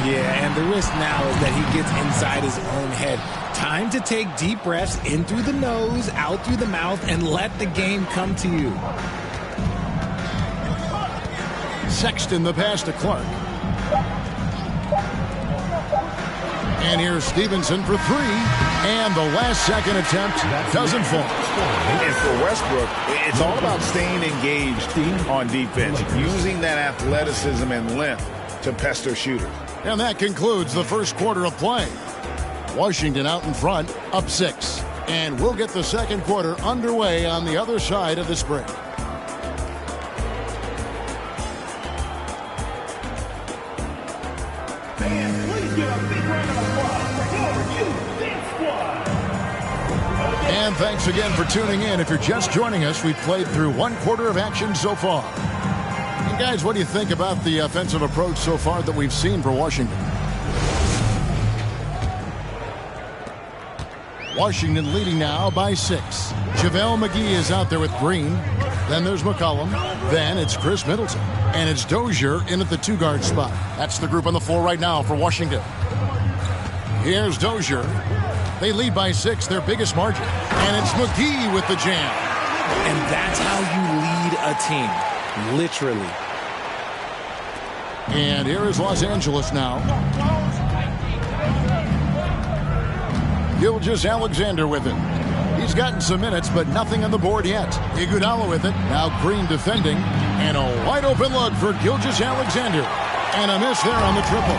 Yeah, and the risk now is that he gets inside his own head. Time to take deep breaths in through the nose, out through the mouth, and let the game come to you. Sexton, the pass to Clark. And here's Stevenson for 3. And the last second attempt doesn't fall. And for Westbrook, it's all about staying engaged on defense, using that athleticism and length to pester shooters. And that concludes the first quarter of play. Washington out in front, up 6. And we'll get the second quarter underway on the other side of this break. And thanks again for tuning in. If you're just joining us, we've played through 1 quarter of action so far. And guys, what do you think about the offensive approach so far that we've seen for Washington? Washington leading now by 6. JaVale McGee is out there with Green. Then there's McCollum. Then it's Chris Middleton. And it's Dozier in at the 2-guard spot. That's the group on the floor right now for Washington. Here's Dozier. They lead by 6, their biggest margin. And it's McGee with the jam. And that's how you lead a team. Literally. And here is Los Angeles now. Gilgeous-Alexander with it. He's gotten some minutes, but nothing on the board yet. Iguodala with it. Now Green defending. And a wide open look for Gilgeous-Alexander. And a miss there on the triple.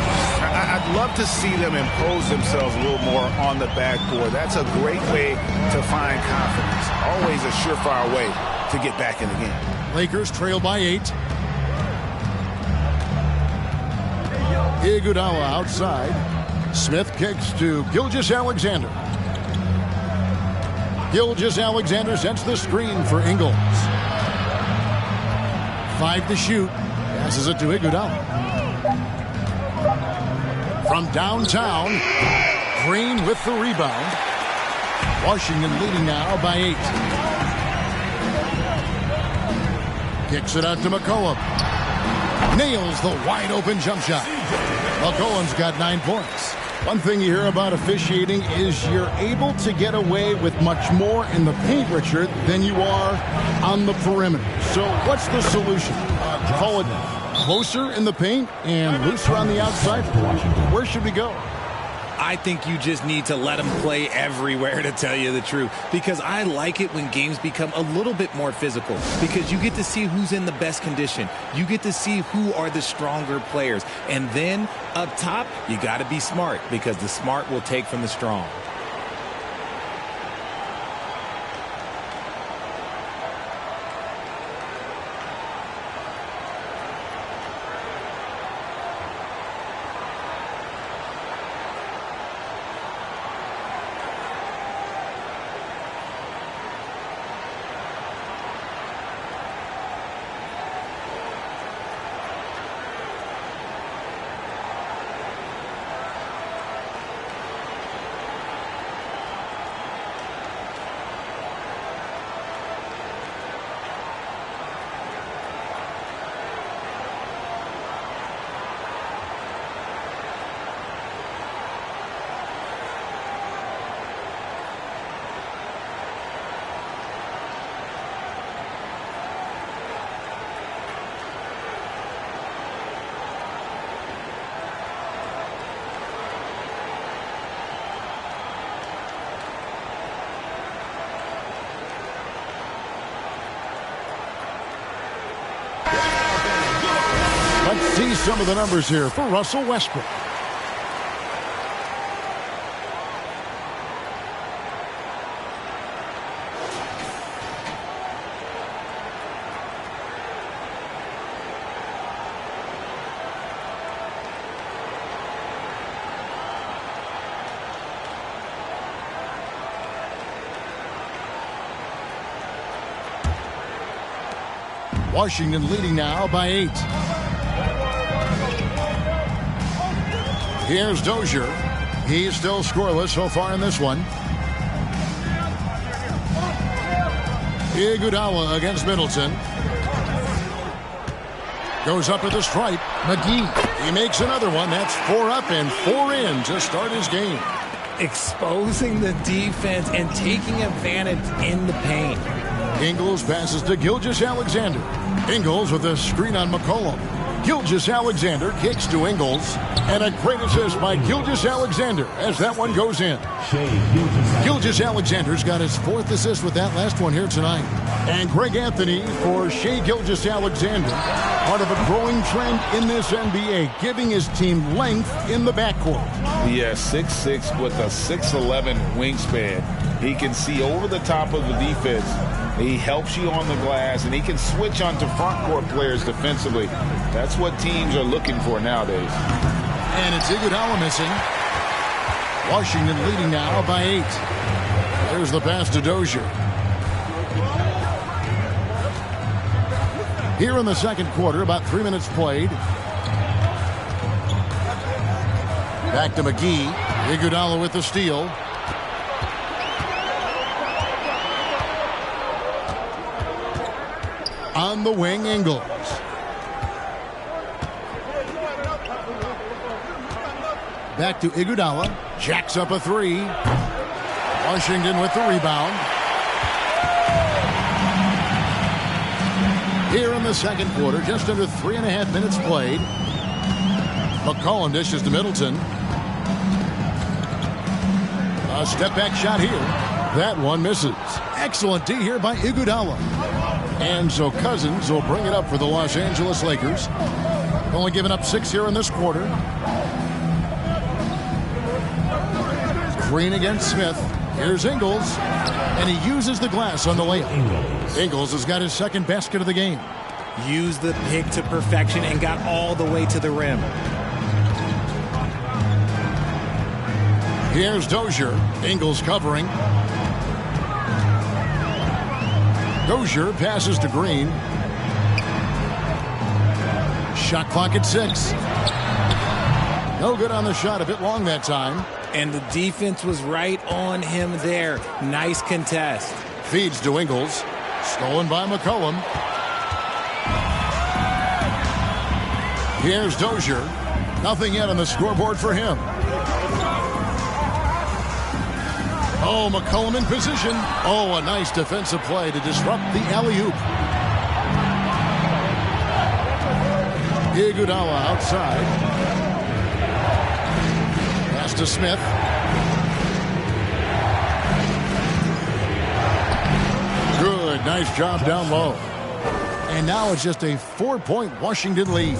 I'd love to see them impose themselves a little more on the backboard. That's a great way to find confidence. Always a surefire way to get back in the game. Lakers trail by 8. Iguodala outside. Smith kicks to Gilgeous-Alexander. Gilgeous-Alexander sets the screen for Ingles. 5 to shoot. Passes it to Iguodala. From downtown, Green with the rebound. Washington leading now by 8. Kicks it out to McCollum. nails the wide-open jump shot. McCollum's got 9 points. One thing you hear about officiating is you're able to get away with much more in the paint, Richard, than you are on the perimeter. So what's the solution? Call it closer in the paint and looser on the outside? Where should we go? I think you just need to let them play everywhere, to tell you the truth, because I like it when games become a little bit more physical, because you get to see who's in the best condition. You get to see who are the stronger players. And then up top, you got to be smart, because the smart will take from the strong. Let's see some of the numbers here for Russell Westbrook. Washington leading now by 8. Here's Dozier. He's still scoreless so far in this one. Iguodala against Middleton. Goes up at the stripe. McGee. He makes another one. That's 4 up and 4 in to start his game. Exposing the defense and taking advantage in the paint. Ingles passes to Gilgeous-Alexander. Ingles with a screen on McCollum. Gilgeous-Alexander kicks to Ingles. And a great assist by Gilgeous-Alexander as that one goes in. Gilgeous-Alexander's got his 4th assist with that last one here tonight. And Greg Anthony for Shai Gilgeous-Alexander. Part of a growing trend in this NBA, giving his team length in the backcourt. Yeah, 6'6" with a 6'11" wingspan. He can see over the top of the defense. He helps you on the glass, and he can switch onto front court players defensively. That's what teams are looking for nowadays. And it's Iguodala missing. Washington leading now by 8. There's the pass to Dozier. Here in the second quarter, about 3 minutes played. Back to McGee. Iguodala with the steal. On the wing, Ingles. Back to Iguodala. Jacks up a 3. Washington with the rebound. Here in the second quarter, just under 3.5 minutes played. McCollum dishes to Middleton. A step-back shot here. That one misses. Excellent D here by Iguodala. And so Cousins will bring it up for the Los Angeles Lakers. Only giving up 6 here in this quarter. Green against Smith. Here's Ingles. And he uses the glass on the layup. Ingles has got his second basket of the game. Used the pick to perfection and got all the way to the rim. Here's Dozier. Ingles covering. Dozier passes to Green. Shot clock at 6. No good on the shot. A bit long that time. And the defense was right on him there. Nice contest. Feeds to Ingles. Stolen by McCollum. Here's Dozier. Nothing yet on the scoreboard for him. Oh, McCollum in position. Oh, a nice defensive play to disrupt the alley-oop. Iguodala outside. Pass to Smith. Good, nice job down low. And now it's just a 4-point Washington lead.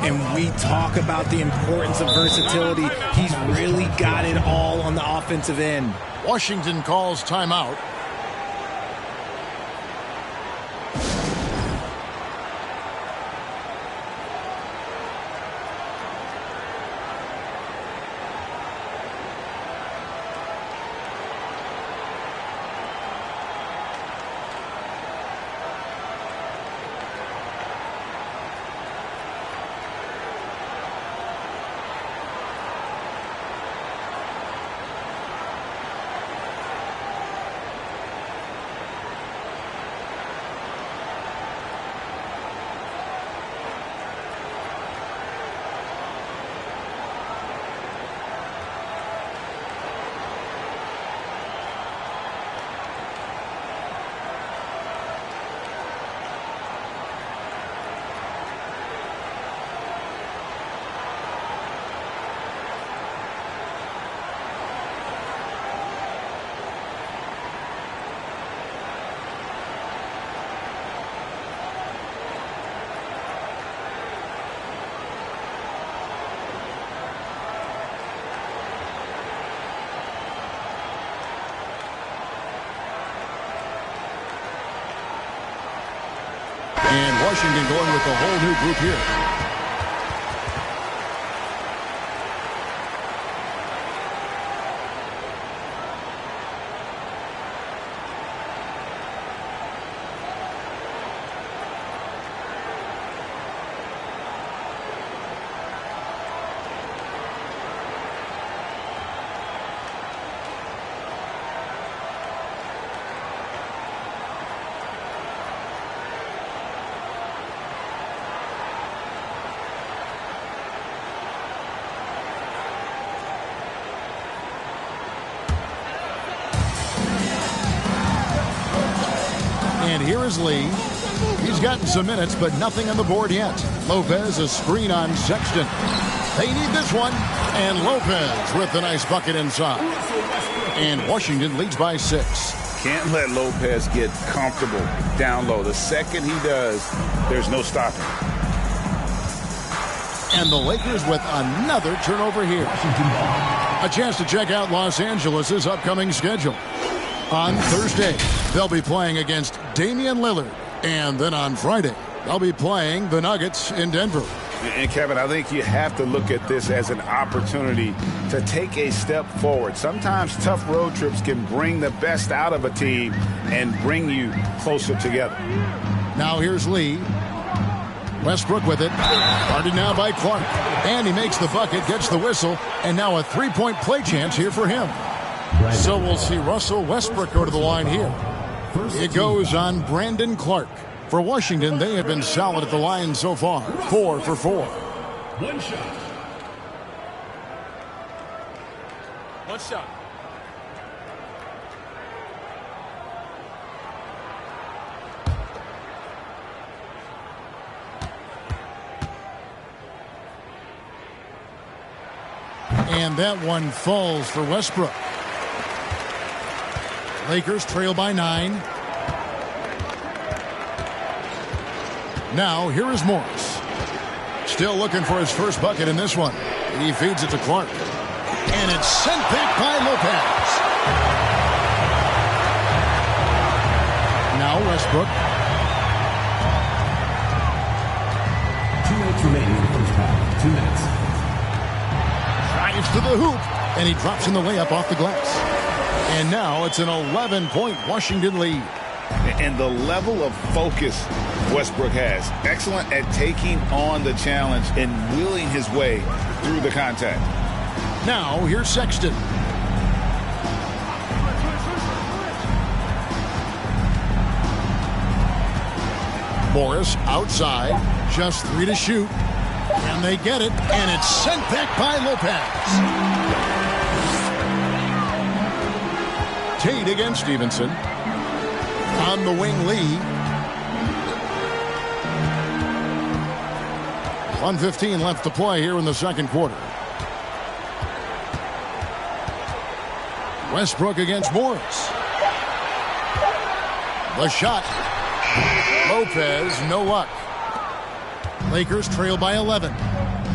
And we talk about the importance of versatility. He's really got it all on the offensive end. Washington calls timeout. And Washington going with a whole new group here. And here is Lee. He's gotten some minutes, but nothing on the board yet. Lopez, a screen on Sexton. They need this one. And Lopez with the nice bucket inside. And Washington leads by 6. Can't let Lopez get comfortable down low. The second he does, there's no stopping. And the Lakers with another turnover here. A chance to check out Los Angeles' upcoming schedule. On Thursday, they'll be playing against Damian Lillard. And then on Friday, they'll be playing the Nuggets in Denver. And Kevin, I think you have to look at this as an opportunity to take a step forward. Sometimes tough road trips can bring the best out of a team and bring you closer together. Now here's Lee. Westbrook with it. Guarded now by Clark. And he makes the bucket, gets the whistle, and now a three-point play chance here for him. So we'll see Russell Westbrook go to the line here. It goes on Brandon Clark. For Washington, they have been solid at the line so far. 4 for 4. One shot. One shot. And that one falls for Westbrook. Lakers trail by 9. Now, here is Morris. Still looking for his first bucket in this one. He feeds it to Clark. And it's sent back by Lopez. Now Westbrook. 2 minutes remaining in the first half. 2 minutes. Drives to the hoop. And he drops in the layup off the glass. And now it's an 11-point Washington lead. And the level of focus Westbrook has. Excellent at taking on the challenge and wheeling his way through the contact. Now here's Sexton. Morris outside. Just 3 to shoot. And they get it, and it's sent back by Lopez. Tate against Stevenson. On the wing, Lee. 1:15 left to play here in the second quarter. Westbrook against Morris. The shot. Lopez, no luck. Lakers trail by 11.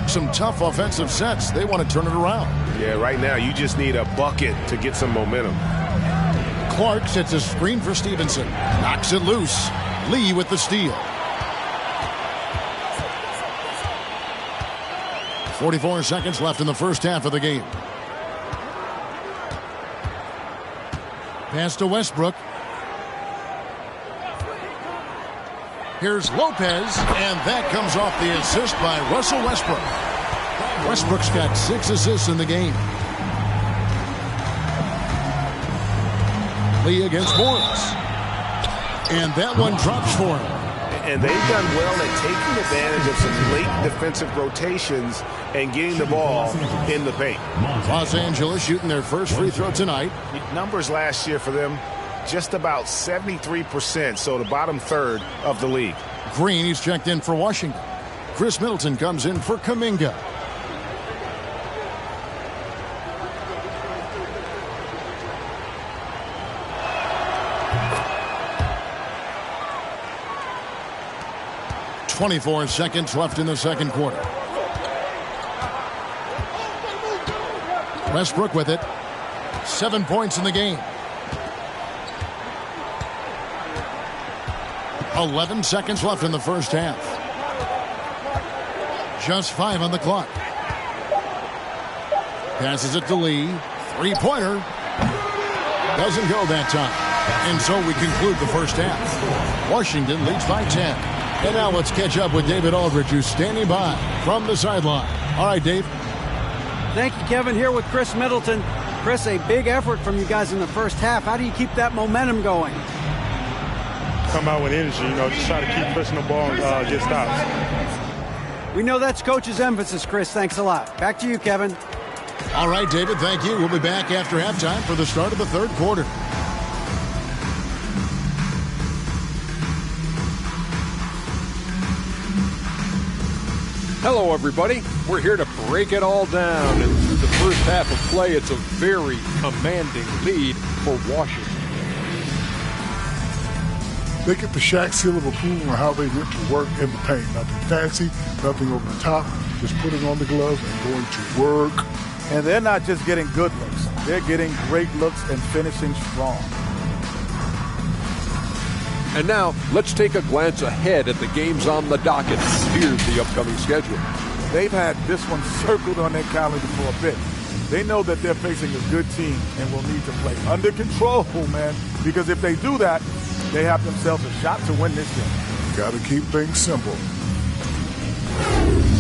Some tough offensive sets. They want to turn it around. Yeah, right now you just need a bucket to get some momentum. Clark sets a screen for Stevenson. Knocks it loose. Lee with the steal. 44 seconds left in the first half of the game. Pass to Westbrook. Here's Lopez, and that comes off the assist by Russell Westbrook. Westbrook's got 6 assists in the game. Lee against Morris. And that one drops for him. And they've done well at taking advantage of some late defensive rotations and getting the ball in the paint. Los Angeles shooting their first free throw tonight. Numbers last year for them, just about 73%, so the bottom third of the league. Green, he's checked in for Washington. Chris Middleton comes in for Kuminga. .24 seconds left in the second quarter. Westbrook with it. 7 points in the game. 11 seconds left in the first half. Just 5 on the clock. Passes it to Lee. Three-pointer. Doesn't go that time. And so we conclude the first half. Washington leads by 10. And now let's catch up with David Aldridge, who's standing by from the sideline. All right, Dave. Thank you, Kevin. Here with Chris Middleton. Chris, a big effort from you guys in the first half. How do you keep that momentum going? Come out with energy, just try to keep pushing the ball and get stops. We know that's Coach's emphasis, Chris. Thanks a lot. Back to you, Kevin. All right, David, thank you. We'll be back after halftime for the start of the third quarter. Hello, everybody. We're here to break it all down. And through the first half of play, it's a very commanding lead for Washington. They get the Shaq seal of approval on how they went to work in the paint. Nothing fancy, nothing over the top, just putting on the gloves and going to work. And they're not just getting good looks. They're getting great looks and finishing strong. And now, let's take a glance ahead at the games on the docket. Here's the upcoming schedule. They've had this one circled on their calendar for a bit. They know that they're facing a good team and will need to play under control, man, because if they do that, they have themselves a shot to win this game. Got to keep things simple.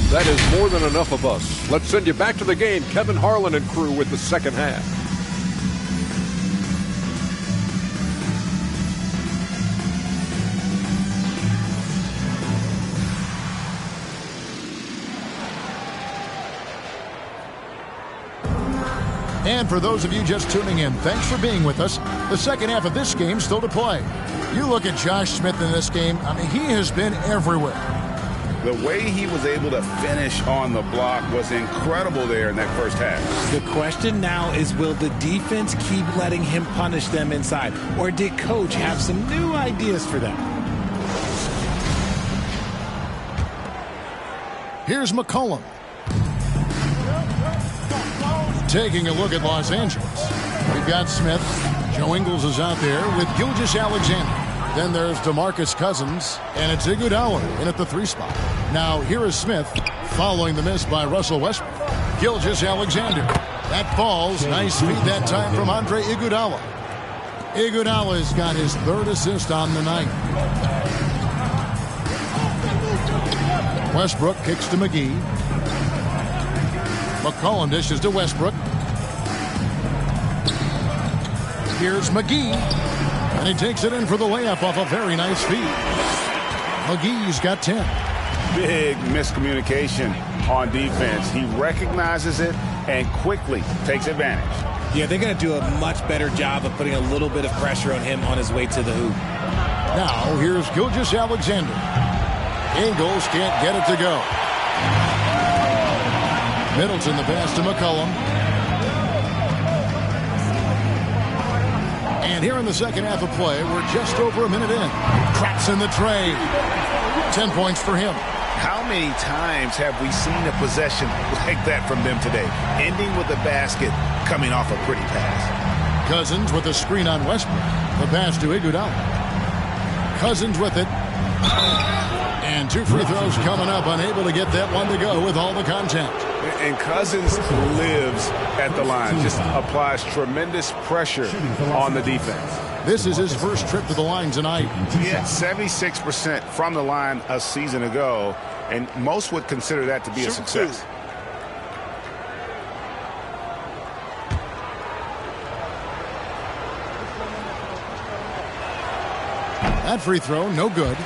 That is more than enough of us. Let's send you back to the game. Kevin Harlan and crew with the second half. And for those of you just tuning in, thanks for being with us. The second half of this game still to play. You look at Josh Smith in this game, I mean, he has been everywhere. The way he was able to finish on the block was incredible there in that first half. The question now is, will the defense keep letting him punish them inside? Or did Coach have some new ideas for them? Here's McCollum. Taking a look at Los Angeles. We've got Smith. Joe Ingles is out there with Gilgeous-Alexander. Then there's DeMarcus Cousins, and it's Iguodala in at the 3 spot. Now here is Smith following the miss by Russell Westbrook. Gilgeous-Alexander. That falls. Nice feed that time from Andre Iguodala. Iguodala's got his 3rd assist on the night. Westbrook kicks to McGee. McCollum dishes to Westbrook. Here's McGee. And he takes it in for the layup off a very nice feed. McGee's got 10. big miscommunication on defense. He recognizes it and quickly takes advantage. Yeah, they're going to do a much better job of putting a little bit of pressure on him on his way to the hoop. Now, here's Gilgeous-Alexander. Ingles can't get it to go. Middleton the pass to McCollum. And here in the second half of play, we're just over a minute in. Cracks in the tray. 10 points for him. How many times have we seen a possession like that from them today? Ending with a basket, coming off a pretty pass. Cousins with a screen on Westbrook. The pass to Iguodala. Cousins with it. And 2 free throws coming up. Unable to get that one to go with all the contact. And Cousins lives at the line. Just applies tremendous pressure on the defense. This is his first trip to the line tonight. He had 76% from the line a season ago, and most would consider that to be a success. That free throw, no good.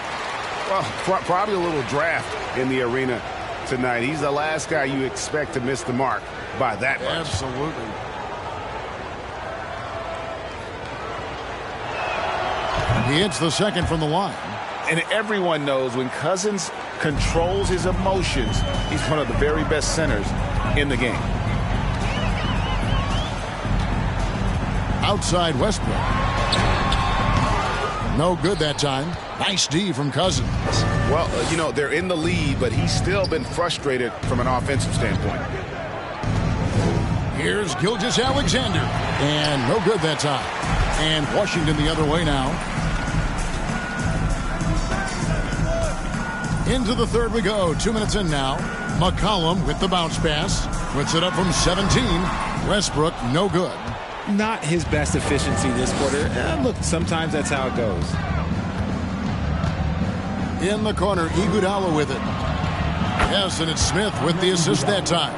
Well, probably a little draft in the arena tonight. He's the last guy you expect to miss the mark by that much. Absolutely. He hits the second from the line. And everyone knows when Cousins controls his emotions, he's one of the very best centers in the game. Outside Westbrook. No good that time. Nice D from Cousins. Well, you know, they're in the lead, but he's still been frustrated from an offensive standpoint. Here's Gilgeous-Alexander. And no good that time. And Washington the other way now. Into the third we go. 2 minutes in now. McCollum with the bounce pass. Puts it up from 17. Westbrook, no good. Not his best efficiency this quarter. Look, sometimes that's how it goes. In the corner, Iguodala with it. Yes, and it's Smith with the assist that time.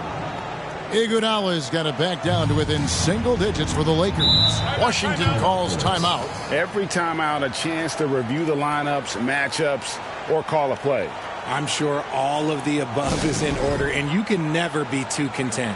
Iguodala's got it back down to within single digits for the Lakers. Washington calls timeout. Every timeout, a chance to review the lineups, matchups, or call a play. I'm sure all of the above is in order, and you can never be too content.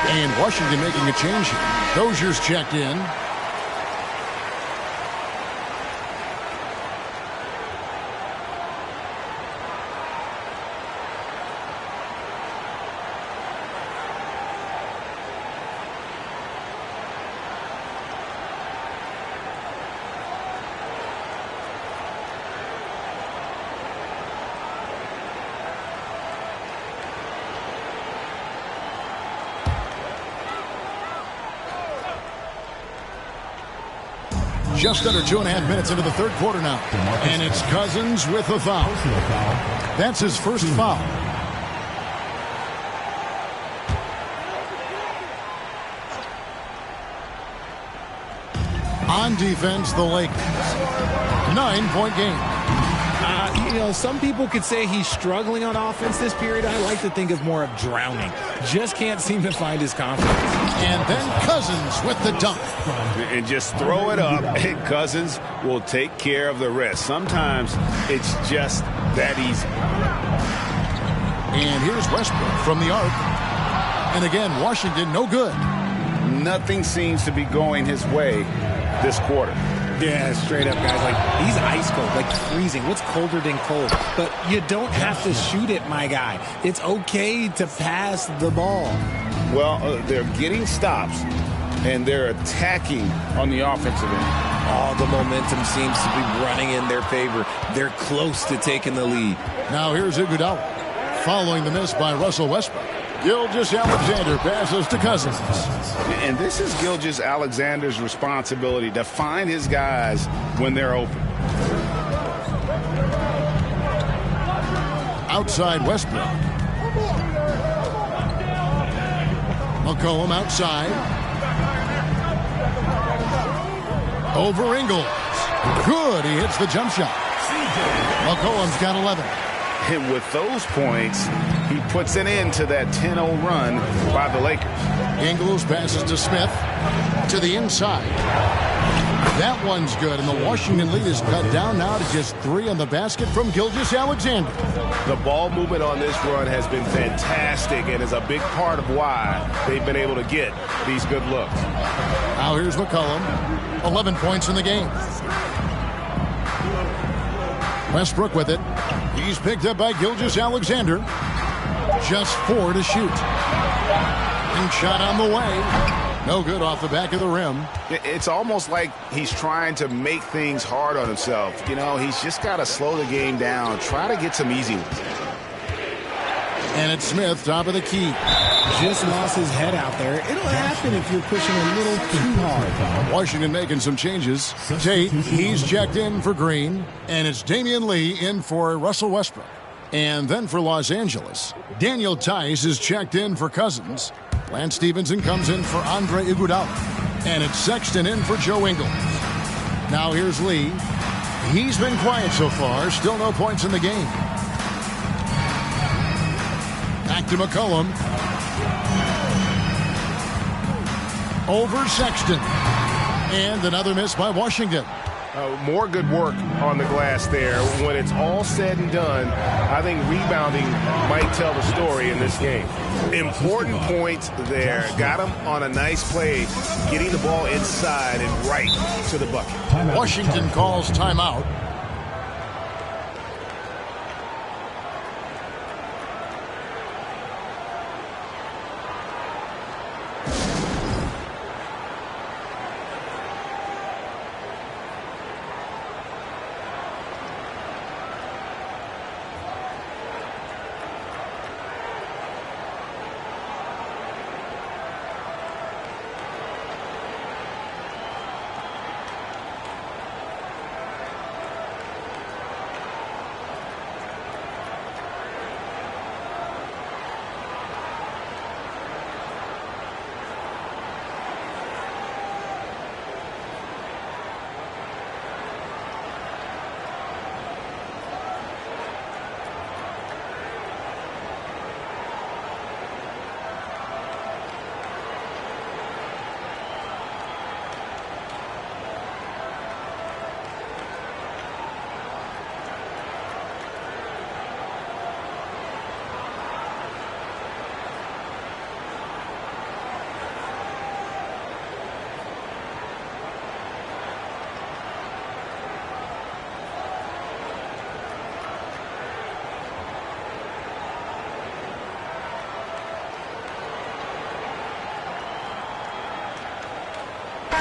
And Washington making a change here. Dozier's checked in. Just under 2.5 minutes into the third quarter now. And it's Cousins with a foul. That's his first foul. On defense, the Lakers. 9-point game. You know, some people could say he's struggling on offense this period. I like to think of more of drowning. Just can't seem to find his confidence. And then Cousins with the dunk. And just throw it up, and Cousins will take care of the rest. Sometimes it's just that easy. And here's Westbrook from the arc. And again, Washington, no good. Nothing seems to be going his way this quarter. Yeah, straight up, guys. Like, he's ice cold, like freezing. What's colder than cold? But you don't have to shoot it, my guy. It's okay to pass the ball. Well, they're getting stops, and they're attacking on the offensive end. All the momentum seems to be running in their favor. They're close to taking the lead. Now here's Iguodala. Following the miss by Russell Westbrook. Gilgeous-Alexander passes to Cousins. And this is Gilgeous-Alexander's responsibility to find his guys when they're open. Outside Westbrook. McCollum outside. Over Ingles. Good. He hits the jump shot. McCollum's got 11. And with those points, he puts an end to that 10-0 run by the Lakers. Ingles passes to Smith to the inside. That one's good, and the Washington lead is cut down now to just 3 on the basket from Gilgeous-Alexander. The ball movement on this run has been fantastic and is a big part of why they've been able to get these good looks. Now here's McCollum. 11 points in the game. Westbrook with it. He's picked up by Gilgeous-Alexander. Just 4 to shoot. And shot on the way. No good off the back of the rim. It's almost like he's trying to make things hard on himself. You know, he's just got to slow the game down. Try to get some easy ones. And it's Smith, top of the key. Just lost his head out there. It'll happen if you're pushing a little too hard. Washington making some changes. Tate, he's checked in for Green. And it's Damian Lee in for Russell Westbrook. And then for Los Angeles, Daniel Tice is checked in for Cousins. Lance Stevenson comes in for Andre Iguodala. And it's Sexton in for Joe Ingles. Now here's Lee. He's been quiet so far. Still no points in the game. Back to McCollum. Over Sexton. And another miss by Washington. More good work on the glass there. When it's all said and done, I think rebounding might tell the story in this game. Important points there. Got him on a nice play, getting the ball inside and right to the bucket. Washington calls timeout.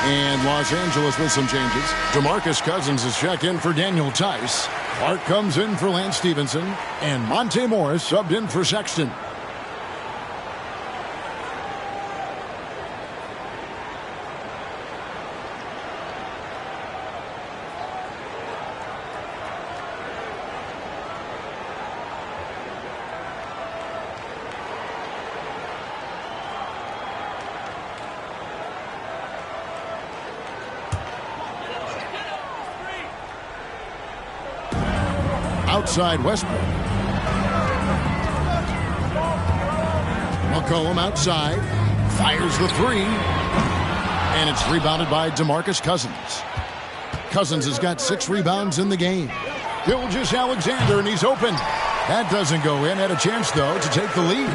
And Los Angeles with some changes. DeMarcus Cousins is checked in for Daniel Tice. Clark comes in for Lance Stevenson. And Monte Morris subbed in for Sexton. Outside Westbrook. McCollum outside. Fires the 3. And it's rebounded by DeMarcus Cousins. Cousins has got 6 rebounds in the game. Gilgeous-Alexander, and he's open. That doesn't go in. Had a chance, though, to take the lead.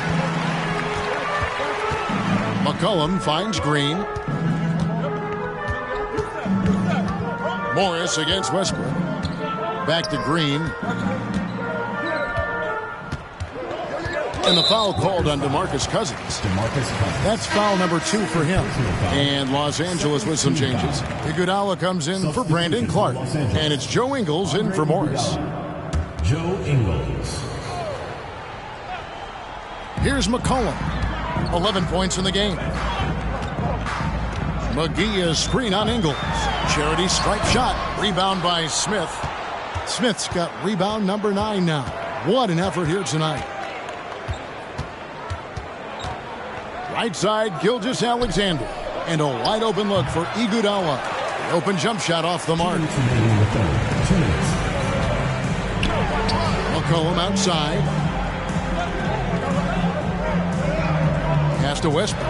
McCollum finds Green. Morris against Westbrook. Back to Green. And the foul called on DeMarcus Cousins. That's foul number 2 for him. And Los Angeles with some changes. Iguodala comes in for Brandon Clark. And it's Joe Ingles in for Morris. Joe Ingles. Here's McCollum. 11 points in the game. McGee is screen on Ingles. Charity stripe shot. Rebound by Smith. Smith's got rebound number 9 now. What an effort here tonight. Right side, Gilgeous-Alexander. And a wide open look for Iguodala. The open jump shot off the mark. McCollum outside. Pass to Westbrook.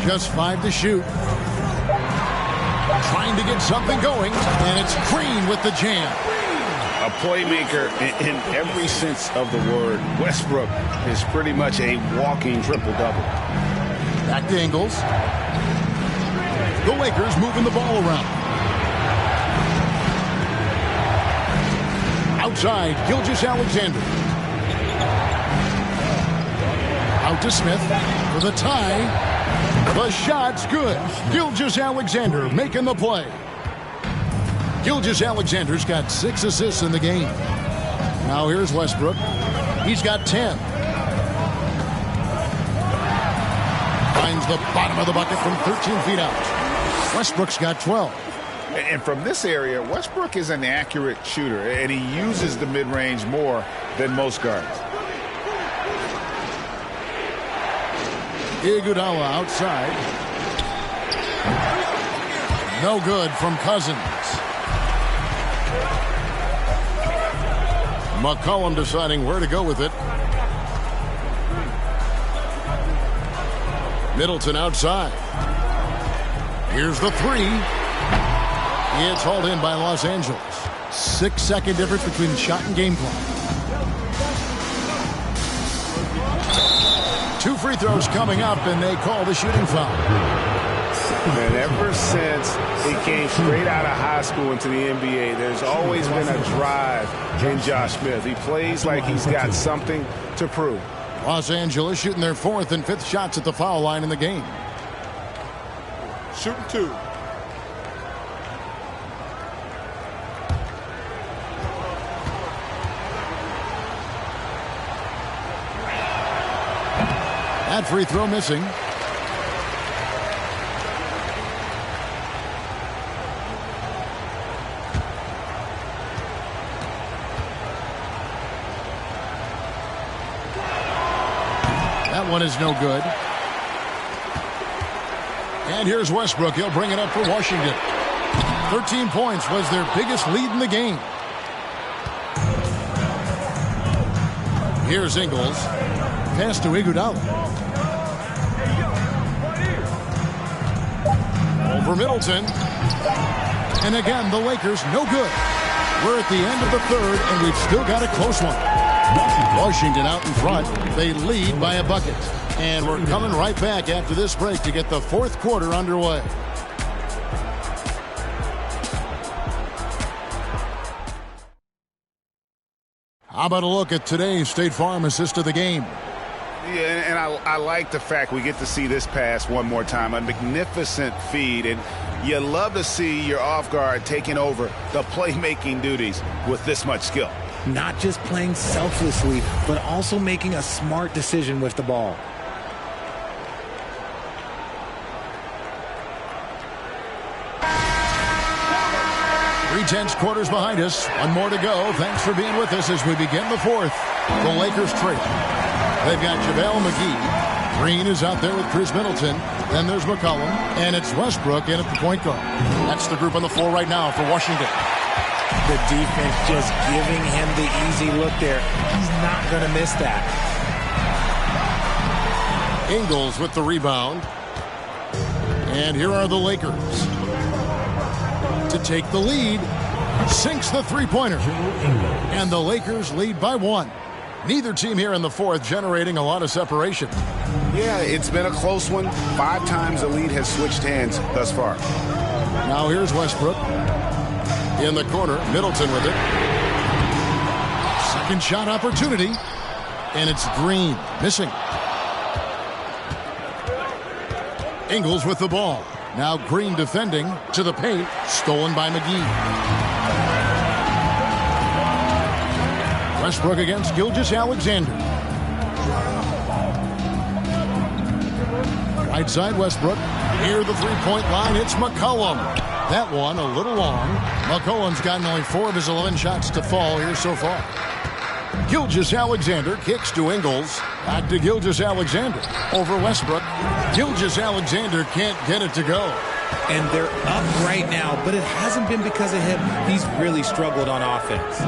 Just 5 to shoot. Trying to get something going. And it's Green with the jam. A playmaker in every sense of the word. Westbrook is pretty much a walking triple-double. Back to Ingles. The Lakers moving the ball around. Outside, Gilgeous-Alexander. Out to Smith for the tie. The shot's good. Gilgeous-Alexander making the play. Gilgeous-Alexander's got 6 assists in the game. Now here's Westbrook. He's got 10. Finds the bottom of the bucket from 13 feet out. Westbrook's got 12. And from this area, Westbrook is an accurate shooter, and he uses the mid-range more than most guards. Iguodala outside. No good from Cousins. McCollum deciding where to go with it. Middleton outside. Here's the 3. It's hauled in by Los Angeles. 6-second difference between shot and game clock. 2 free throws coming up, and they call the shooting foul. And ever since he came straight out of high school into the NBA, there's always been a drive in Josh Smith. He plays like he's got something to prove. Los Angeles shooting their 4th and 5th shots at the foul line in the game. Shooting 2. That free throw missing. That one is no good. And here's Westbrook. He'll bring it up for Washington. 13 points was their biggest lead in the game. Here's Ingles. Pass to Iguodala. Over Middleton. And again, the Lakers no good. We're at the end of the 3rd, and we've still got a close one. Washington out in front. They lead by a bucket. And we're coming right back after this break to get the 4th quarter underway. How about a look at today's State Farm assist of the game? Yeah, and I like the fact we get to see this pass one more time. A magnificent feed, and you love to see your off guard taking over the playmaking duties with this much skill. Not just playing selflessly, but also making a smart decision with the ball. 3/10 quarters behind us. One more to go. Thanks for being with us as we begin the 4th. The Lakers trail. They've got JaVale McGee. Green is out there with Chris Middleton. Then there's McCollum. And it's Westbrook in at the point guard. That's the group on the floor right now for Washington. The defense just giving him the easy look there. He's not going to miss that. Ingles with the rebound. And here are the Lakers. to take the lead. Sinks the three-pointer. And the Lakers lead by 1. Neither team here in the fourth generating a lot of separation. Yeah, it's been a close one. 5 times the lead has switched hands thus far. Now here's Westbrook. In the corner, Middleton with it. Second shot opportunity. And it's Green, missing. Ingles with the ball. Now Green defending to the paint. Stolen by McGee. Westbrook against Gilgeous-Alexander. Right side Westbrook. Near the three-point line, it's McCollum. That one a little long. McCollum's gotten only 4 of his 11 shots to fall here so far. Gilgeous-Alexander kicks to Ingles. Back to Gilgeous-Alexander. Over Westbrook. Gilgeous-Alexander can't get it to go. And they're up right now, but it hasn't been because of him. He's really struggled on offense.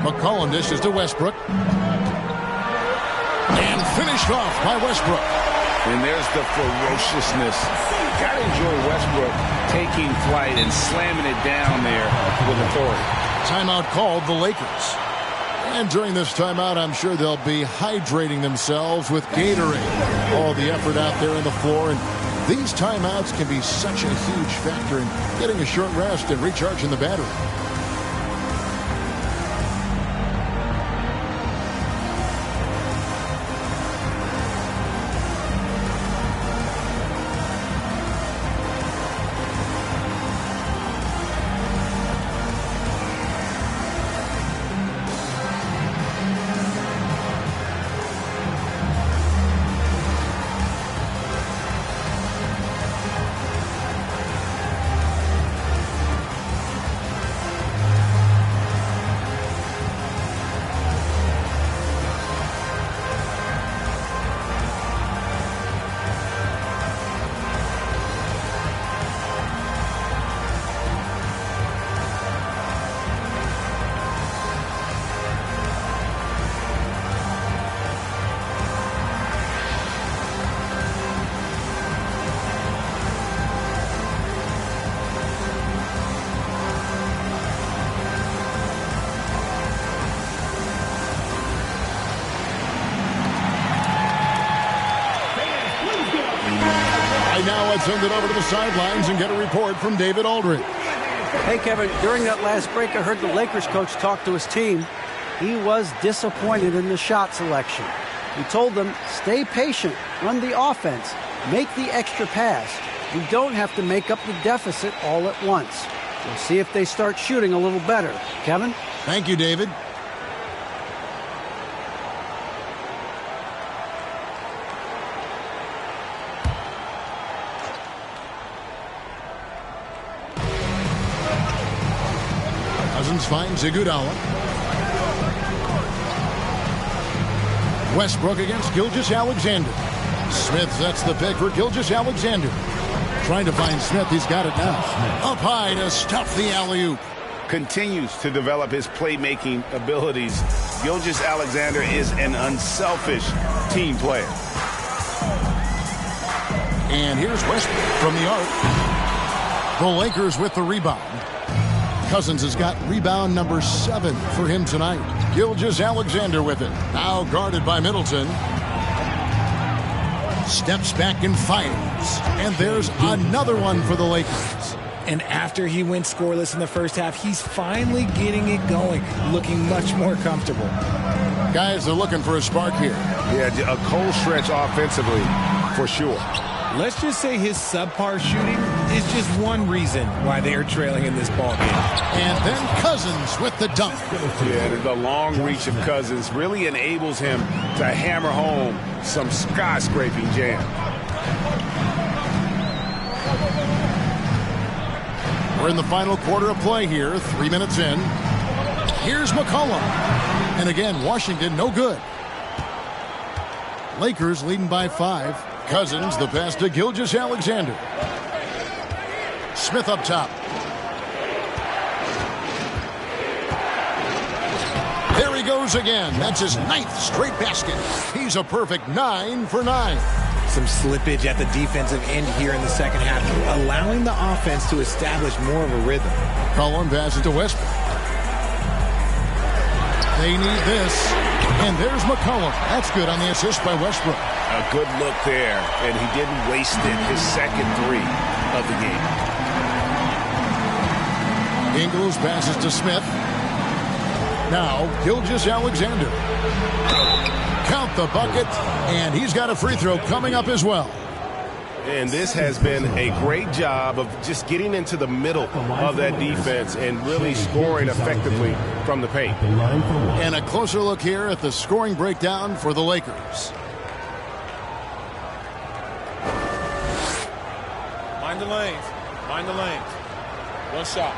McCollum dishes to Westbrook. And finished off by Westbrook. And there's the ferociousness. Gotta enjoy Westbrook taking flight and slamming it down there with authority. Timeout called the Lakers. And during this timeout, I'm sure they'll be hydrating themselves with Gatorade. All the effort out there on the floor. And these timeouts can be such a huge factor in getting a short rest and recharging the battery. Now let's send it over to the sidelines and get a report from David Aldridge. Hey, Kevin, during that last break, I heard the Lakers coach talk to his team. He was disappointed in the shot selection. He told them, stay patient, run the offense, make the extra pass. We don't have to make up the deficit all at once. We'll see if they start shooting a little better. Kevin? Thank you, David. Cousins finds Iguodala. Westbrook against Gilgeous-Alexander. Smith sets the pick for Gilgeous-Alexander. Trying to find Smith. He's got it now. Up high to stuff the alley-oop. Continues to develop his playmaking abilities. Gilgeous-Alexander is an unselfish team player. And here's Westbrook from the arc. The Lakers with the rebound. Cousins has got rebound number 7 for him tonight. Gilgeous-Alexander with it. Now guarded by Middleton. Steps back and fires. And there's another one for the Lakers. And after he went scoreless in the first half, he's finally getting it going, looking much more comfortable. Guys are looking for a spark here. Yeah, a cold stretch offensively, for sure. Let's just say his subpar shooting is just one reason why they are trailing in this ball game. And then Cousins with the dunk. Yeah, the long reach of Cousins really enables him to hammer home some skyscraping jam. We're in the final quarter of play here, 3 minutes in. Here's McCollum. And again, Washington no good. Lakers leading by 5. Cousins, the pass to Gilgeous-Alexander. Smith up top. There he goes again. That's his 9th straight basket. He's a perfect 9 for 9. It's some slippage at the defensive end here in the second half, allowing the offense to establish more of a rhythm. Collins passes to Westbrook. They need this. And there's McCollum. That's good on the assist by Westbrook. A good look there, and he didn't waste it. His second three of the game. Ingles passes to Smith. Now, Gilgeous-Alexander. Count the bucket, and he's got a free throw coming up as well. And this has been a great job of just getting into the middle of that defense and really scoring effectively from the paint. And a closer look here at the scoring breakdown for the Lakers. Mind the lanes. Mind the lanes. One shot.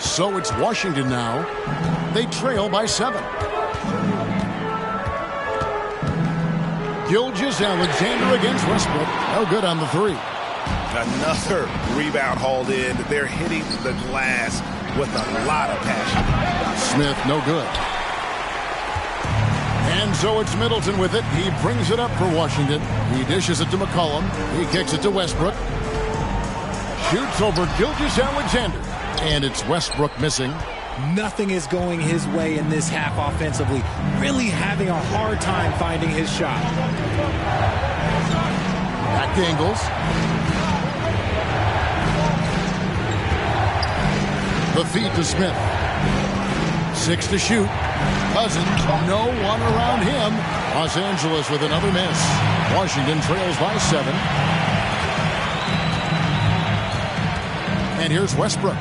So it's Washington now. They trail by 7. Gilgeous-Alexander against Westbrook. No good on the three. Another rebound hauled in. They're hitting the glass with a lot of passion. Smith, no good. And so it's Middleton with it. He brings it up for Washington. He dishes it to McCollum. He kicks it to Westbrook. Shoots over Gilgeous-Alexander. And it's Westbrook missing. Nothing is going his way in this half offensively. Really having a hard time finding his shot. Back to Ingles. The feed to Smith. 6 to shoot. Cousins, no one around him. Los Angeles with another miss. Washington trails by 7. And here's Westbrook.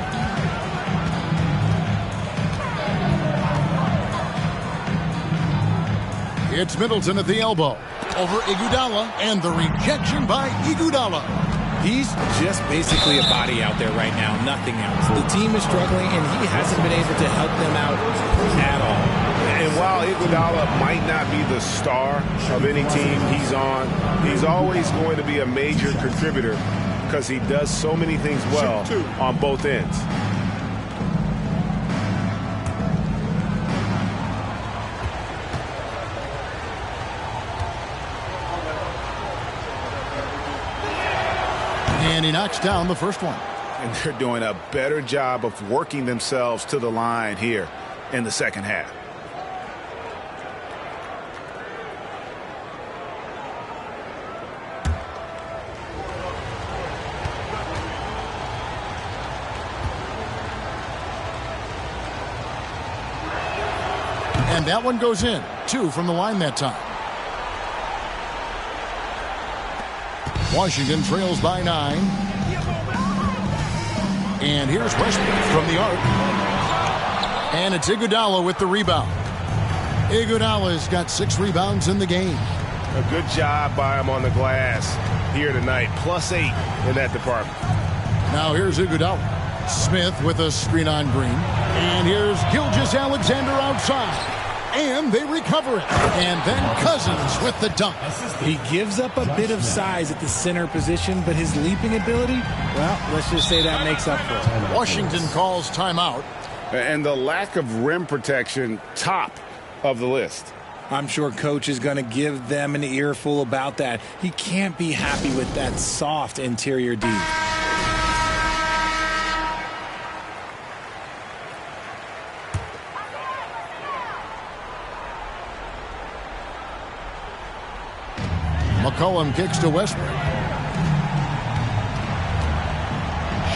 It's Middleton at the elbow. Over Iguodala, and the rejection by Iguodala. He's just basically a body out there right now, nothing else. The team is struggling, and he hasn't been able to help them out at all. And while Iguodala might not be the star of any team he's on, he's always going to be a major contributor because he does so many things well on both ends. And he knocks down the first one. And they're doing a better job of working themselves to the line here in the second half. And that one goes in. 2 from the line that time. Washington trails by 9. And here's Westbrook from the arc. And it's Iguodala with the rebound. Iguodala's got 6 rebounds in the game. A good job by him on the glass here tonight. +8 in that department. Now here's Iguodala. Smith with a screen on Green. And here's Gilgeous-Alexander outside. And they recover it. And then Cousins with the dunk. He gives up a bit of size at the center position, but his leaping ability, well, let's just say that makes up for it. Washington calls timeout. And the lack of rim protection, top of the list. I'm sure Coach is going to give them an earful about that. He can't be happy with that soft interior D. McCollum kicks to Westbrook.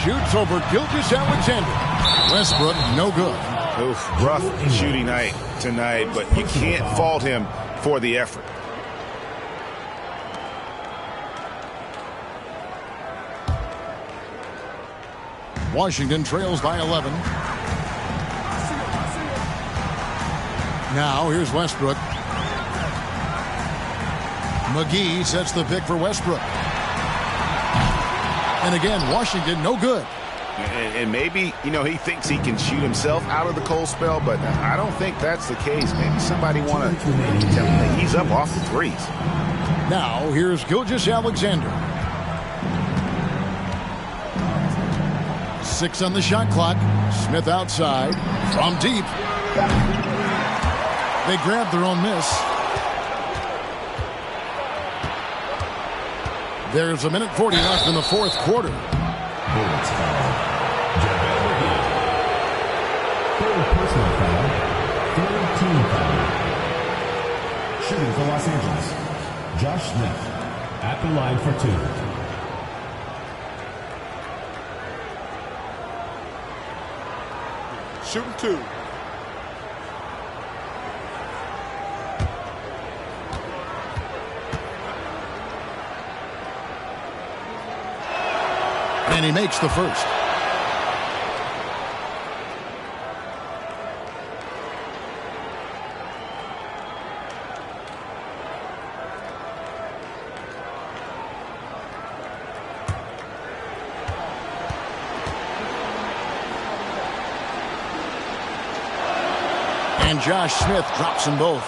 Shoots over Gilgeous-Alexander. Westbrook, no good. Oof, rough shooting night tonight, but you can't fault him for the effort. Washington trails by 11. Now here's Westbrook. McGee sets the pick for Westbrook. And again, Washington, no good. And maybe, he thinks he can shoot himself out of the cold spell, but I don't think that's the case. Maybe somebody want to tell him that he's up off the threes. Now, here's Gilgeous-Alexander. 6 on the shot clock. Smith outside from deep. They grab their own miss. There's a minute 40 left in the fourth quarter. Personal foul. Third team foul. Shooting for Los Angeles, Josh Smith at the line for 2. Shooting 2. And he makes the first. And Josh Smith drops them both.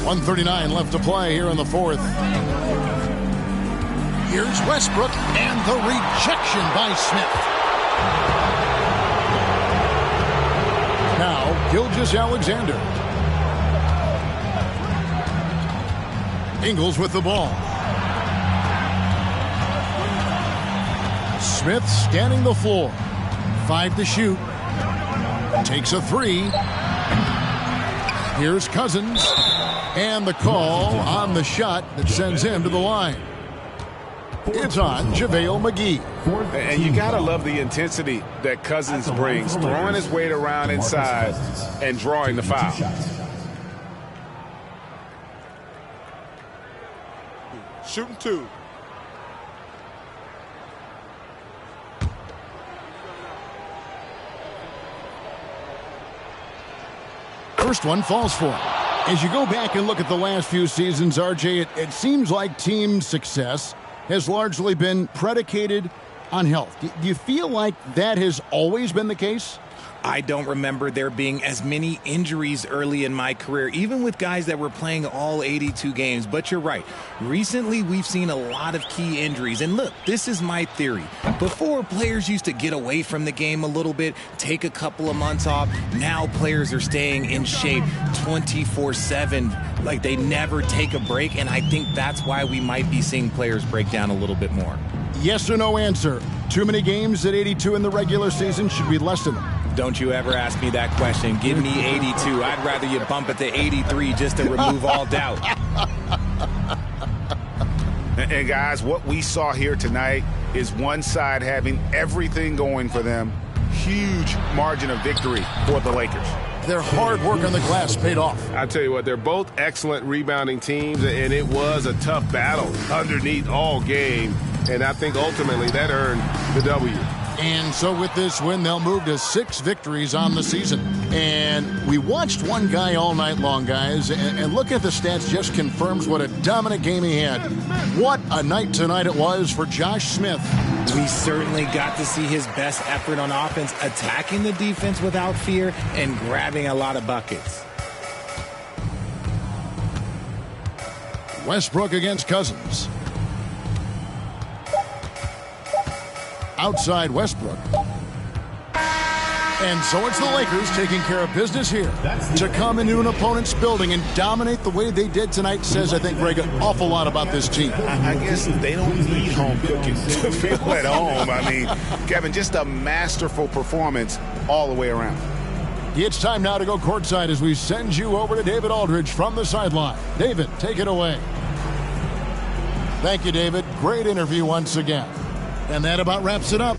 1:39 left to play here in the fourth. Here's Westbrook and the rejection by Smith. Now Gilgeous-Alexander. Ingles with the ball. Smith scanning the floor. 5 to shoot. Takes a 3. Here's Cousins. And the call on the shot that sends him to the line. It's on JaVale McGee. And you got to love the intensity that Cousins brings, throwing his weight around inside and drawing the foul. Shooting 2. First one falls for him. As you go back and look at the last few seasons, RJ, it seems like team success has largely been predicated on health. Do you feel like that has always been the case? I don't remember there being as many injuries early in my career, even with guys that were playing all 82 games. But you're right. Recently, we've seen a lot of key injuries. And look, this is my theory. Before, players used to get away from the game a little bit, take a couple of months off. Now players are staying in shape 24/7. Like they never take a break. And I think that's why we might be seeing players break down a little bit more. Yes or no answer. Too many games at 82 in the regular season. Should we lessen them? Don't you ever ask me that question. Give me 82. I'd rather you bump it to 83 just to remove all doubt. And guys, what we saw here tonight is one side having everything going for them. Huge margin of victory for the Lakers. Their hard work on the glass paid off. I tell you what, they're both excellent rebounding teams, and it was a tough battle underneath all game. And I think ultimately that earned the W. And so with this win, they'll move to 6 victories on the season. And we watched one guy all night long, guys, and look at the stats, just confirms what a dominant game he had. What a night tonight it was for Josh Smith. We certainly got to see his best effort on offense, attacking the defense without fear and grabbing a lot of buckets. Westbrook against Cousins. Outside Westbrook. And so it's the Lakers taking care of business here. To come into an opponent's building and dominate the way they did tonight says, I think, Greg, an awful lot about this team. I guess they don't need home cooking to feel at home. I mean, Kevin, just a masterful performance all the way around. It's time now to go courtside as we send you over to David Aldridge from the sideline. David, take it away. Thank you, David. Great interview once again. And that about wraps it up.